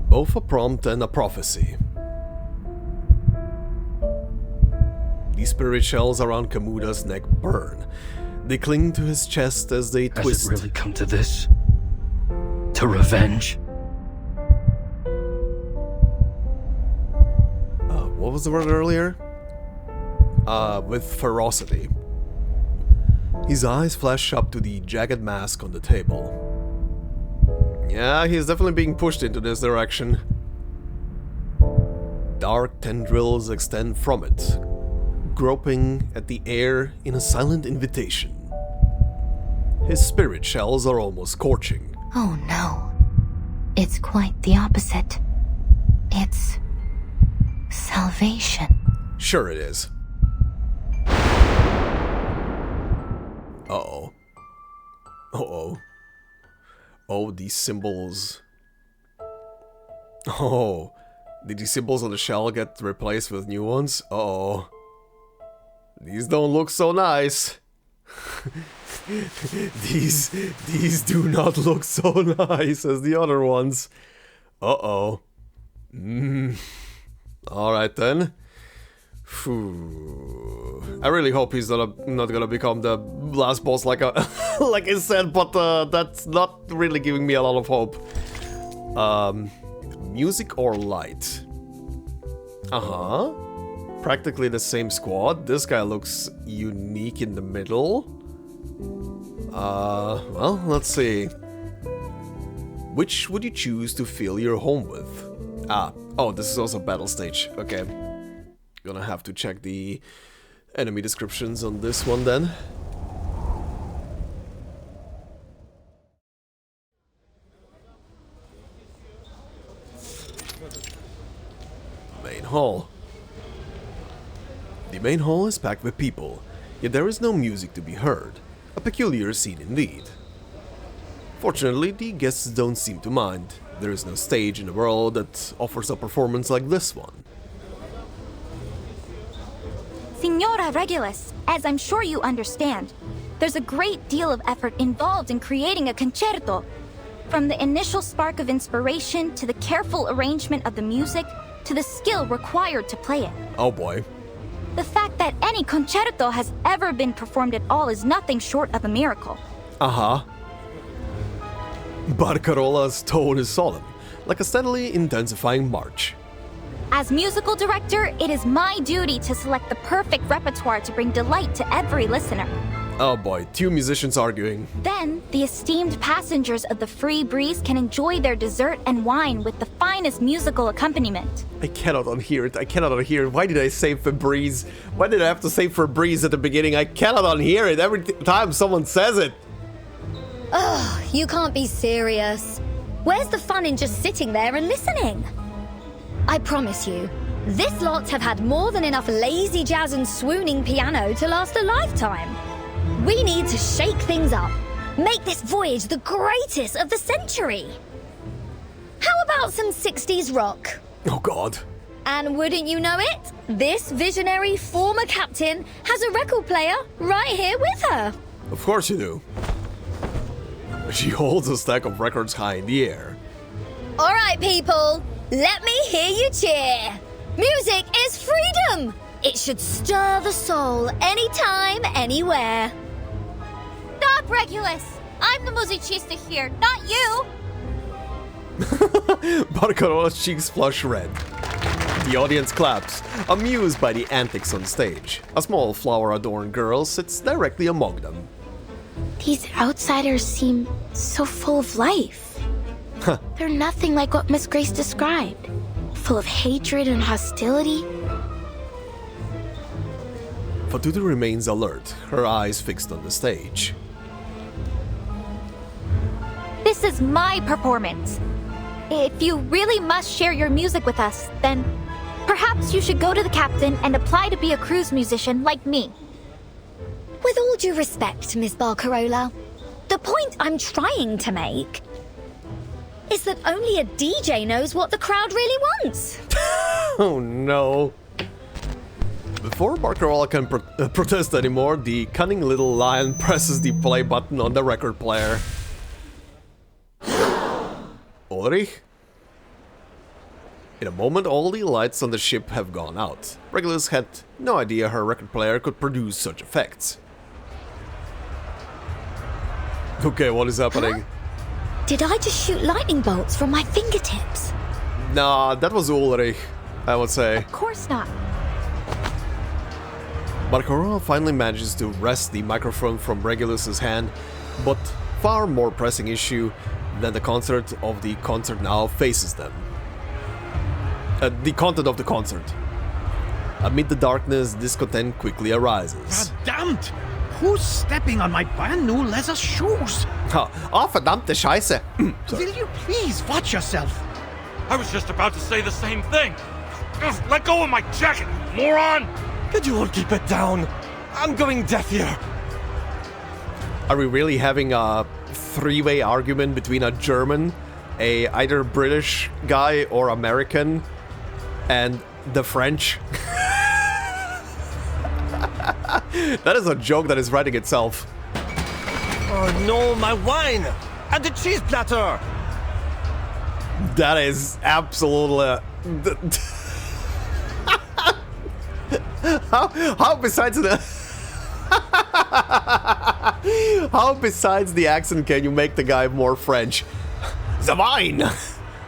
Both a prompt and a prophecy. The spirit shells around Kamuta's neck burn. They cling to his chest as they twist.
Has it really come to this? To revenge?
What was the word earlier? With ferocity. His eyes flash up to the jagged mask on the table. Yeah, he's definitely being pushed into this direction. Dark tendrils extend from it, groping at the air in a silent invitation. His spirit shells are almost scorching.
Oh no. It's quite the opposite. It's salvation.
Sure it is. Uh-oh. Uh-oh. Oh, these symbols. Oh, did the symbols on the shell get replaced with new ones? Uh-oh. These don't look so nice. These do not look so nice as the other ones. Uh-oh. Alright then. Phew. I really hope he's not gonna become the last boss like like I said, but that's not really giving me a lot of hope. Music or light? Uh-huh. Practically the same squad. This guy looks unique in the middle. Well, let's see. Which would you choose to fill your home with? Oh, this is also battle stage. Okay. Gonna have to check the enemy descriptions on this one then. main hall. The main hall is packed with people, yet there is no music to be heard. A peculiar scene indeed. Fortunately, the guests don't seem to mind. There is no stage in the world that offers a performance like this one.
Signora Regulus, as I'm sure you understand, there's a great deal of effort involved in creating a concerto. From the initial spark of inspiration, to the careful arrangement of the music, to the skill required to play it.
Oh boy.
The fact that any concerto has ever been performed at all is nothing short of a miracle.
Uh-huh. Barcarola's tone is solemn, like a steadily intensifying march.
As musical director, it is my duty to select the perfect repertoire to bring delight to every listener.
Oh boy, two musicians arguing.
Then, the esteemed passengers of the Free Breeze can enjoy their dessert and wine with the finest musical accompaniment.
I cannot unhear it, I cannot unhear it. Why did I say Febreze? Why did I have to say Febreze at the beginning? I cannot unhear it every time someone says it.
Ugh, you can't be serious. Where's the fun in just sitting there and listening? I promise you, this lot have had more than enough lazy jazz and swooning piano to last a lifetime. We need to shake things up. Make this voyage the greatest of the century. How about some 60s rock?
Oh god.
And wouldn't you know it, this visionary former captain has a record player right here with her.
Of course you do. She holds a stack of records high in the air.
All right, people, let me hear you cheer. Music is freedom. It should stir the soul anytime, anywhere.
Stop, Regulus! I'm the musicista here, not you!
Barcarola's cheeks flush red. The audience claps, amused by the antics on stage. A small flower-adorned girl sits directly among them.
These outsiders seem so full of life. They're nothing like what Miss Grace described. Full of hatred and hostility.
Fatutu remains alert, her eyes fixed on the stage.
This is my performance. If you really must share your music with us, then perhaps you should go to the captain and apply to be a cruise musician like me.
With all due respect, Miss Barcarola, the point I'm trying to make is that only a DJ knows what the crowd really wants.
Oh no. Before Barcarola can protest anymore, the cunning little lion presses the play button on the record player. Ulrich? In a moment, all the lights on the ship have gone out. Regulus had no idea her record player could produce such effects. Okay, what is happening?
Huh? Did I just shoot lightning bolts from my fingertips?
Nah, that was Ulrich, I would say.
Of course not.
Barcarola finally manages to wrest the microphone from Regulus's hand, but far more pressing issue than the concert of the concert now faces them. The content of the concert. Amid the darkness, discontent quickly arises.
Verdammt! Who's stepping on my brand new leather shoes?
Verdammte Scheiße!
Will you please watch yourself?
I was just about to say the same thing. Just let go of my jacket, moron!
Could you all keep it down? I'm going deaf here.
Are we really having a three-way argument between a German, a either British guy or American, and the French? That is a joke that is writing itself.
Oh no, my wine! And the cheese platter!
That is absolutely... How besides the... How besides the accent can you make the guy more French? The wine!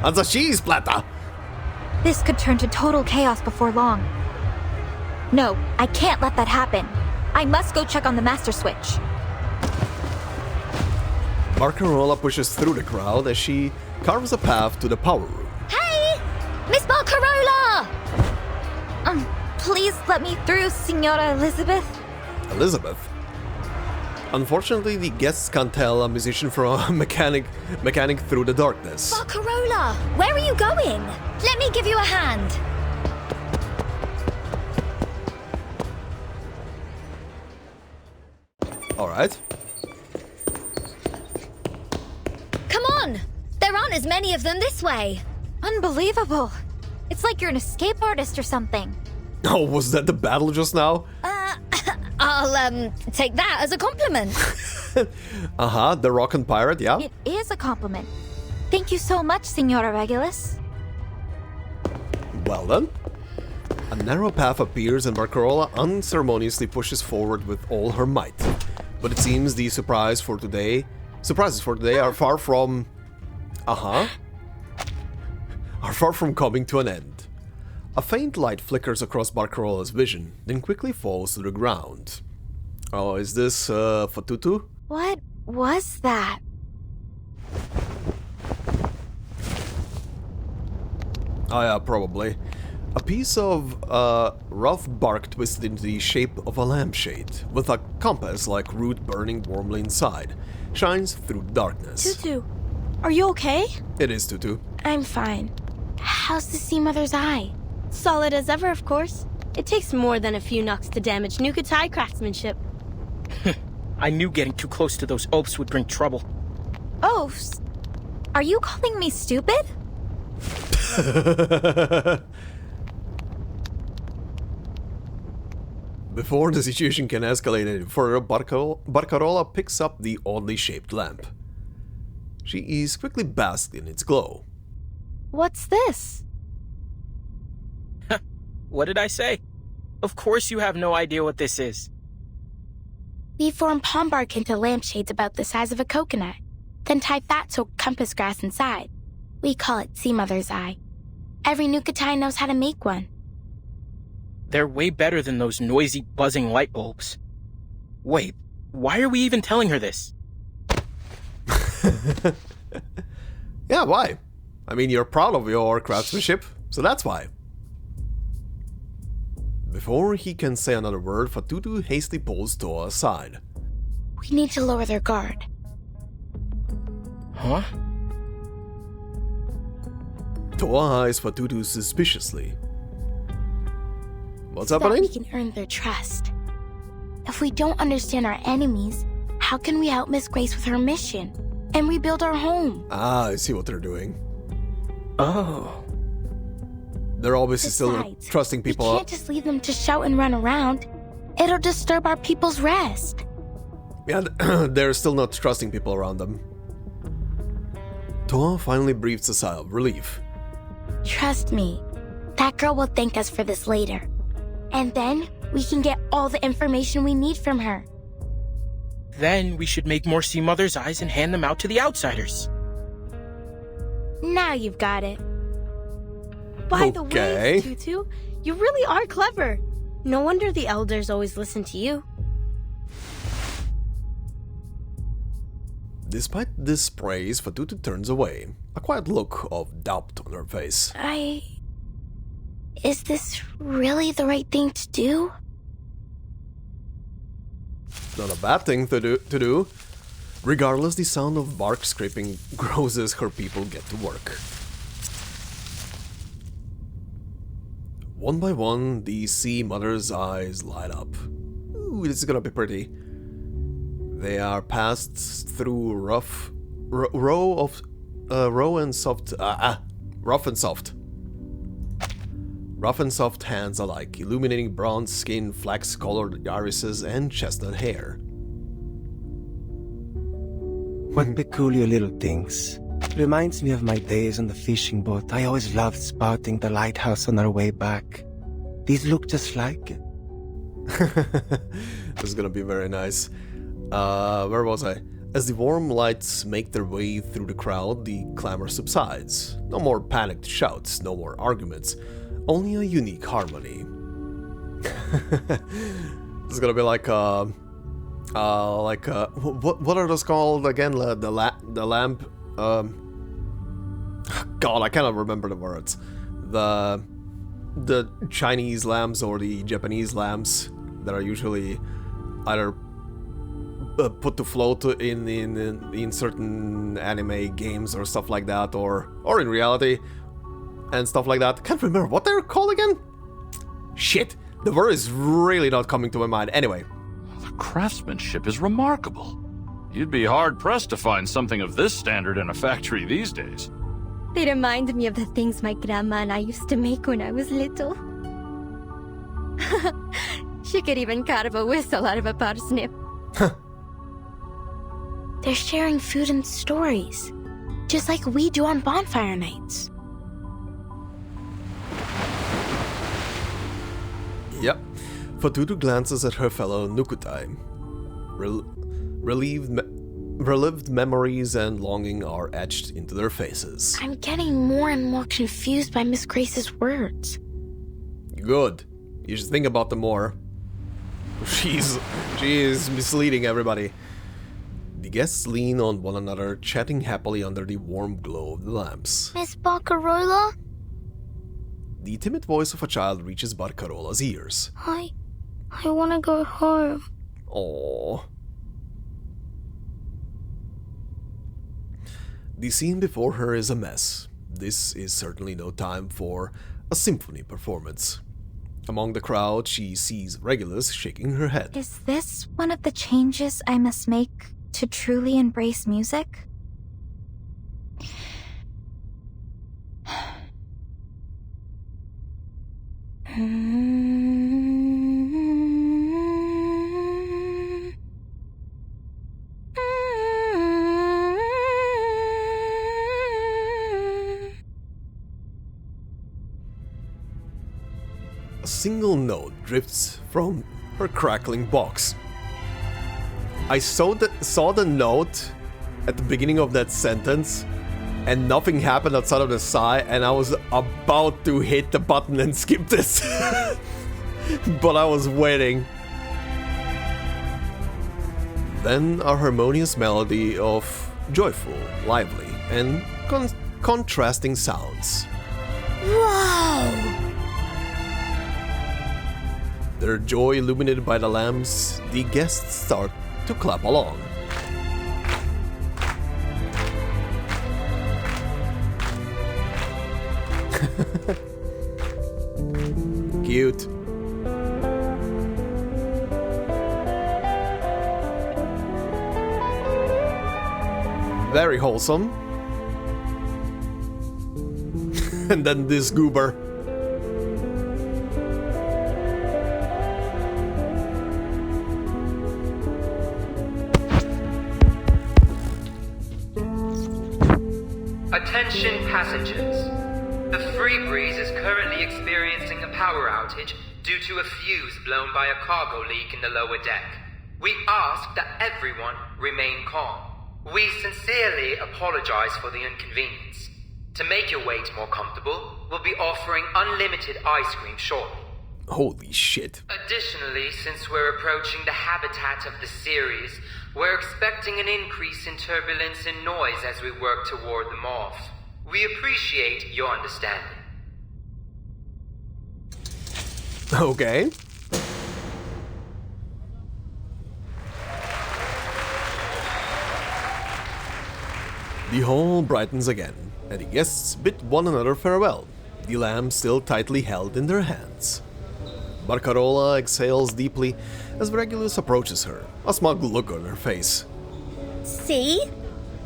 And the cheese platter!
This could turn to total chaos before long. No, I can't let that happen. I must go check on the master switch.
Barcarola pushes through the crowd as she carves a path to the power room.
Hey! Miss Barcarola!
Please let me through, Signora Elizabeth.
Elizabeth? Unfortunately, the guests can't tell a musician from a mechanic through the darkness.
Barcarola, where are you going? Let me give you a hand.
Alright.
Come on! There aren't as many of them this way.
Unbelievable. It's like you're an escape artist or something.
Oh, was that the battle just now?
I'll, take that as a compliment.
Uh-huh, the Rockin' Pirate, yeah?
It is a compliment. Thank you so much, Signora Regulus.
Well then. A narrow path appears and Barcarola unceremoniously pushes forward with all her might. But it seems the surprises for today are far from... are far from coming to an end. A faint light flickers across Barcarola's vision, then quickly falls to the ground. Oh, is this, Fatutu?
What was that?
Oh yeah, probably. A piece of, rough bark twisted into the shape of a lampshade, with a compass-like root burning warmly inside, shines through darkness.
Tutu, are you okay?
It is Tutu.
I'm fine. How's the Sea Mother's eye? Solid as ever, of course. It takes more than a few knocks to damage Nukutai craftsmanship.
I knew getting too close to those oafs would bring trouble.
Oafs? Are you calling me stupid?
Before the situation can escalate any further, Barcarola picks up the oddly shaped lamp. She is quickly basked in its glow.
What's this?
What did I say? Of course you have no idea what this is.
We form palm bark into lampshades about the size of a coconut, then tie fat-soaked compass grass inside. We call it Sea Mother's eye. Every Nukutai knows how to make one.
They're way better than those noisy, buzzing light bulbs. Wait, why are we even telling her this?
Yeah, why? I mean, you're proud of your craftsmanship, so that's why. Before he can say another word, Fatutu hastily pulls Toa aside.
We need to lower their guard.
Huh?
Toa eyes Fatutu suspiciously. What's
so
happening?
That we can earn their trust. If we don't understand our enemies, how can we help Miss Grace with her mission and rebuild our home?
Ah, I see what they're doing.
Oh.
They're obviously still trusting people.
We can't just leave them to shout and run around. It'll disturb our people's rest.
Yeah, they're still not trusting people around them. Toa finally breathes a sigh of relief.
Trust me, that girl will thank us for this later. And then we can get all the information we need from her.
Then we should make more Sea Mother's eyes and hand them out to the outsiders.
Now you've got it. By the way, Tutu, you really are clever. No wonder the elders always listen to you.
Despite this praise, Fatutu turns away, a quiet look of doubt on her face.
Is this really the right thing to do?
Not a bad thing to do. Regardless, the sound of bark scraping grows as her people get to work. One by one, the Sea Mother's eyes light up. Ooh, this is gonna be pretty. They are passed through rough and soft hands alike, illuminating bronze skin, flax-colored irises, and chestnut hair.
What peculiar little things. Reminds me of my days on the fishing boat. I always loved spotting the lighthouse on our way back. These look just like it.
This is gonna be very nice. Where was I? As the warm lights make their way through the crowd, the clamor subsides. No more panicked shouts, no more arguments. Only a unique harmony. This is gonna be like what are those called again? The lamp. God, I cannot remember the words. The Chinese lamps or the Japanese lamps that are usually either put to float in certain anime games or stuff like that, or in reality and stuff like that. Can't remember what they're called again. Shit, the word is really not coming to my mind. Anyway.
craftsmanship is remarkable. You'd be hard-pressed to find something of this standard in a factory these days.
They remind me of the things my grandma and I used to make when I was little. She could even carve a whistle out of a parsnip.
They're sharing food and stories, just like we do on bonfire nights.
Yep. Fatutu glances at her fellow Nukutai. Relived memories and longing are etched into their faces.
I'm getting more and more confused by Miss Grace's words.
Good. You should think about them more. She is misleading everybody. The guests lean on one another, chatting happily under the warm glow of the lamps.
Miss Barcarola?
The timid voice of a child reaches Barcarola's ears.
I want to go home.
Aww. The scene before her is a mess. This is certainly no time for a symphony performance. Among the crowd, she sees Regulus shaking her head.
Is this one of the changes I must make to truly embrace music?
A single note drifts from her crackling box. I saw the note at the beginning of that sentence, and nothing happened outside of the sigh, and I was about to hit the button and skip this. But I was waiting. Then a harmonious melody of joyful, lively, and contrasting sounds.
Whoa!
Their joy illuminated by the lamps, the guests start to clap along. Cute. Very wholesome. And then this goober.
Attention passengers. The Free Breeze is currently experiencing a power outage due to a fuse blown by a cargo leak in the lower deck. We ask that everyone remain calm. We sincerely apologize for the inconvenience. To make your wait more comfortable, we'll be offering unlimited ice cream shortly.
Holy shit.
Additionally, since we're approaching the habitat of the series, we're expecting an increase in turbulence and noise as we work to ward them off. We appreciate your understanding.
Okay. The hall brightens again, and the guests bid one another farewell, the lamp still tightly held in their hands. Barcarola exhales deeply as Regulus approaches her, a smug look on her face.
See?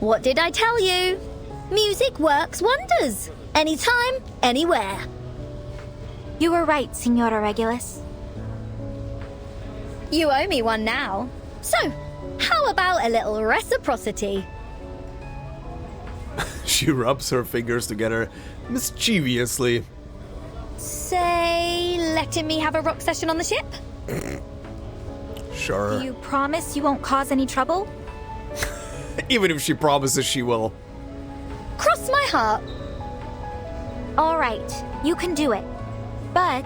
What did I tell you? Music works wonders. Anytime, anywhere.
You were right, Signora Regulus.
You owe me one now. So, how about a little reciprocity?
She rubs her fingers together mischievously.
Say, letting me have a rock session on the ship?
Sure.
You promise you won't cause any trouble?
Even if she promises she will.
Cross my heart.
All right, you can do it. But...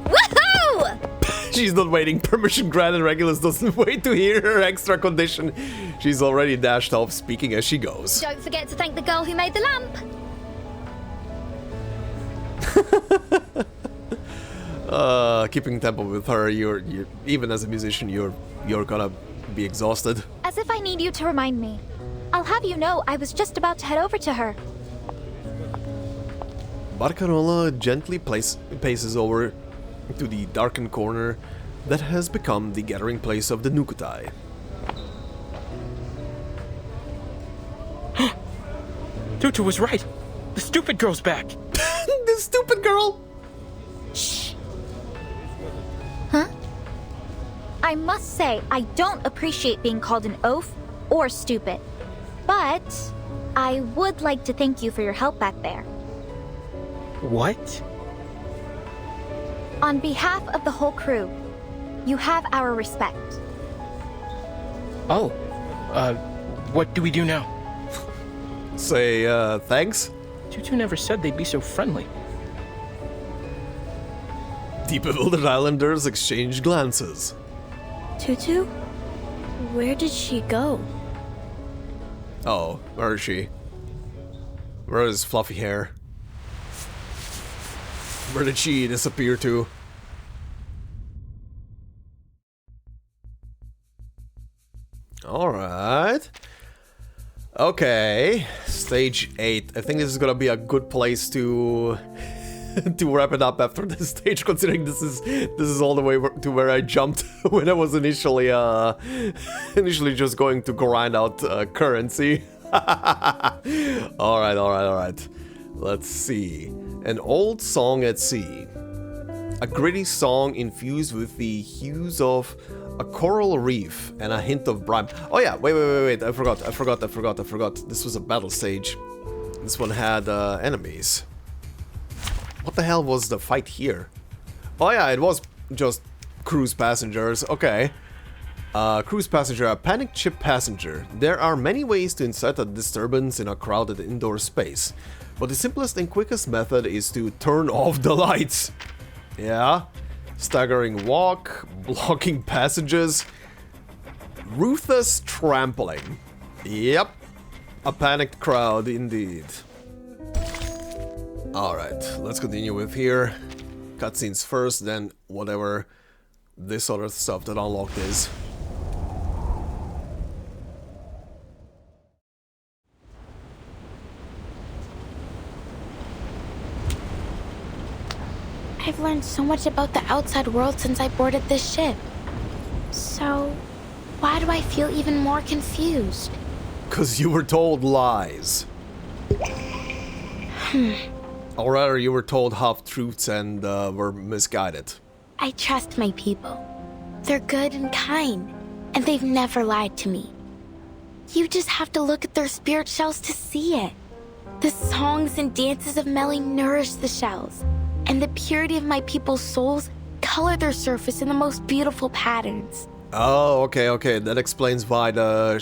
Woohoo!
She's not waiting. Permission granted. Regulus doesn't wait to hear her extra condition. She's already dashed off, speaking as she goes.
Don't forget to thank the girl who made the lamp.
Keeping tempo with her, you're even as a musician, you're gonna be exhausted.
As if I need you to remind me. I'll have you know I was just about to head over to her.
Barcarola gently paces over to the darkened corner that has become the gathering place of the Nukutai.
Tutu was right. The stupid girl's back.
The stupid girl?
Shh. Huh? I must say, I don't appreciate being called an oaf or stupid. But I would like to thank you for your help back there.
What?
On behalf of the whole crew, you have our respect.
Oh, what do we do now?
Say, thanks?
Tutu never said they'd be so friendly.
The bewildered islanders exchange glances.
Tutu? Where did she go?
Oh, where is she? Where is fluffy hair? Where did she disappear to? Alright. Okay, stage 8. I think this is gonna be a good place to to wrap it up after this stage, considering this is all the way to where I jumped when I was initially initially just going to grind out currency. Alright. Let's see. An old song at sea. A gritty song infused with the hues of a coral reef and a hint of brine. Oh yeah, wait, I forgot. This was a battle stage. This one had enemies. What the hell was the fight here? Oh yeah, it was just cruise passengers. Okay. Cruise passenger, a panicked ship passenger. There are many ways to incite a disturbance in a crowded indoor space, but the simplest and quickest method is to turn off the lights. Yeah. Staggering walk, blocking passages, ruthless trampling. Yep, a panicked crowd indeed. Alright, let's continue with here. Cutscenes first, then whatever this other stuff that unlocked is.
I've learned so much about the outside world since I boarded this ship. So, why do I feel even more confused?
'Cause you were told lies. Or rather, you were told half-truths and were misguided.
I trust my people. They're good and kind, and they've never lied to me. You just have to look at their spirit shells to see it. The songs and dances of Melly nourish the shells, and the purity of my people's souls color their surface in the most beautiful patterns.
Oh, okay. That explains why the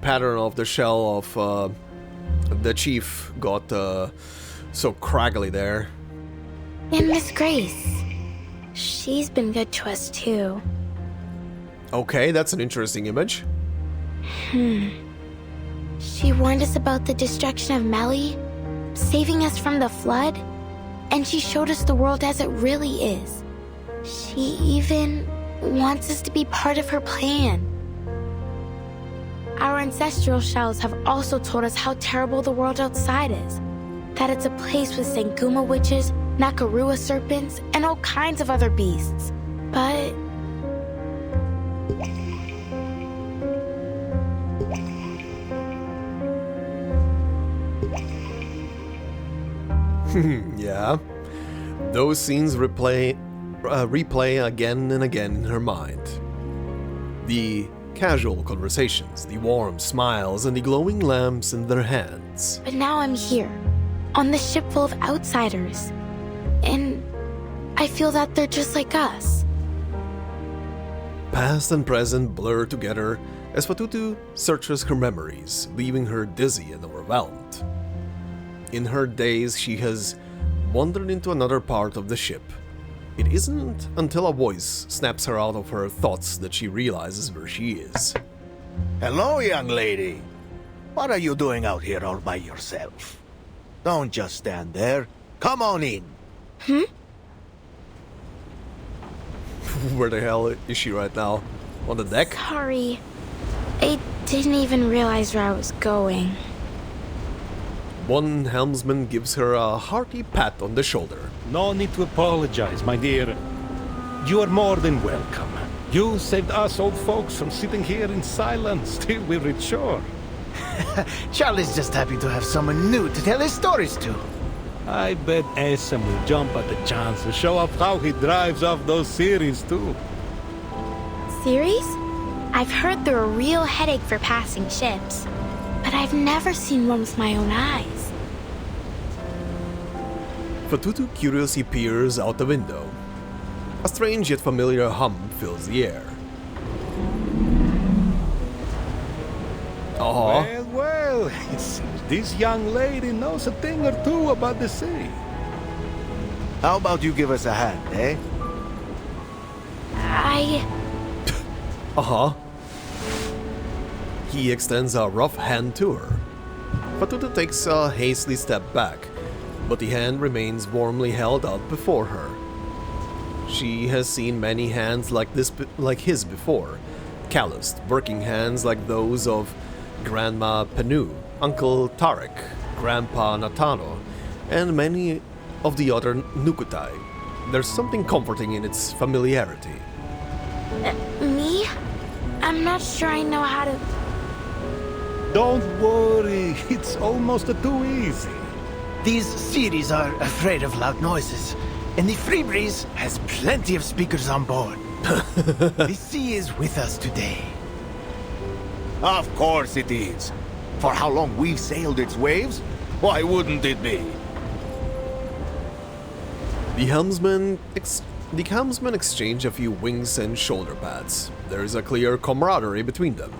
pattern of the shell of the chief got so craggly there.
And Miss Grace. She's been good to us too.
Okay, that's an interesting image.
She warned us about the destruction of Melly, saving us from the flood, and she showed us the world as it really is. She even wants us to be part of her plan. Our ancestral shells have also told us how terrible the world outside is. That it's a place with Sanguma witches, Nakarua serpents, and all kinds of other beasts. But...
Yeah. Those scenes replay again and again in her mind. The casual conversations, the warm smiles, and the glowing lamps in their hands.
But now I'm here, on this ship full of outsiders. And I feel that they're just like us.
Past and present blur together as Fatutu searches her memories, leaving her dizzy and overwhelmed. In her daze, she has wandered into another part of the ship. It isn't until a voice snaps her out of her thoughts that she realizes where she is.
Hello, young lady. What are you doing out here all by yourself? Don't just stand there. Come on in.
Where the hell is she right now? On the deck?
Sorry. I didn't even realize where I was going.
One helmsman gives her a hearty pat on the shoulder.
No need to apologize, my dear. You are more than welcome. You saved us old folks from sitting here in silence till we reach shore.
Charlie's just happy to have someone new to tell his stories to.
I bet Esam will jump at the chance to show off how he drives off those series too.
Series? I've heard they're a real headache for passing ships, but I've never seen one with my own eyes.
Fatutu curiously peers out the window. A strange yet familiar hum fills the air.
Well, it seems this young lady knows a thing or two about the sea.
How about you give us a hand, eh?
He extends a rough hand to her. Fatutu takes a hasty step back, but the hand remains warmly held out before her. She has seen many hands like his before, calloused, working hands like those of Grandma Panu, Uncle Tarek, Grandpa Natano, and many of the other Nukutai. There's something comforting in its familiarity.
Me? I'm not sure I know how to...
Don't worry, it's almost too easy.
These series are afraid of loud noises, and the Free Breeze has plenty of speakers on board. The sea is with us today.
Of course it is. For how long we've sailed its waves, why wouldn't it be?
The helmsmen exchange a few winks and shoulder pats. There is a clear camaraderie between them.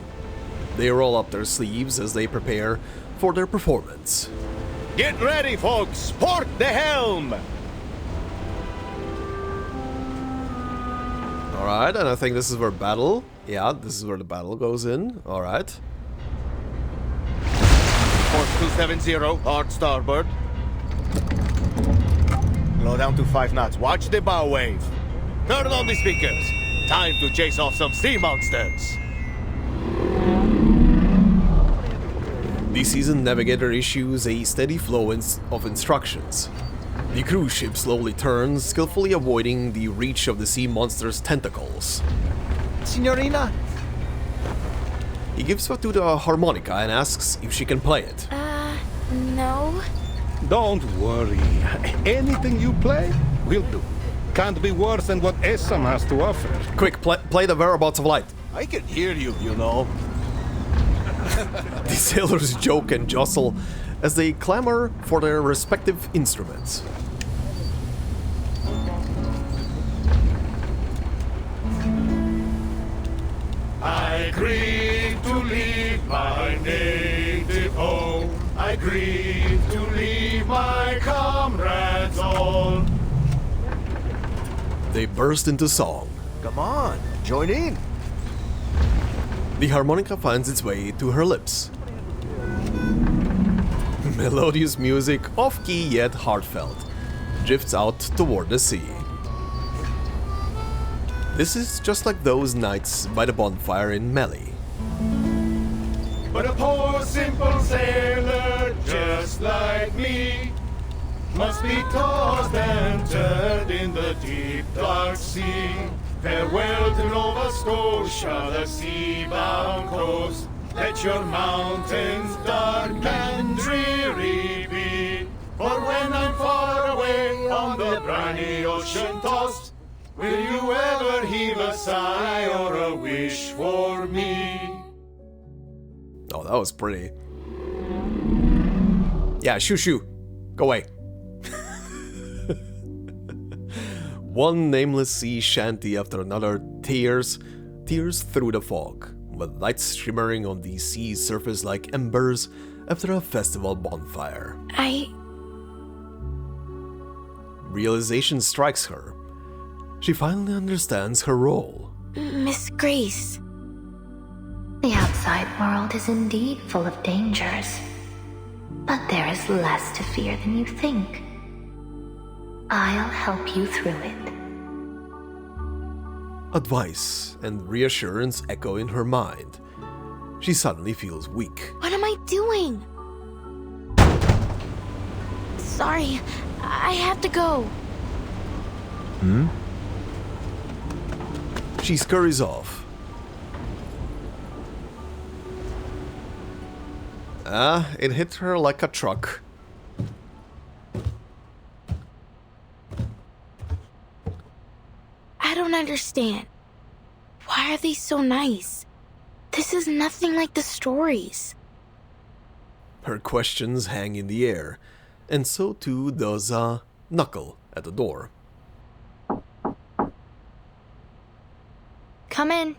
They roll up their sleeves as they prepare for their performance.
Get ready, folks! Port the helm!
Alright, and I think this is where battle... Yeah, this is where the battle goes in. Alright.
Course 270, hard starboard. Slow down to 5 knots. Watch the bow wave. Turn on the speakers. Time to chase off some sea monsters.
The seasoned navigator issues a steady flow of instructions. The cruise ship slowly turns, skillfully avoiding the reach of the sea monster's tentacles.
Signorina?
He gives Fatutu a harmonica and asks if she can play it.
No.
Don't worry. Anything you play, we'll do. Can't be worse than what Esam has to offer.
Quick, play the Whereabouts of Light.
I can hear you, you know.
The sailors joke and jostle as they clamor for their respective instruments.
I grieve to leave my native home. I grieve to leave my comrades all.
They burst into song.
Come on, join in.
The harmonica finds its way to her lips. Melodious music, off-key yet heartfelt, drifts out toward the sea. This is just like those nights by the bonfire in Melly.
But a poor simple sailor just like me must be tossed and turned in the deep dark sea. Farewell to Nova Scotia, the sea-bound coast. Let your mountains dark and dreary be. For when I'm far away on the briny ocean tossed, will you ever heave a sigh or a wish for me?
Oh, that was pretty. Yeah, shoo. Go away. One nameless sea shanty after another tears through the fog, with lights shimmering on the sea's surface like embers after a festival bonfire. Realization strikes her. She finally understands her role.
Miss Grace.
The outside world is indeed full of dangers, but there is less to fear than you think. I'll help you through it.
Advice and reassurance echo in her mind. She suddenly feels weak.
What am I doing? Sorry, I have to go.
She scurries off. It hit her like a truck.
I don't understand. Why are they so nice? This is nothing like the stories.
Her questions hang in the air, and so too does a knuckle at the door.
Come in.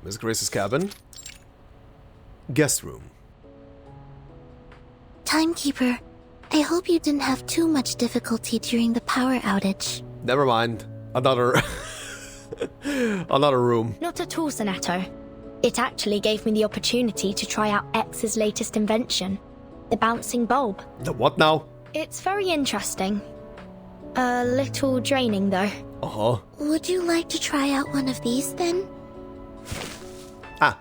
Miss Grace's cabin? Guest room.
Timekeeper, I hope you didn't have too much difficulty during the power outage.
Never mind. Another... another room.
Not at all, Sonetto. It actually gave me the opportunity to try out X's latest invention, the bouncing bulb.
The what now?
It's very interesting. A little draining, though.
Uh-huh.
Would you like to try out one of these, then?
Ah.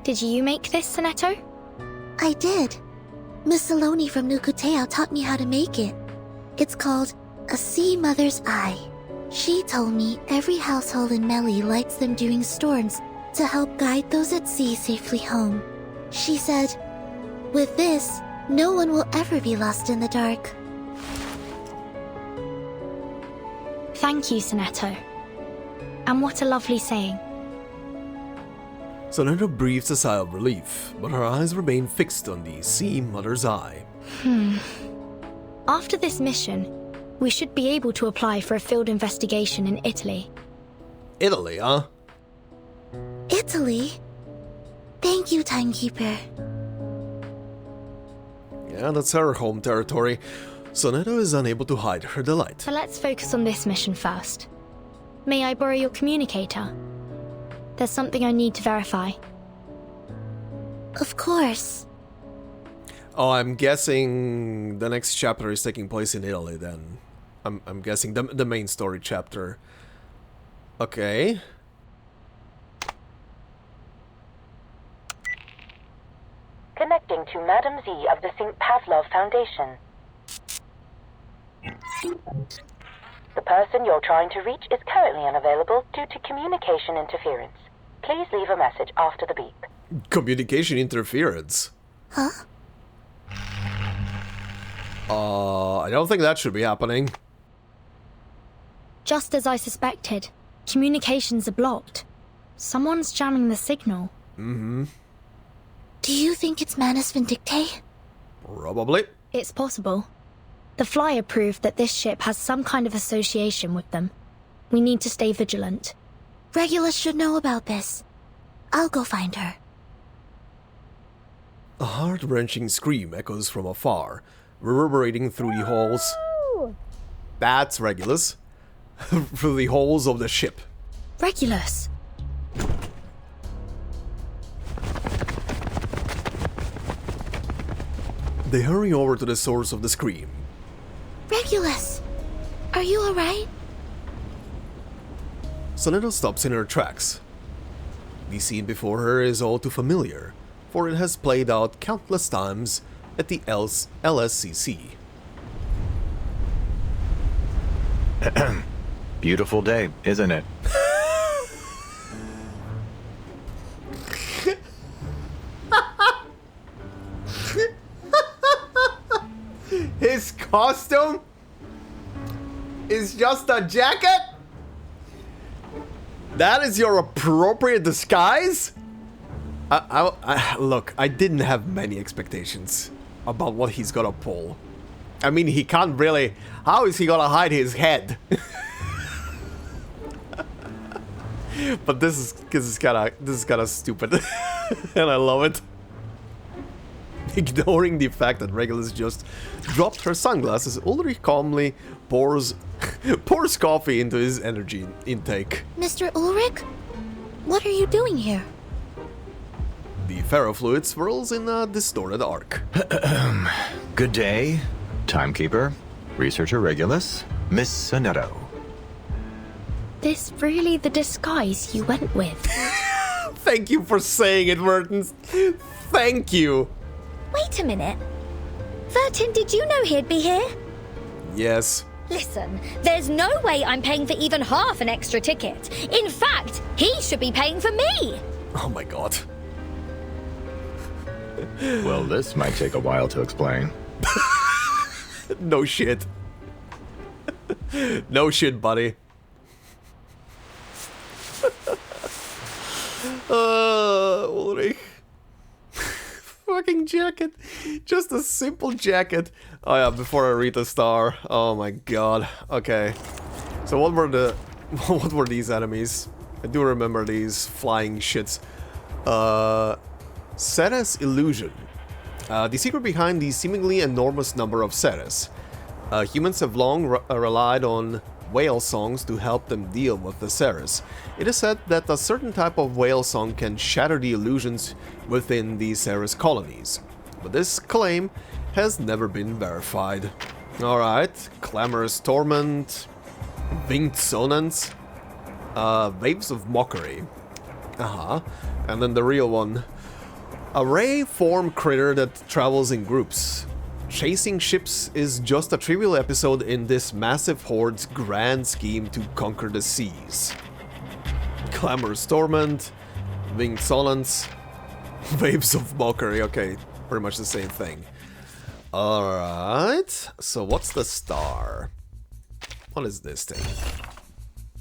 Did you make this, Sonetto?
I did. Miss Saloni from Nukuteo taught me how to make it. It's called a sea mother's eye. She told me every household in Meli lights them during storms to help guide those at sea safely home. She said, with this, no one will ever be lost in the dark.
Thank you, Sonetto. And what a lovely saying.
Sonetto breathes a sigh of relief, but her eyes remain fixed on the sea mother's eye.
After this mission, we should be able to apply for a field investigation in Italy.
Italy, huh?
Italy? Thank you, Timekeeper.
Yeah, that's her home territory. Sonetto is unable to hide her delight.
So let's focus on this mission first. May I borrow your communicator? There's something I need to verify.
Of course.
Oh, I'm guessing the next chapter is taking place in Italy then. I'm guessing the main story chapter. Okay.
Connecting to Madam Z of the St. Pavlov Foundation. The person you're trying to reach is currently unavailable due to communication interference. Please leave a message after the beep.
Communication interference?
Huh?
I don't think that should be happening.
Just as I suspected, communications are blocked. Someone's jamming the signal.
Mm-hmm.
Do you think it's Manus Vindicte?
Probably.
It's possible. The flyer proved that this ship has some kind of association with them. We need to stay vigilant.
Regulus should know about this. I'll go find her.
A heart-wrenching scream echoes from afar, reverberating through the halls. That's Regulus. Through the halls of the ship.
Regulus!
They hurry over to the source of the scream.
Regulus! Are you alright?
Sonetto stops in her tracks. The scene before her is all too familiar, for it has played out countless times at the LSCC.
Beautiful day, isn't it?
His costume is just a jacket? That is your appropriate disguise? Look, I didn't have many expectations about what he's gonna pull. I mean, he can't really... How is he gonna hide his head? But this is kind of stupid. And I love it. Ignoring the fact that Regulus just dropped her sunglasses, Ulrich calmly pours coffee into his energy intake.
Mr. Ulrich? What are you doing here?
The ferrofluid swirls in a distorted arc.
Good day, Timekeeper, Researcher Regulus, Miss Sonetto.
This really the disguise you went with?
Thank you for saying it, Vertin. Thank you.
Wait a minute. Vertin, did you know he'd be here?
Yes.
Listen, there's no way I'm paying for even half an extra ticket. In fact, he should be paying for me.
Oh my god.
Well, this might take a while to explain.
No shit. No shit, buddy. Ulrich. Fucking jacket. Just a simple jacket. Oh yeah, before I read the star. Oh my god. Okay. So what were these enemies? I do remember these flying shits. Ceres illusion. The secret behind the seemingly enormous number of Ceres. Humans have long relied on whale songs to help them deal with the Ceres. It is said that a certain type of whale song can shatter the illusions within the Ceres colonies. But this claim has never been verified. Alright, Clamorous Torment, Winged Sonance, Waves of Mockery. And then the real one. A ray-form critter that travels in groups. Chasing ships is just a trivial episode in this massive horde's grand scheme to conquer the seas. Clamorous Torment, Winged Sonance, Waves of Mockery, okay, pretty much the same thing. Alright, so what's the star? What is this thing?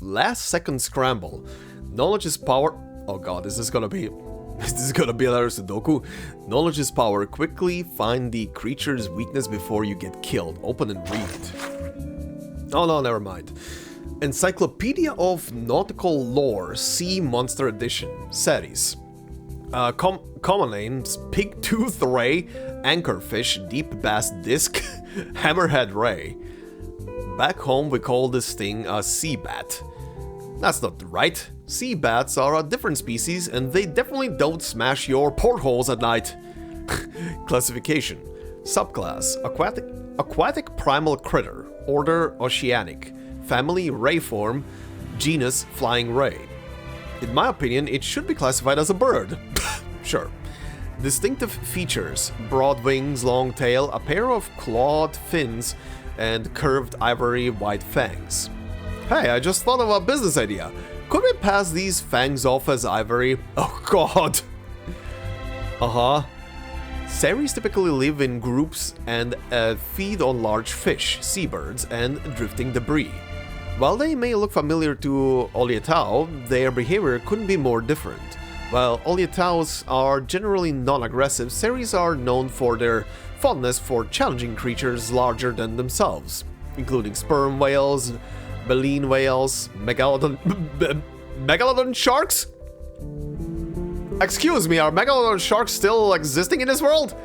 Last second scramble. Knowledge is power. Oh god, this is gonna be another Sudoku. Knowledge is power. Quickly find the creature's weakness before you get killed. Open and read. Oh no, never mind. Encyclopedia of Nautical Lore, Sea Monster Edition, Ceres. Common names: Pig-Tooth Ray, Anchorfish, Deep Bass Disc, Hammerhead Ray. Back home we call this thing a sea bat. That's not right. Sea bats are a different species and they definitely don't smash your portholes at night. Classification. Subclass: Aquatic Primal Critter. Order: Oceanic. Family: Rayform. Genus: Flying Ray. In my opinion, it should be classified as a bird. Sure. Distinctive features: broad wings, long tail, a pair of clawed fins, and curved ivory white fangs. Hey, I just thought of a business idea. Could we pass these fangs off as ivory? Oh god. Ceres typically live in groups and feed on large fish, seabirds, and drifting debris. While they may look familiar to Olietau, their behavior couldn't be more different. While Olietaus are generally non-aggressive, Ceres are known for their fondness for challenging creatures larger than themselves, including sperm whales, baleen whales, megalodon sharks? Excuse me, are megalodon sharks still existing in this world?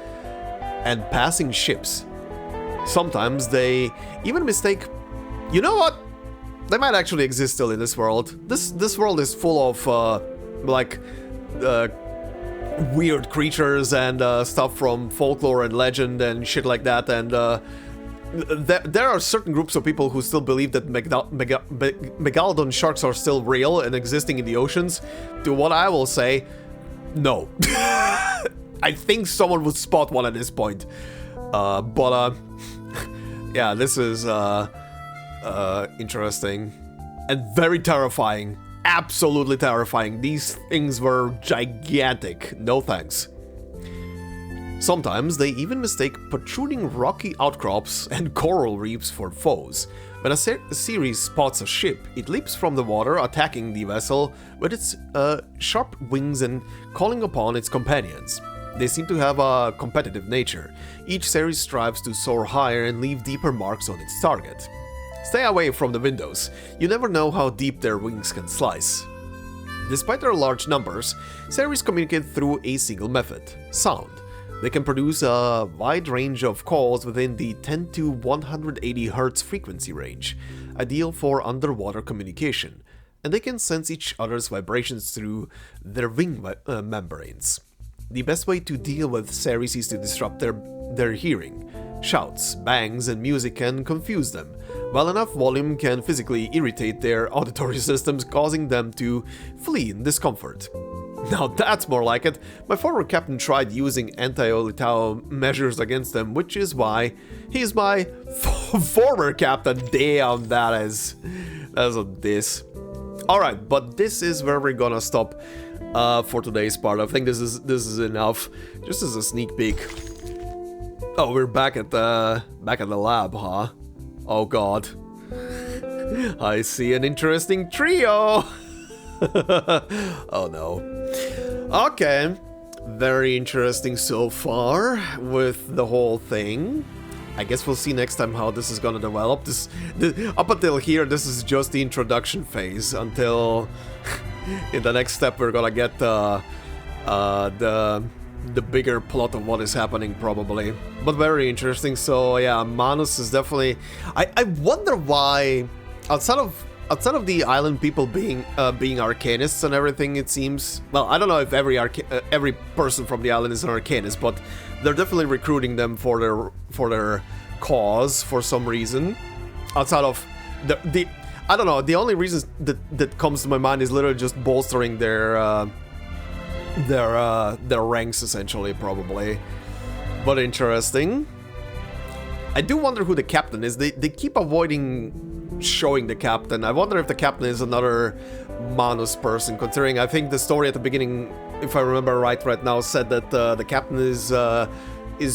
And passing ships. Sometimes they even mistake... You know what? They might actually exist still in this world. This world is full of, weird creatures and stuff from folklore and legend and shit like that, and there are certain groups of people who still believe that megalodon sharks are still real and existing in the oceans. To what I will say, no. I think someone would spot one at this point. Yeah, this is interesting and very terrifying. Absolutely terrifying. These things were gigantic. No thanks. Sometimes they even mistake protruding rocky outcrops and coral reefs for foes. When a Ceres spots a ship, it leaps from the water, attacking the vessel with its sharp wings and calling upon its companions. They seem to have a competitive nature. Each Ceres strives to soar higher and leave deeper marks on its target. Stay away from the windows. You never know how deep their wings can slice. Despite their large numbers, Ceres communicate through a single method: sound. They can produce a wide range of calls within the 10 to 180 Hz frequency range, ideal for underwater communication, and they can sense each other's vibrations through their wing membranes. The best way to deal with Ceres is to disrupt their hearing. Shouts, bangs, and music can confuse them, while enough volume can physically irritate their auditory systems, causing them to flee in discomfort. Now that's more like it. My former captain tried using anti-Olitao measures against them, which is why he's my former captain. Damn, that's a diss. Alright, but this is where we're gonna stop for today's part. I think this is enough. Just as a sneak peek. Oh, we're back at the lab, huh? Oh god. I see an interesting trio. Oh no. Okay, very interesting so far with the whole thing. I guess we'll see next time how this is gonna develop. This up until here, this is just the introduction phase. Until in the next step, we're gonna get the bigger plot of what is happening, probably. But very interesting. So yeah, Manus is definitely. I wonder why outside of the island people being Arcanists and everything, it seems. Well, I don't know if every person from the island is an Arcanist, but they're definitely recruiting them for their cause for some reason. Outside of the I don't know. The only reason that comes to my mind is literally just bolstering their ranks, essentially, probably. But interesting. I do wonder who the captain is. They keep avoiding showing the captain. I wonder if the captain is another Manus person, considering I think the story at the beginning, if I remember right now, said that the captain is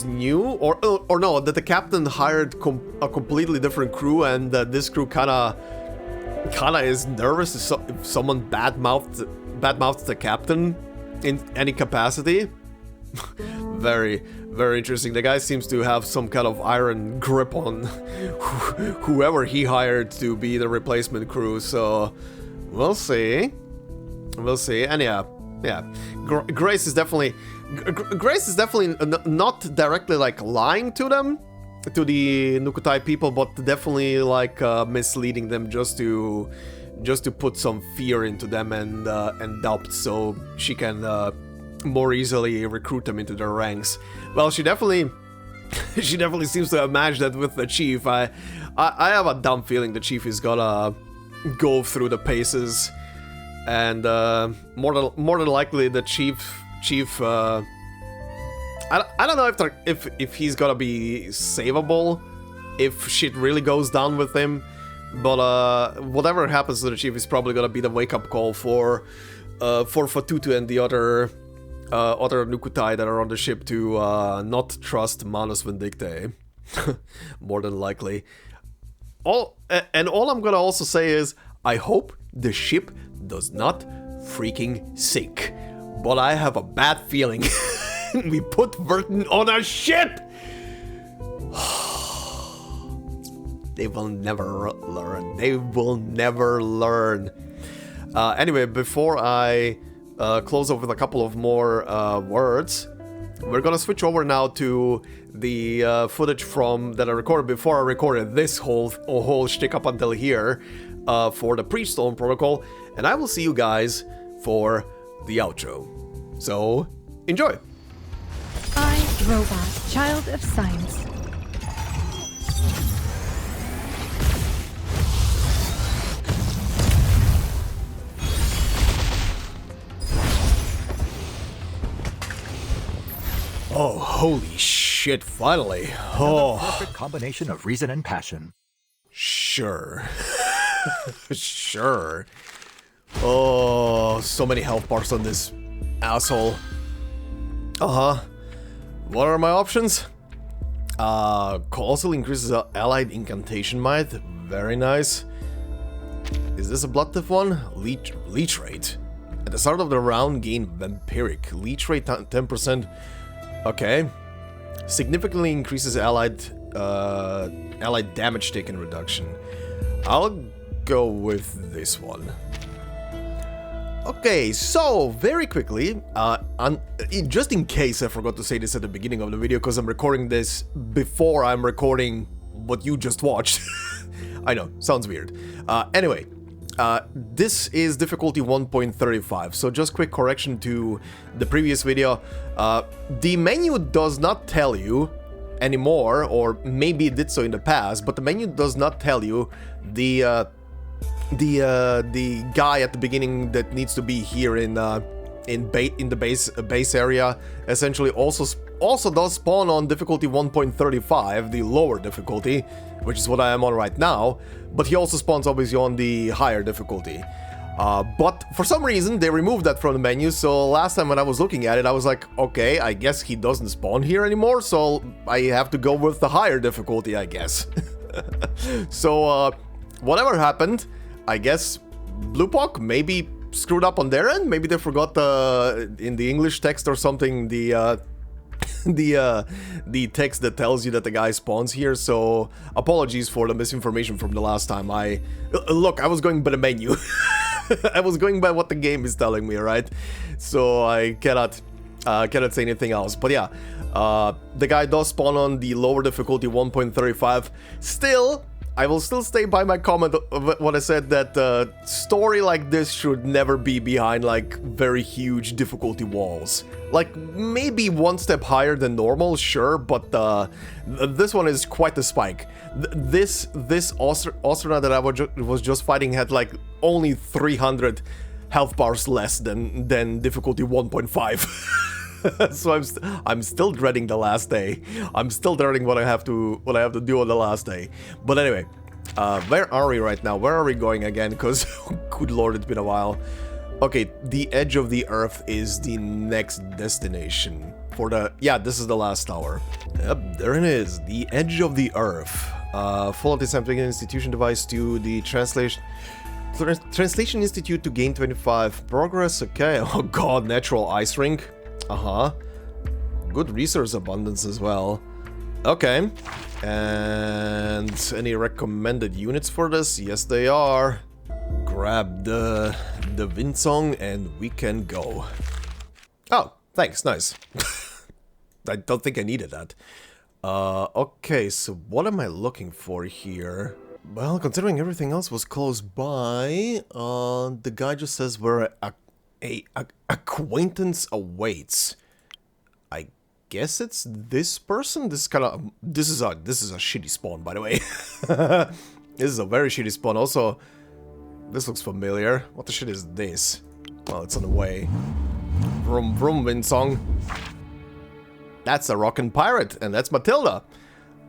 new, or no, that the captain hired a completely different crew, and this crew kinda is nervous if someone badmouths the captain in any capacity. Very interesting. The guy seems to have some kind of iron grip on whoever he hired to be the replacement crew, so we'll see. And yeah, Grace is definitely not directly like lying to them, to the Nukutai people, but definitely like misleading them just to put some fear into them and doubt, so she can more easily recruit them into their ranks. Well, she definitely seems to have managed that with the chief. I have a dumb feeling the chief is gonna go through the paces, and more than likely the chief. I don't know if he's gonna be savable if shit really goes down with him, but whatever happens to the chief is probably gonna be the wake-up call for Fatutu and the other Nukutai that are on the ship to not trust Manus Vindictae. More than likely. All I'm gonna also say is, I hope the ship does not freaking sink. But I have a bad feeling we put Vertin on a ship! They will never learn. They will never learn. Anyway, before I close up with a couple of more words, we're gonna switch over now to the footage that I recorded before I recorded this whole shtick up until here for the Pre-Stone Protocol, and I will see you guys for the outro. So, enjoy!
I, Robot, Child of Science.
Oh, holy shit, finally. Oh.
Perfect combination of reason and passion.
Sure. Sure. Oh, so many health bars on this asshole. Uh-huh. What are my options? Colossal increases allied incantation might. Very nice. Is this a blood thief one? Leech rate. At the start of the round, gain vampiric. Leech rate 10%. Okay. Significantly increases allied damage taken reduction. I'll go with this one. Okay, so very quickly, just in case I forgot to say this at the beginning of the video, because I'm recording this before I'm recording what you just watched. I know, sounds weird. Anyway, this is difficulty 1.35, so just quick correction to the previous video. The menu does not tell you anymore, or maybe it did so in the past, but the menu does not tell you the guy at the beginning that needs to be here in in the base area essentially also does spawn on difficulty 1.35, the lower difficulty, which is what I am on right now, but he also spawns obviously on the higher difficulty. But for some reason they removed that from the menu, so last time when I was looking at it I was like, okay, I guess he doesn't spawn here anymore, so I have to go with the higher difficulty, I guess. So whatever happened, I guess Bluepock maybe screwed up on their end, maybe they forgot in the English text or something the text that tells you that the guy spawns here, so apologies for the misinformation from the last time. Look, I was going by the menu. I was going by what the game is telling me, right? So I cannot say anything else. But yeah, the guy does spawn on the lower difficulty 1.35. Still, I will still stay by my comment of what I said, that story like this should never be behind like very huge difficulty walls. Like maybe one step higher than normal, sure, but this one is quite a spike. This Ostrana that I was just fighting had like only 300 health bars less than difficulty 1.5. So I'm still dreading the last day. I'm still dreading what I have to do on the last day. But anyway, where are we right now? Where are we going again? Because good lord, it's been a while. Okay, the edge of the earth is the next destination for the... Yeah, this is the last tower. Yep, there it is. The edge of the earth. Follow the sampling institution device to the translation institute to gain 25 progress. Okay. Oh god, natural ice rink. Good resource abundance as well. Okay. And any recommended units for this? Yes, they are. Grab the wind song and we can go. Oh, thanks, nice. I don't think I needed that. Okay, so what am I looking for here? Well, considering everything else was close by, the guy just says where a acquaintance awaits. I guess it's this person. This is a shitty spawn, by the way. This is a very shitty spawn. Also, this looks familiar. What the shit is this? Well, it's on the way. Vroom vroom wind song. That's a rockin' pirate, and that's Matilda.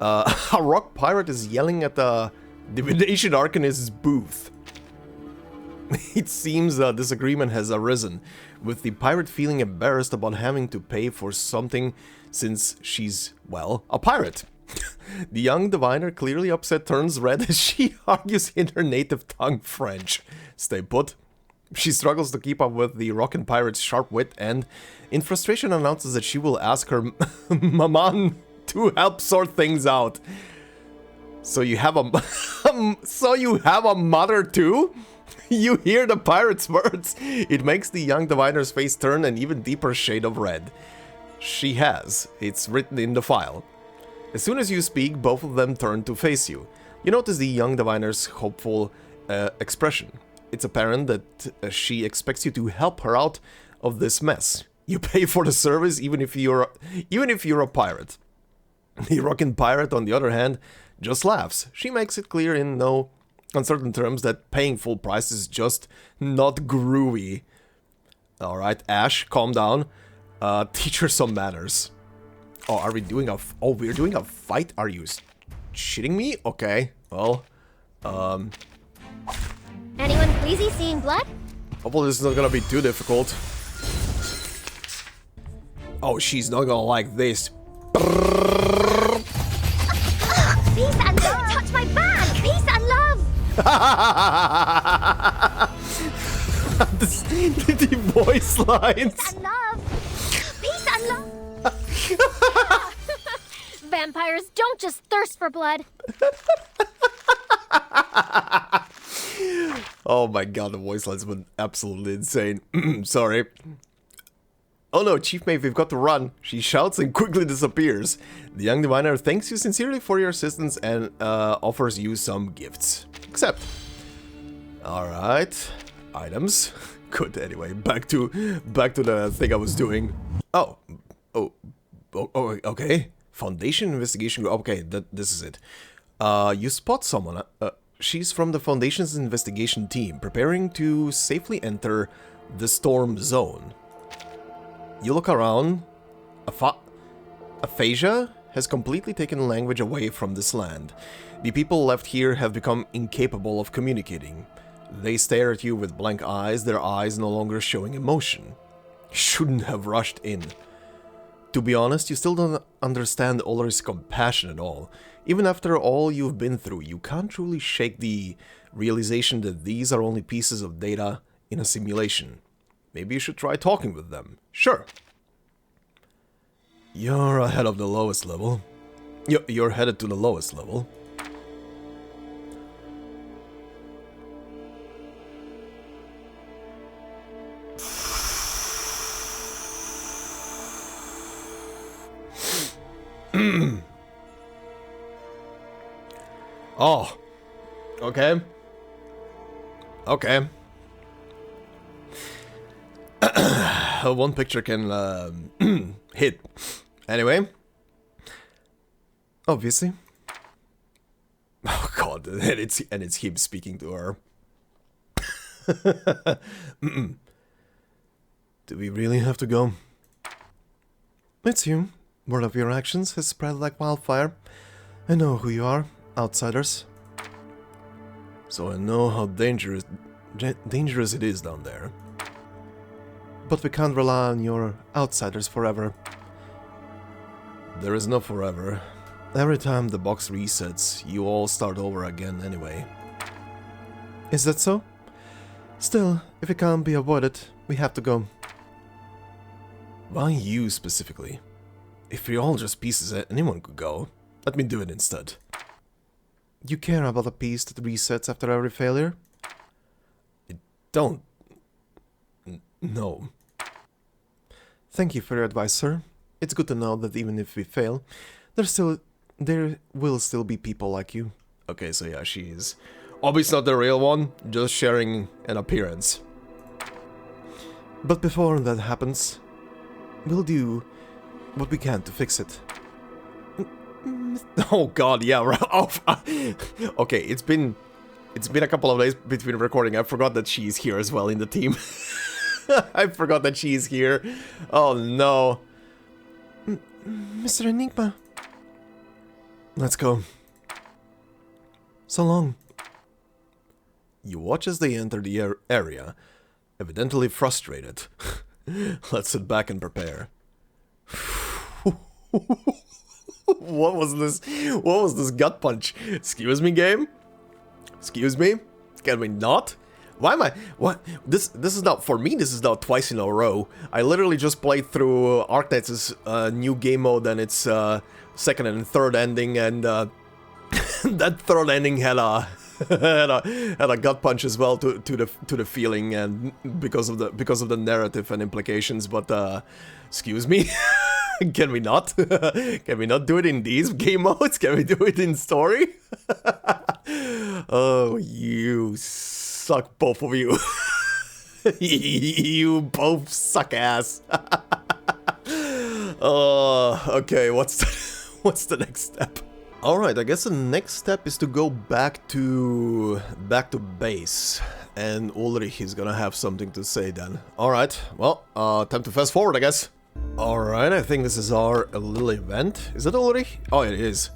A rock pirate is yelling at the Divination Arcanist's booth. It seems a disagreement has arisen, with the pirate feeling embarrassed about having to pay for something since she's, well, a pirate. The young diviner, clearly upset, turns red as she argues in her native tongue, French. Stay put. She struggles to keep up with the rockin' pirate's sharp wit and, in frustration, announces that she will ask her maman to help sort things out. So you have a mother too? You hear the pirate's words. It makes the young diviner's face turn an even deeper shade of red. She has. It's written in the file. As soon as you speak, both of them turn to face you. You notice the young diviner's hopeful expression. It's apparent that she expects you to help her out of this mess. You pay for the service even if you're a pirate. The rockin' pirate, on the other hand, just laughs. She makes it clear in no uncertain terms that paying full price is just not groovy. Alright, Ash, calm down. Teach her some manners. Oh, are we doing we're doing a fight? Are you shitting me? Okay, well,
Anyone queasy seeing blood?
hopefully this is not gonna be too difficult. Oh, she's not gonna like this.
Peace and love! Don't touch my back! Peace and love!
the voice lines.
Peace and love! Peace and love! Vampires don't just thirst for blood.
Oh my god, the voice lines were absolutely insane. Sorry. Oh no, Chief Mate, we've got to run. She shouts and quickly disappears. The young diviner thanks you sincerely for your assistance and offers you some gifts. Accept. Alright. Items. Good, anyway. Back to the thing I was doing. Oh, okay. Foundation investigation. Okay, this is it. You spot someone. She's from the Foundation's investigation team, preparing to safely enter the storm zone. You look around. Aphasia has completely taken language away from this land. The people left here have become incapable of communicating. They stare at you with blank eyes, their eyes no longer showing emotion. Shouldn't have rushed in. To be honest, you still don't understand Ulrich's compassion at all. Even after all you've been through, you can't truly shake the realization that these are only pieces of data in a simulation. Maybe you should try talking with them. Sure. You're ahead of the lowest level. You're headed to the lowest level. Oh. Okay. Okay. One picture can hit. Anyway. Obviously. Oh god, and it's him speaking to her. Do we really have to go? It's you. Word of your actions has spread like wildfire. I know who you are, outsiders. So I know how dangerous it is down there. But we can't rely on your outsiders forever. There is no forever. Every time the box resets, you all start over again anyway. Is that so? Still, if it can't be avoided, we have to go. Why you specifically? If we're all just pieces, anyone could go. Let me do it instead. You care about a piece that resets after every failure? I don't. No. Thank you for your advice, sir. It's good to know that even if we fail, there will still be people like you. Okay, so yeah, she is obviously not the real one, just sharing an appearance. But before that happens, we'll do what we can to fix it. Oh god, yeah, right. Okay, it's been a couple of days between recording. I forgot that she's here as well in the team. I forgot that she's here. Oh no. Mr. Enigma. Let's go. So long. You watch as they enter the area, evidently frustrated. Let's sit back and prepare. What was this? What was this gut punch? Excuse me, game? Excuse me? Can we not? Why am I... What? This is not... For me, this is now twice in a row. I literally just played through Arcanists' new game mode and its second and third ending, and that third ending had a... had a gut punch as well to the feeling, and because of the narrative and implications. But excuse me, can we not? Can we not do it in these game modes? Can we do it in story? Oh, you suck, both of you. You both suck ass. Okay, what's the next step? Alright, I guess the next step is to go back to base, and Ulrich is gonna have something to say then. Alright, well, time to fast forward, I guess. Alright, I think this is our little event. Is that Ulrich? Oh, it is.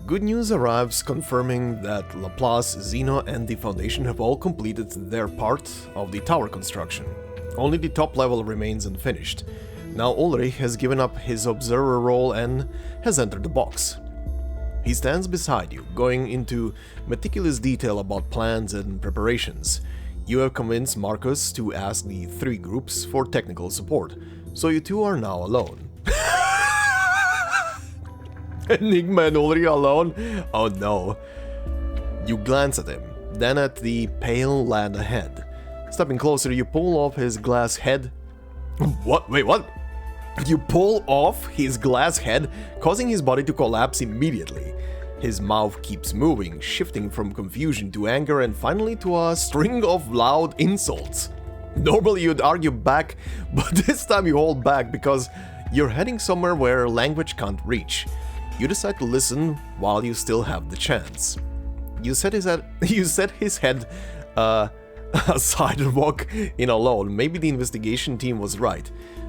Good news arrives confirming that Laplace, Zeno and the Foundation have all completed their part of the tower construction. Only the top level remains unfinished. Now Ulrich has given up his observer role and has entered the box. He stands beside you, going into meticulous detail about plans and preparations. You have convinced Marcus to ask the three groups for technical support, so you two are now alone. Enigma and Ulrich alone? Oh no. You glance at him, then at the pale land ahead. Stepping closer, you pull off his glass head. What? Wait, what? You pull off his glass head, causing his body to collapse immediately. His mouth keeps moving, shifting from confusion to anger and finally to a string of loud insults. Normally you'd argue back, but this time you hold back because you're heading somewhere where language can't reach. You decide to listen while you still have the chance. You set his head aside and walk in alone. Maybe the investigation team was right.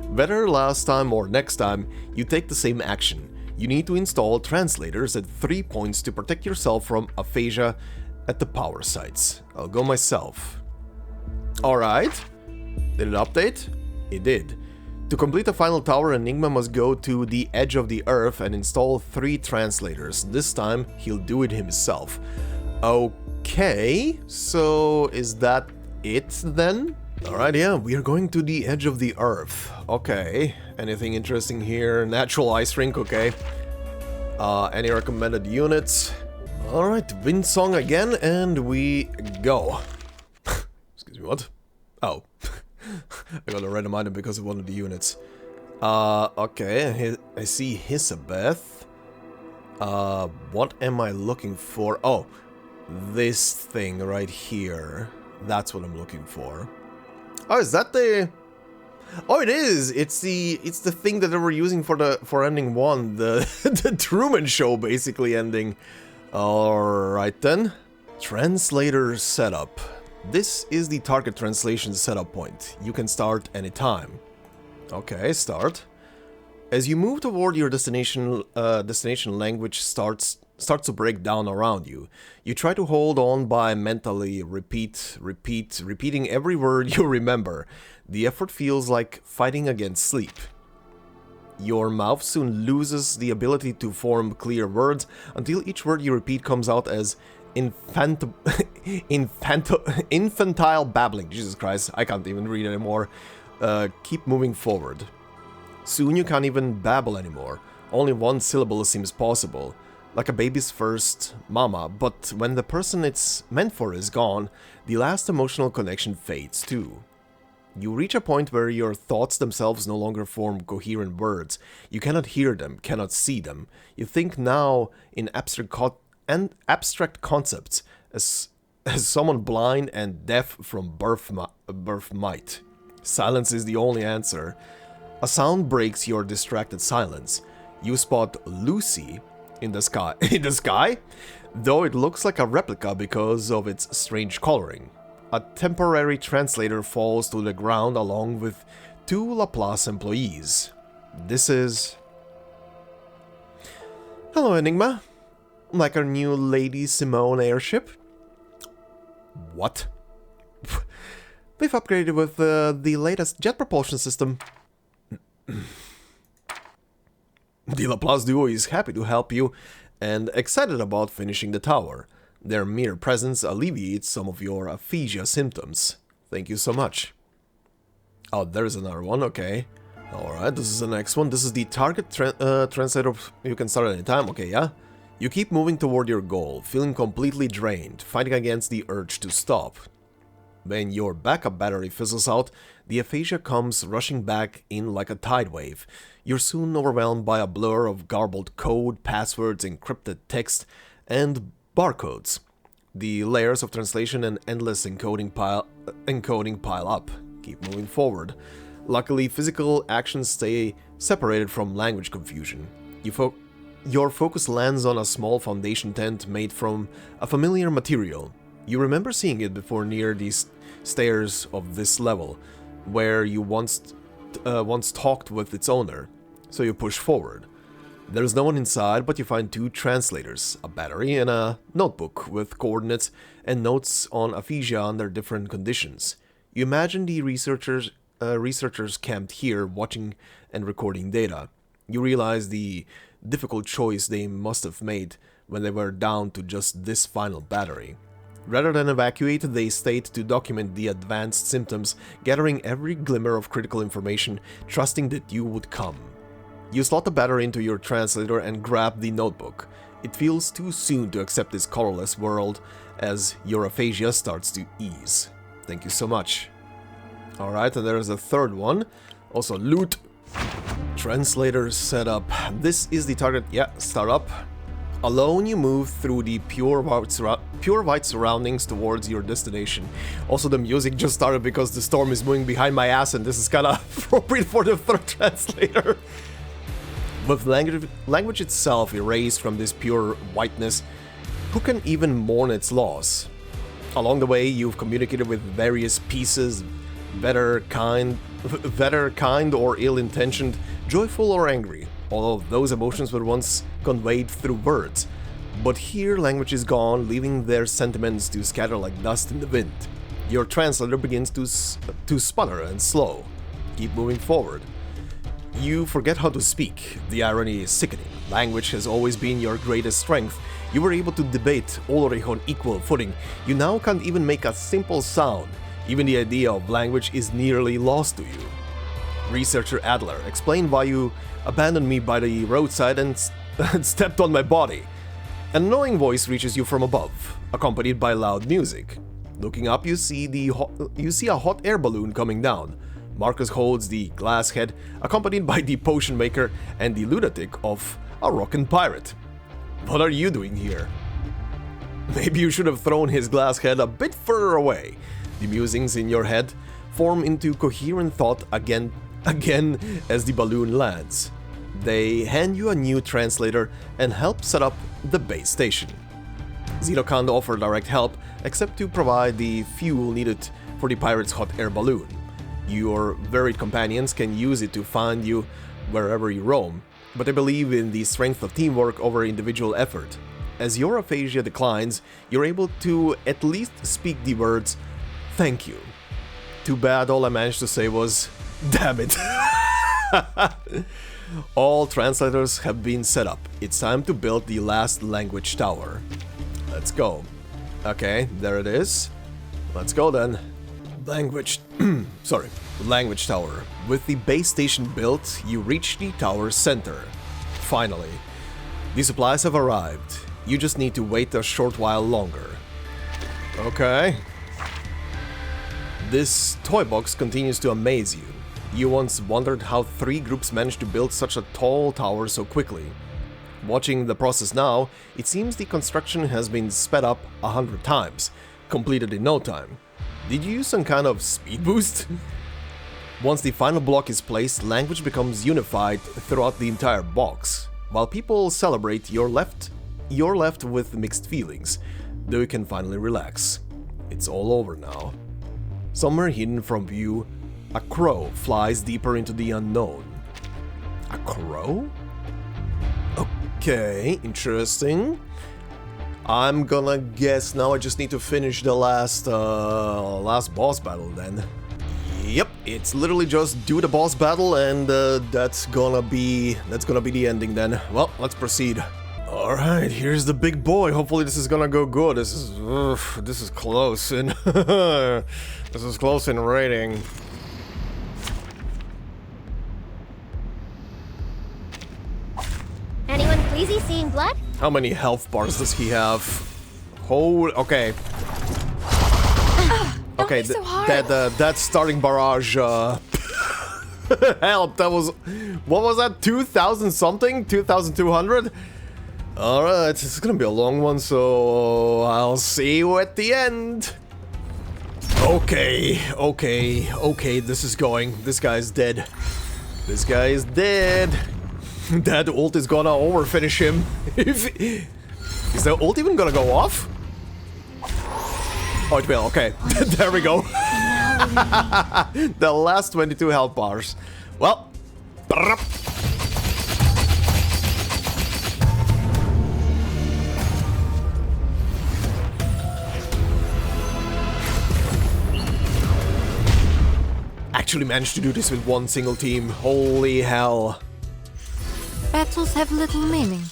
Whether last time or next time, you take the same action. You need to install translators at 3 points to protect yourself from aphasia at the power sites. I'll go myself. Alright. Did it update? It did. To complete the final tower, Enigma must go to the edge of the earth and install 3 translators. This time, he'll do it himself. Okay, so is that it then? Alright, yeah, we are going to the edge of the earth. Okay, anything interesting here? Natural ice rink, okay. Any recommended units? Alright, wind song again, and we go. Excuse me, what? Oh. I got a random item because of one of the units. Okay, I see Hisabeth. What am I looking for? Oh, this thing right here. That's what I'm looking for. Oh, is that the... Oh, it is! It's the thing that they were using for ending 1. The Truman Show, basically, ending. Alright then. Translator setup. This is the target translation setup point. You can start anytime. Okay, start. As you move toward your destination language starts to break down around you. You try to hold on by mentally repeating every word you remember. The effort feels like fighting against sleep. Your mouth soon loses the ability to form clear words until each word you repeat comes out as infantile babbling. Jesus Christ, I can't even read anymore. Keep moving forward. Soon you can't even babble anymore. Only one syllable seems possible, like a baby's first mama, but when the person it's meant for is gone, the last emotional connection fades too. You reach a point where your thoughts themselves no longer form coherent words. You cannot hear them, cannot see them. You think now in abstract concepts, as someone blind and deaf from birth might. Silence is the only answer. A sound breaks your distracted silence. You spot Lucy in the sky. In the sky? Though it looks like a replica because of its strange coloring. A temporary translator falls to the ground along with 2 Laplace employees. This is... Hello, Enigma. Like our new Lady Simone airship? What? We've upgraded with the latest jet propulsion system. The Laplace duo is happy to help you and excited about finishing the tower. Their mere presence alleviates some of your aphasia symptoms. Thank you so much. Oh, there's another one, okay. Alright, this is the next one. This is the target translator. You can start at any time, okay, yeah? You keep moving toward your goal, feeling completely drained, fighting against the urge to stop. When your backup battery fizzles out, the aphasia comes rushing back in like a tide wave. You're soon overwhelmed by a blur of garbled code, passwords, encrypted text, and barcodes. The layers of translation and endless encoding pile up. Keep moving forward. Luckily, physical actions stay separated from language confusion. Your focus lands on a small foundation tent made from a familiar material. You remember seeing it before near the stairs of this level, where you once talked with its owner, so you push forward. There's no one inside, but you find 2 translators, a battery and a notebook with coordinates and notes on aphasia under different conditions. You imagine the researchers camped here watching and recording data. You realize the difficult choice they must have made when they were down to just this final battery. Rather than evacuate, they stayed to document the advanced symptoms, gathering every glimmer of critical information, trusting that you would come. You slot the battery into your translator and grab the notebook. It feels too soon to accept this colorless world as your aphasia starts to ease. Thank you so much. Alright, and there's a third one. Also loot. Translator setup. This is the target. Yeah, start up. Alone, you move through the pure white surroundings towards your destination. Also, the music just started because the storm is moving behind my ass, and this is kinda appropriate for the third translator. With language itself erased from this pure whiteness, who can even mourn its loss? Along the way, you've communicated with various pieces whether kind or ill-intentioned, joyful or angry. All of those emotions were once conveyed through words, but here language is gone, leaving their sentiments to scatter like dust in the wind. Your translator begins to sputter and slow. Keep moving forward. You forget how to speak. The irony is sickening. Language has always been your greatest strength. You were able to debate Ulrich on equal footing. You now can't even make a simple sound. Even the idea of language is nearly lost to you. Researcher Adler, explain why you abandoned me by the roadside and stepped on my body. An annoying voice reaches you from above, accompanied by loud music. Looking up, you see a hot air balloon coming down. Marcus holds the glass head, accompanied by the potion maker and the lunatic of a rockin' pirate. What are you doing here? Maybe you should have thrown his glass head a bit further away. The musings in your head form into coherent thought again as the balloon lands. They hand you a new translator and help set up the base station. Zito can't offer direct help except to provide the fuel needed for the pirate's hot air balloon. Your varied companions can use it to find you wherever you roam, but I believe in the strength of teamwork over individual effort. As your aphasia declines, you're able to at least speak the words, "Thank you." Too bad all I managed to say was, "Damn it." All translators have been set up. It's time to build the last language tower. Let's go. Okay, there it is. Let's go then. Language tower. With the base station built, you reach the tower's center. Finally. The supplies have arrived. You just need to wait a short while longer. Okay. This toy box continues to amaze you. You once wondered how 3 groups managed to build such a tall tower so quickly. Watching the process now, it seems the construction has been sped up 100 times, completed in no time. Did you use some kind of speed boost? Once the final block is placed, language becomes unified throughout the entire box. While people celebrate, you're left with mixed feelings, though you can finally relax. It's all over now. Somewhere hidden from view, a crow flies deeper into the unknown. A crow? Okay, interesting. I'm gonna guess now I just need to finish the last boss battle then. Yep, it's literally just do the boss battle and that's gonna be the ending then. Well, let's proceed. Alright, here's the big boy. Hopefully this is gonna go good. This is close in this is close in rating.
Anyone queasy seeing blood?
How many health bars does he have? Okay. Okay, that starting barrage help. That was, what was that? 2,000 something? 2,200? Alright, it's gonna be a long one, so I'll see you at the end. Okay, this is going. This guy's dead. This guy is dead. That ult is gonna overfinish him. Is the ult even gonna go off? Oh, it will, okay. There we go. The last 22 health bars. Well. Actually managed to do this with one single team. Holy hell.
Battles have little meaning,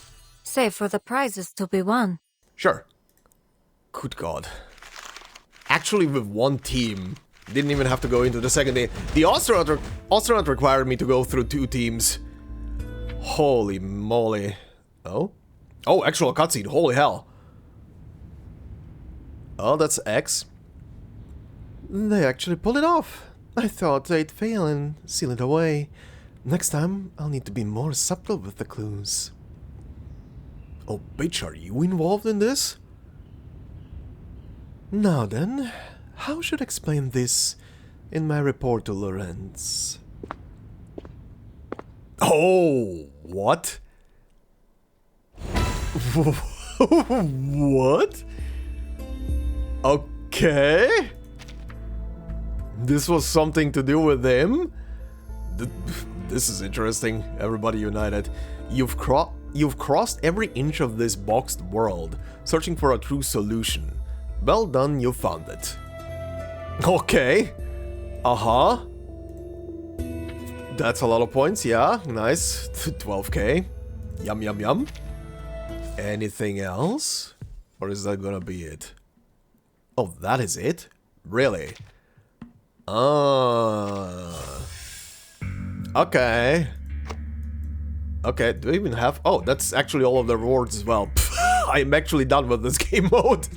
save for the prizes to be won.
Sure. Good God. Actually with one team. Didn't even have to go into the second day. The astronaut required me to go through 2 teams. Holy moly. Oh? Oh, actual cutscene. Holy hell. Oh, that's X. They actually pulled it off. I thought they'd fail and seal it away. Next time, I'll need to be more subtle with the clues. Oh, bitch, are you involved in this? Now then, how should I explain this in my report to Lorenz? Oh, what? What? Okay. This was something to do with him? This is interesting. Everybody united. You've crossed every inch of this boxed world, searching for a true solution. Well done, you found it. Okay. Uh-huh. That's a lot of points, yeah. Nice. 12k. Yum, yum, yum. Anything else? Or is that gonna be it? Oh, that is it? Really? Okay. Okay, do we even have... Oh, that's actually all of the rewards as well. I'm actually done with this game mode.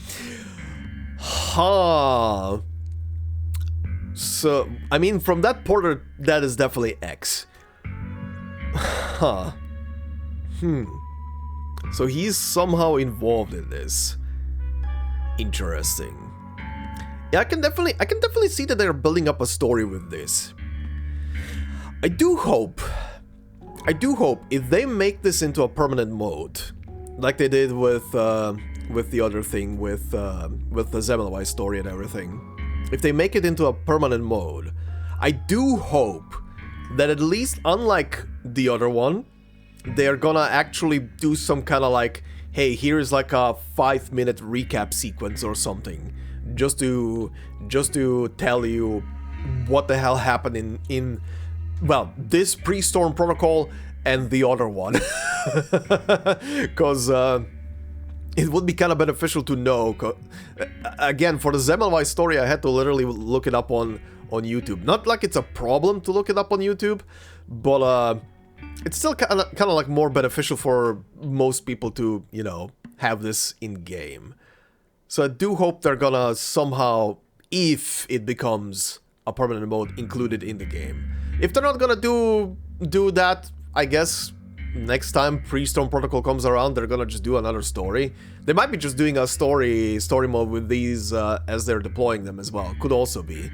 Huh. So, I mean, from that portrait, that is definitely X. Huh. So he's somehow involved in this. Interesting. Yeah, I can definitely see that they're building up a story with this. I do hope if they make this into a permanent mode, like they did with the other thing, with the Semmelweis story and everything. If they make it into a permanent mode, I do hope that at least, unlike the other one, they're gonna actually do some kind of like, hey, here's like a 5-minute recap sequence or something, just to tell you what the hell happened in well, this pre-storm protocol and the other one, because it would be kind of beneficial to know. Again, for the Semmelweis story, I had to literally look it up on YouTube. Not like it's a problem to look it up on YouTube, but it's still kind of like more beneficial for most people to, you know, have this in game. So I do hope they're gonna somehow, if it becomes a permanent mode, include it in the game. If they're not gonna do that, I guess next time Pre-Storm Protocol comes around, they're gonna just do another story. They might be just doing a story mode with these as they're deploying them as well. Could also be.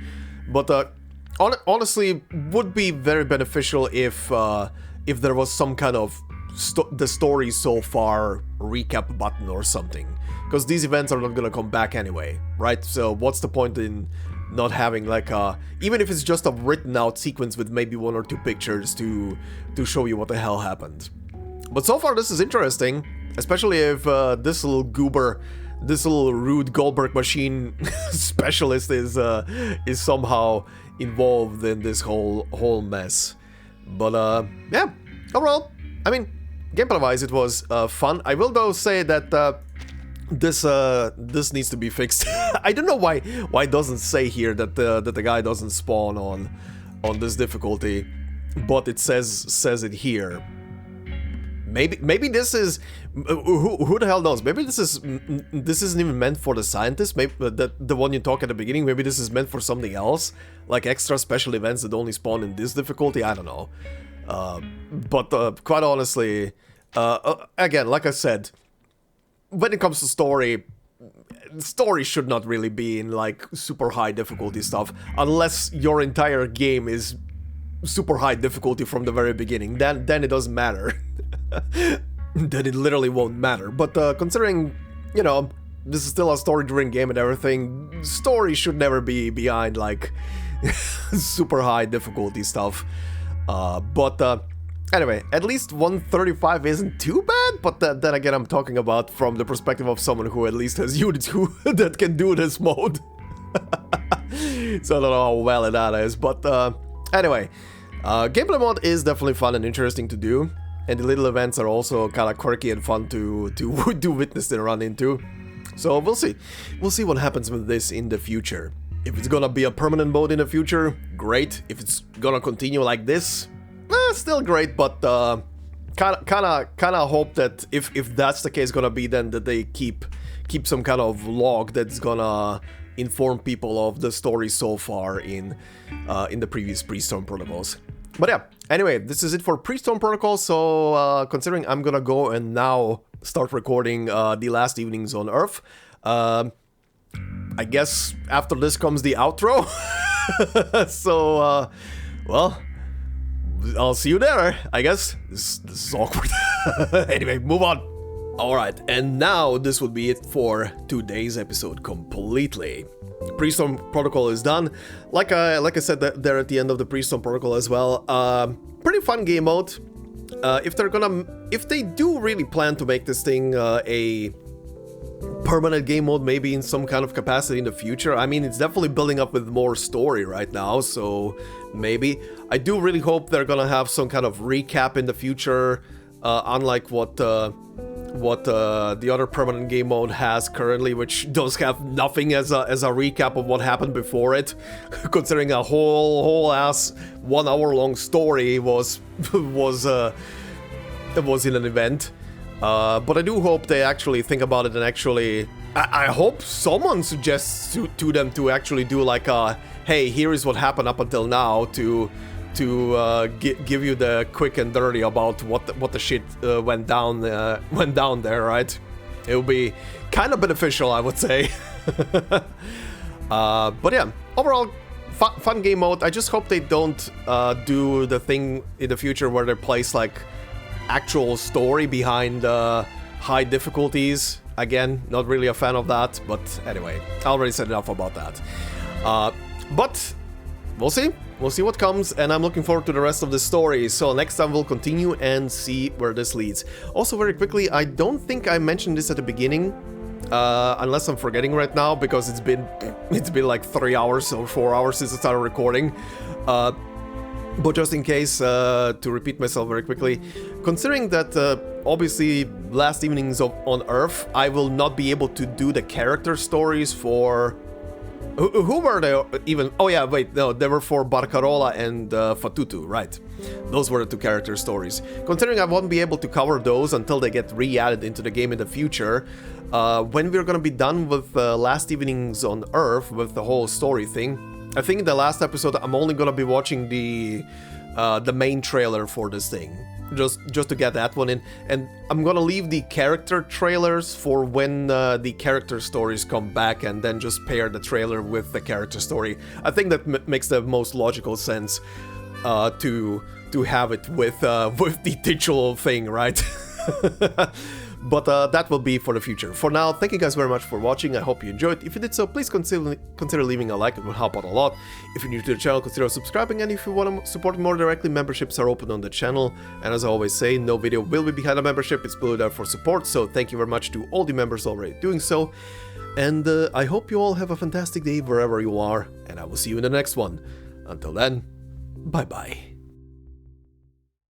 But honestly, would be very beneficial if there was some kind of the story so far recap button or something. Because these events are not gonna come back anyway, right? So what's the point in not having like a, even if it's just a written out sequence with maybe 1 or 2 pictures to show you what the hell happened. But so far this is interesting, especially if this little goober, this little Rube Goldberg machine specialist is somehow involved in this whole mess. But yeah, overall, I mean, gameplay wise it was fun. I will though say that this needs to be fixed. I don't know why it doesn't say here that the guy doesn't spawn on this difficulty, but it says it here. Maybe this is who the hell knows? Maybe this isn't even meant for the scientists. Maybe the one you talk at the beginning. Maybe this is meant for something else, like extra special events that only spawn in this difficulty. I don't know. But quite honestly, again, like I said, when it comes to story should not really be in like super high difficulty stuff, unless your entire game is super high difficulty from the very beginning. Then it doesn't matter. Then it literally won't matter. But considering, you know, this is still a story-driven game and everything, story should never be behind like super high difficulty stuff. But anyway, at least 135 isn't too bad, but then again, I'm talking about from the perspective of someone who at least has units that can do this mode. So I don't know how well that is, but anyway, gameplay mode is definitely fun and interesting to do, and the little events are also kind of quirky and fun to witness and run into. So we'll see what happens with this in the future. If it's gonna be a permanent mode in the future, great. If it's gonna continue like this, still great, but kind of hope that if that's the case gonna be, then that they keep some kind of log that's gonna inform people of the story so far in the previous Pre-Storm protocols. But yeah, anyway, this is it for Pre-Storm Protocol. So considering I'm gonna go and now start recording the last evenings on Earth, I guess after this comes the outro. So well, I'll see you there, I guess. This is awkward. Anyway, move on. Alright, and now this will be it for today's episode completely. Pre-Storm Protocol is done. Like I said there at the end of the Pre-Storm Protocol as well. Pretty fun game mode. If they do really plan to make this thing a permanent game mode, maybe in some kind of capacity in the future. I mean, it's definitely building up with more story right now, so maybe. I do really hope they're gonna have some kind of recap in the future, unlike what the other permanent game mode has currently, which does have nothing as a recap of what happened before it, considering a whole ass 1 hour long story was in an event. But I do hope they actually think about it and actually... I hope someone suggests to them to actually do like a, hey, here is what happened up until now, to give you the quick and dirty about what the shit went down there, right? It would be kind of beneficial, I would say. But yeah, overall, fun game mode. I just hope they don't do the thing in the future where they place like actual story behind high difficulties. Again, not really a fan of that, but anyway, I already said enough about that. But we'll see. We'll see what comes, and I'm looking forward to the rest of the story. So next time we'll continue and see where this leads. Also, very quickly, I don't think I mentioned this at the beginning, unless I'm forgetting right now, because it's been like 3 hours or 4 hours since I started recording. But just in case, to repeat myself very quickly, considering that obviously last evenings on Earth, I will not be able to do the character stories for... Who were they even? Oh yeah, wait, no, they were for Barcarola and Fatutu, right. Those were the two character stories. Considering I won't be able to cover those until they get re-added into the game in the future, when we're gonna be done with last evenings on Earth, with the whole story thing, I think in the last episode I'm only gonna be watching the main trailer for this thing, just to get that one in, and I'm gonna leave the character trailers for when the character stories come back, and then just pair the trailer with the character story. I think that makes the most logical sense to have it with the titular thing, right? But that will be for the future. For now, thank you guys very much for watching. I hope you enjoyed. If you did so, please consider leaving a like. It will help out a lot. If you're new to the channel, consider subscribing. And if you want to support more directly, memberships are open on the channel. And as I always say, no video will be behind a membership. It's below there for support. So thank you very much to all the members already doing so. And I hope you all have a fantastic day wherever you are. And I will see you in the next one. Until then, bye-bye.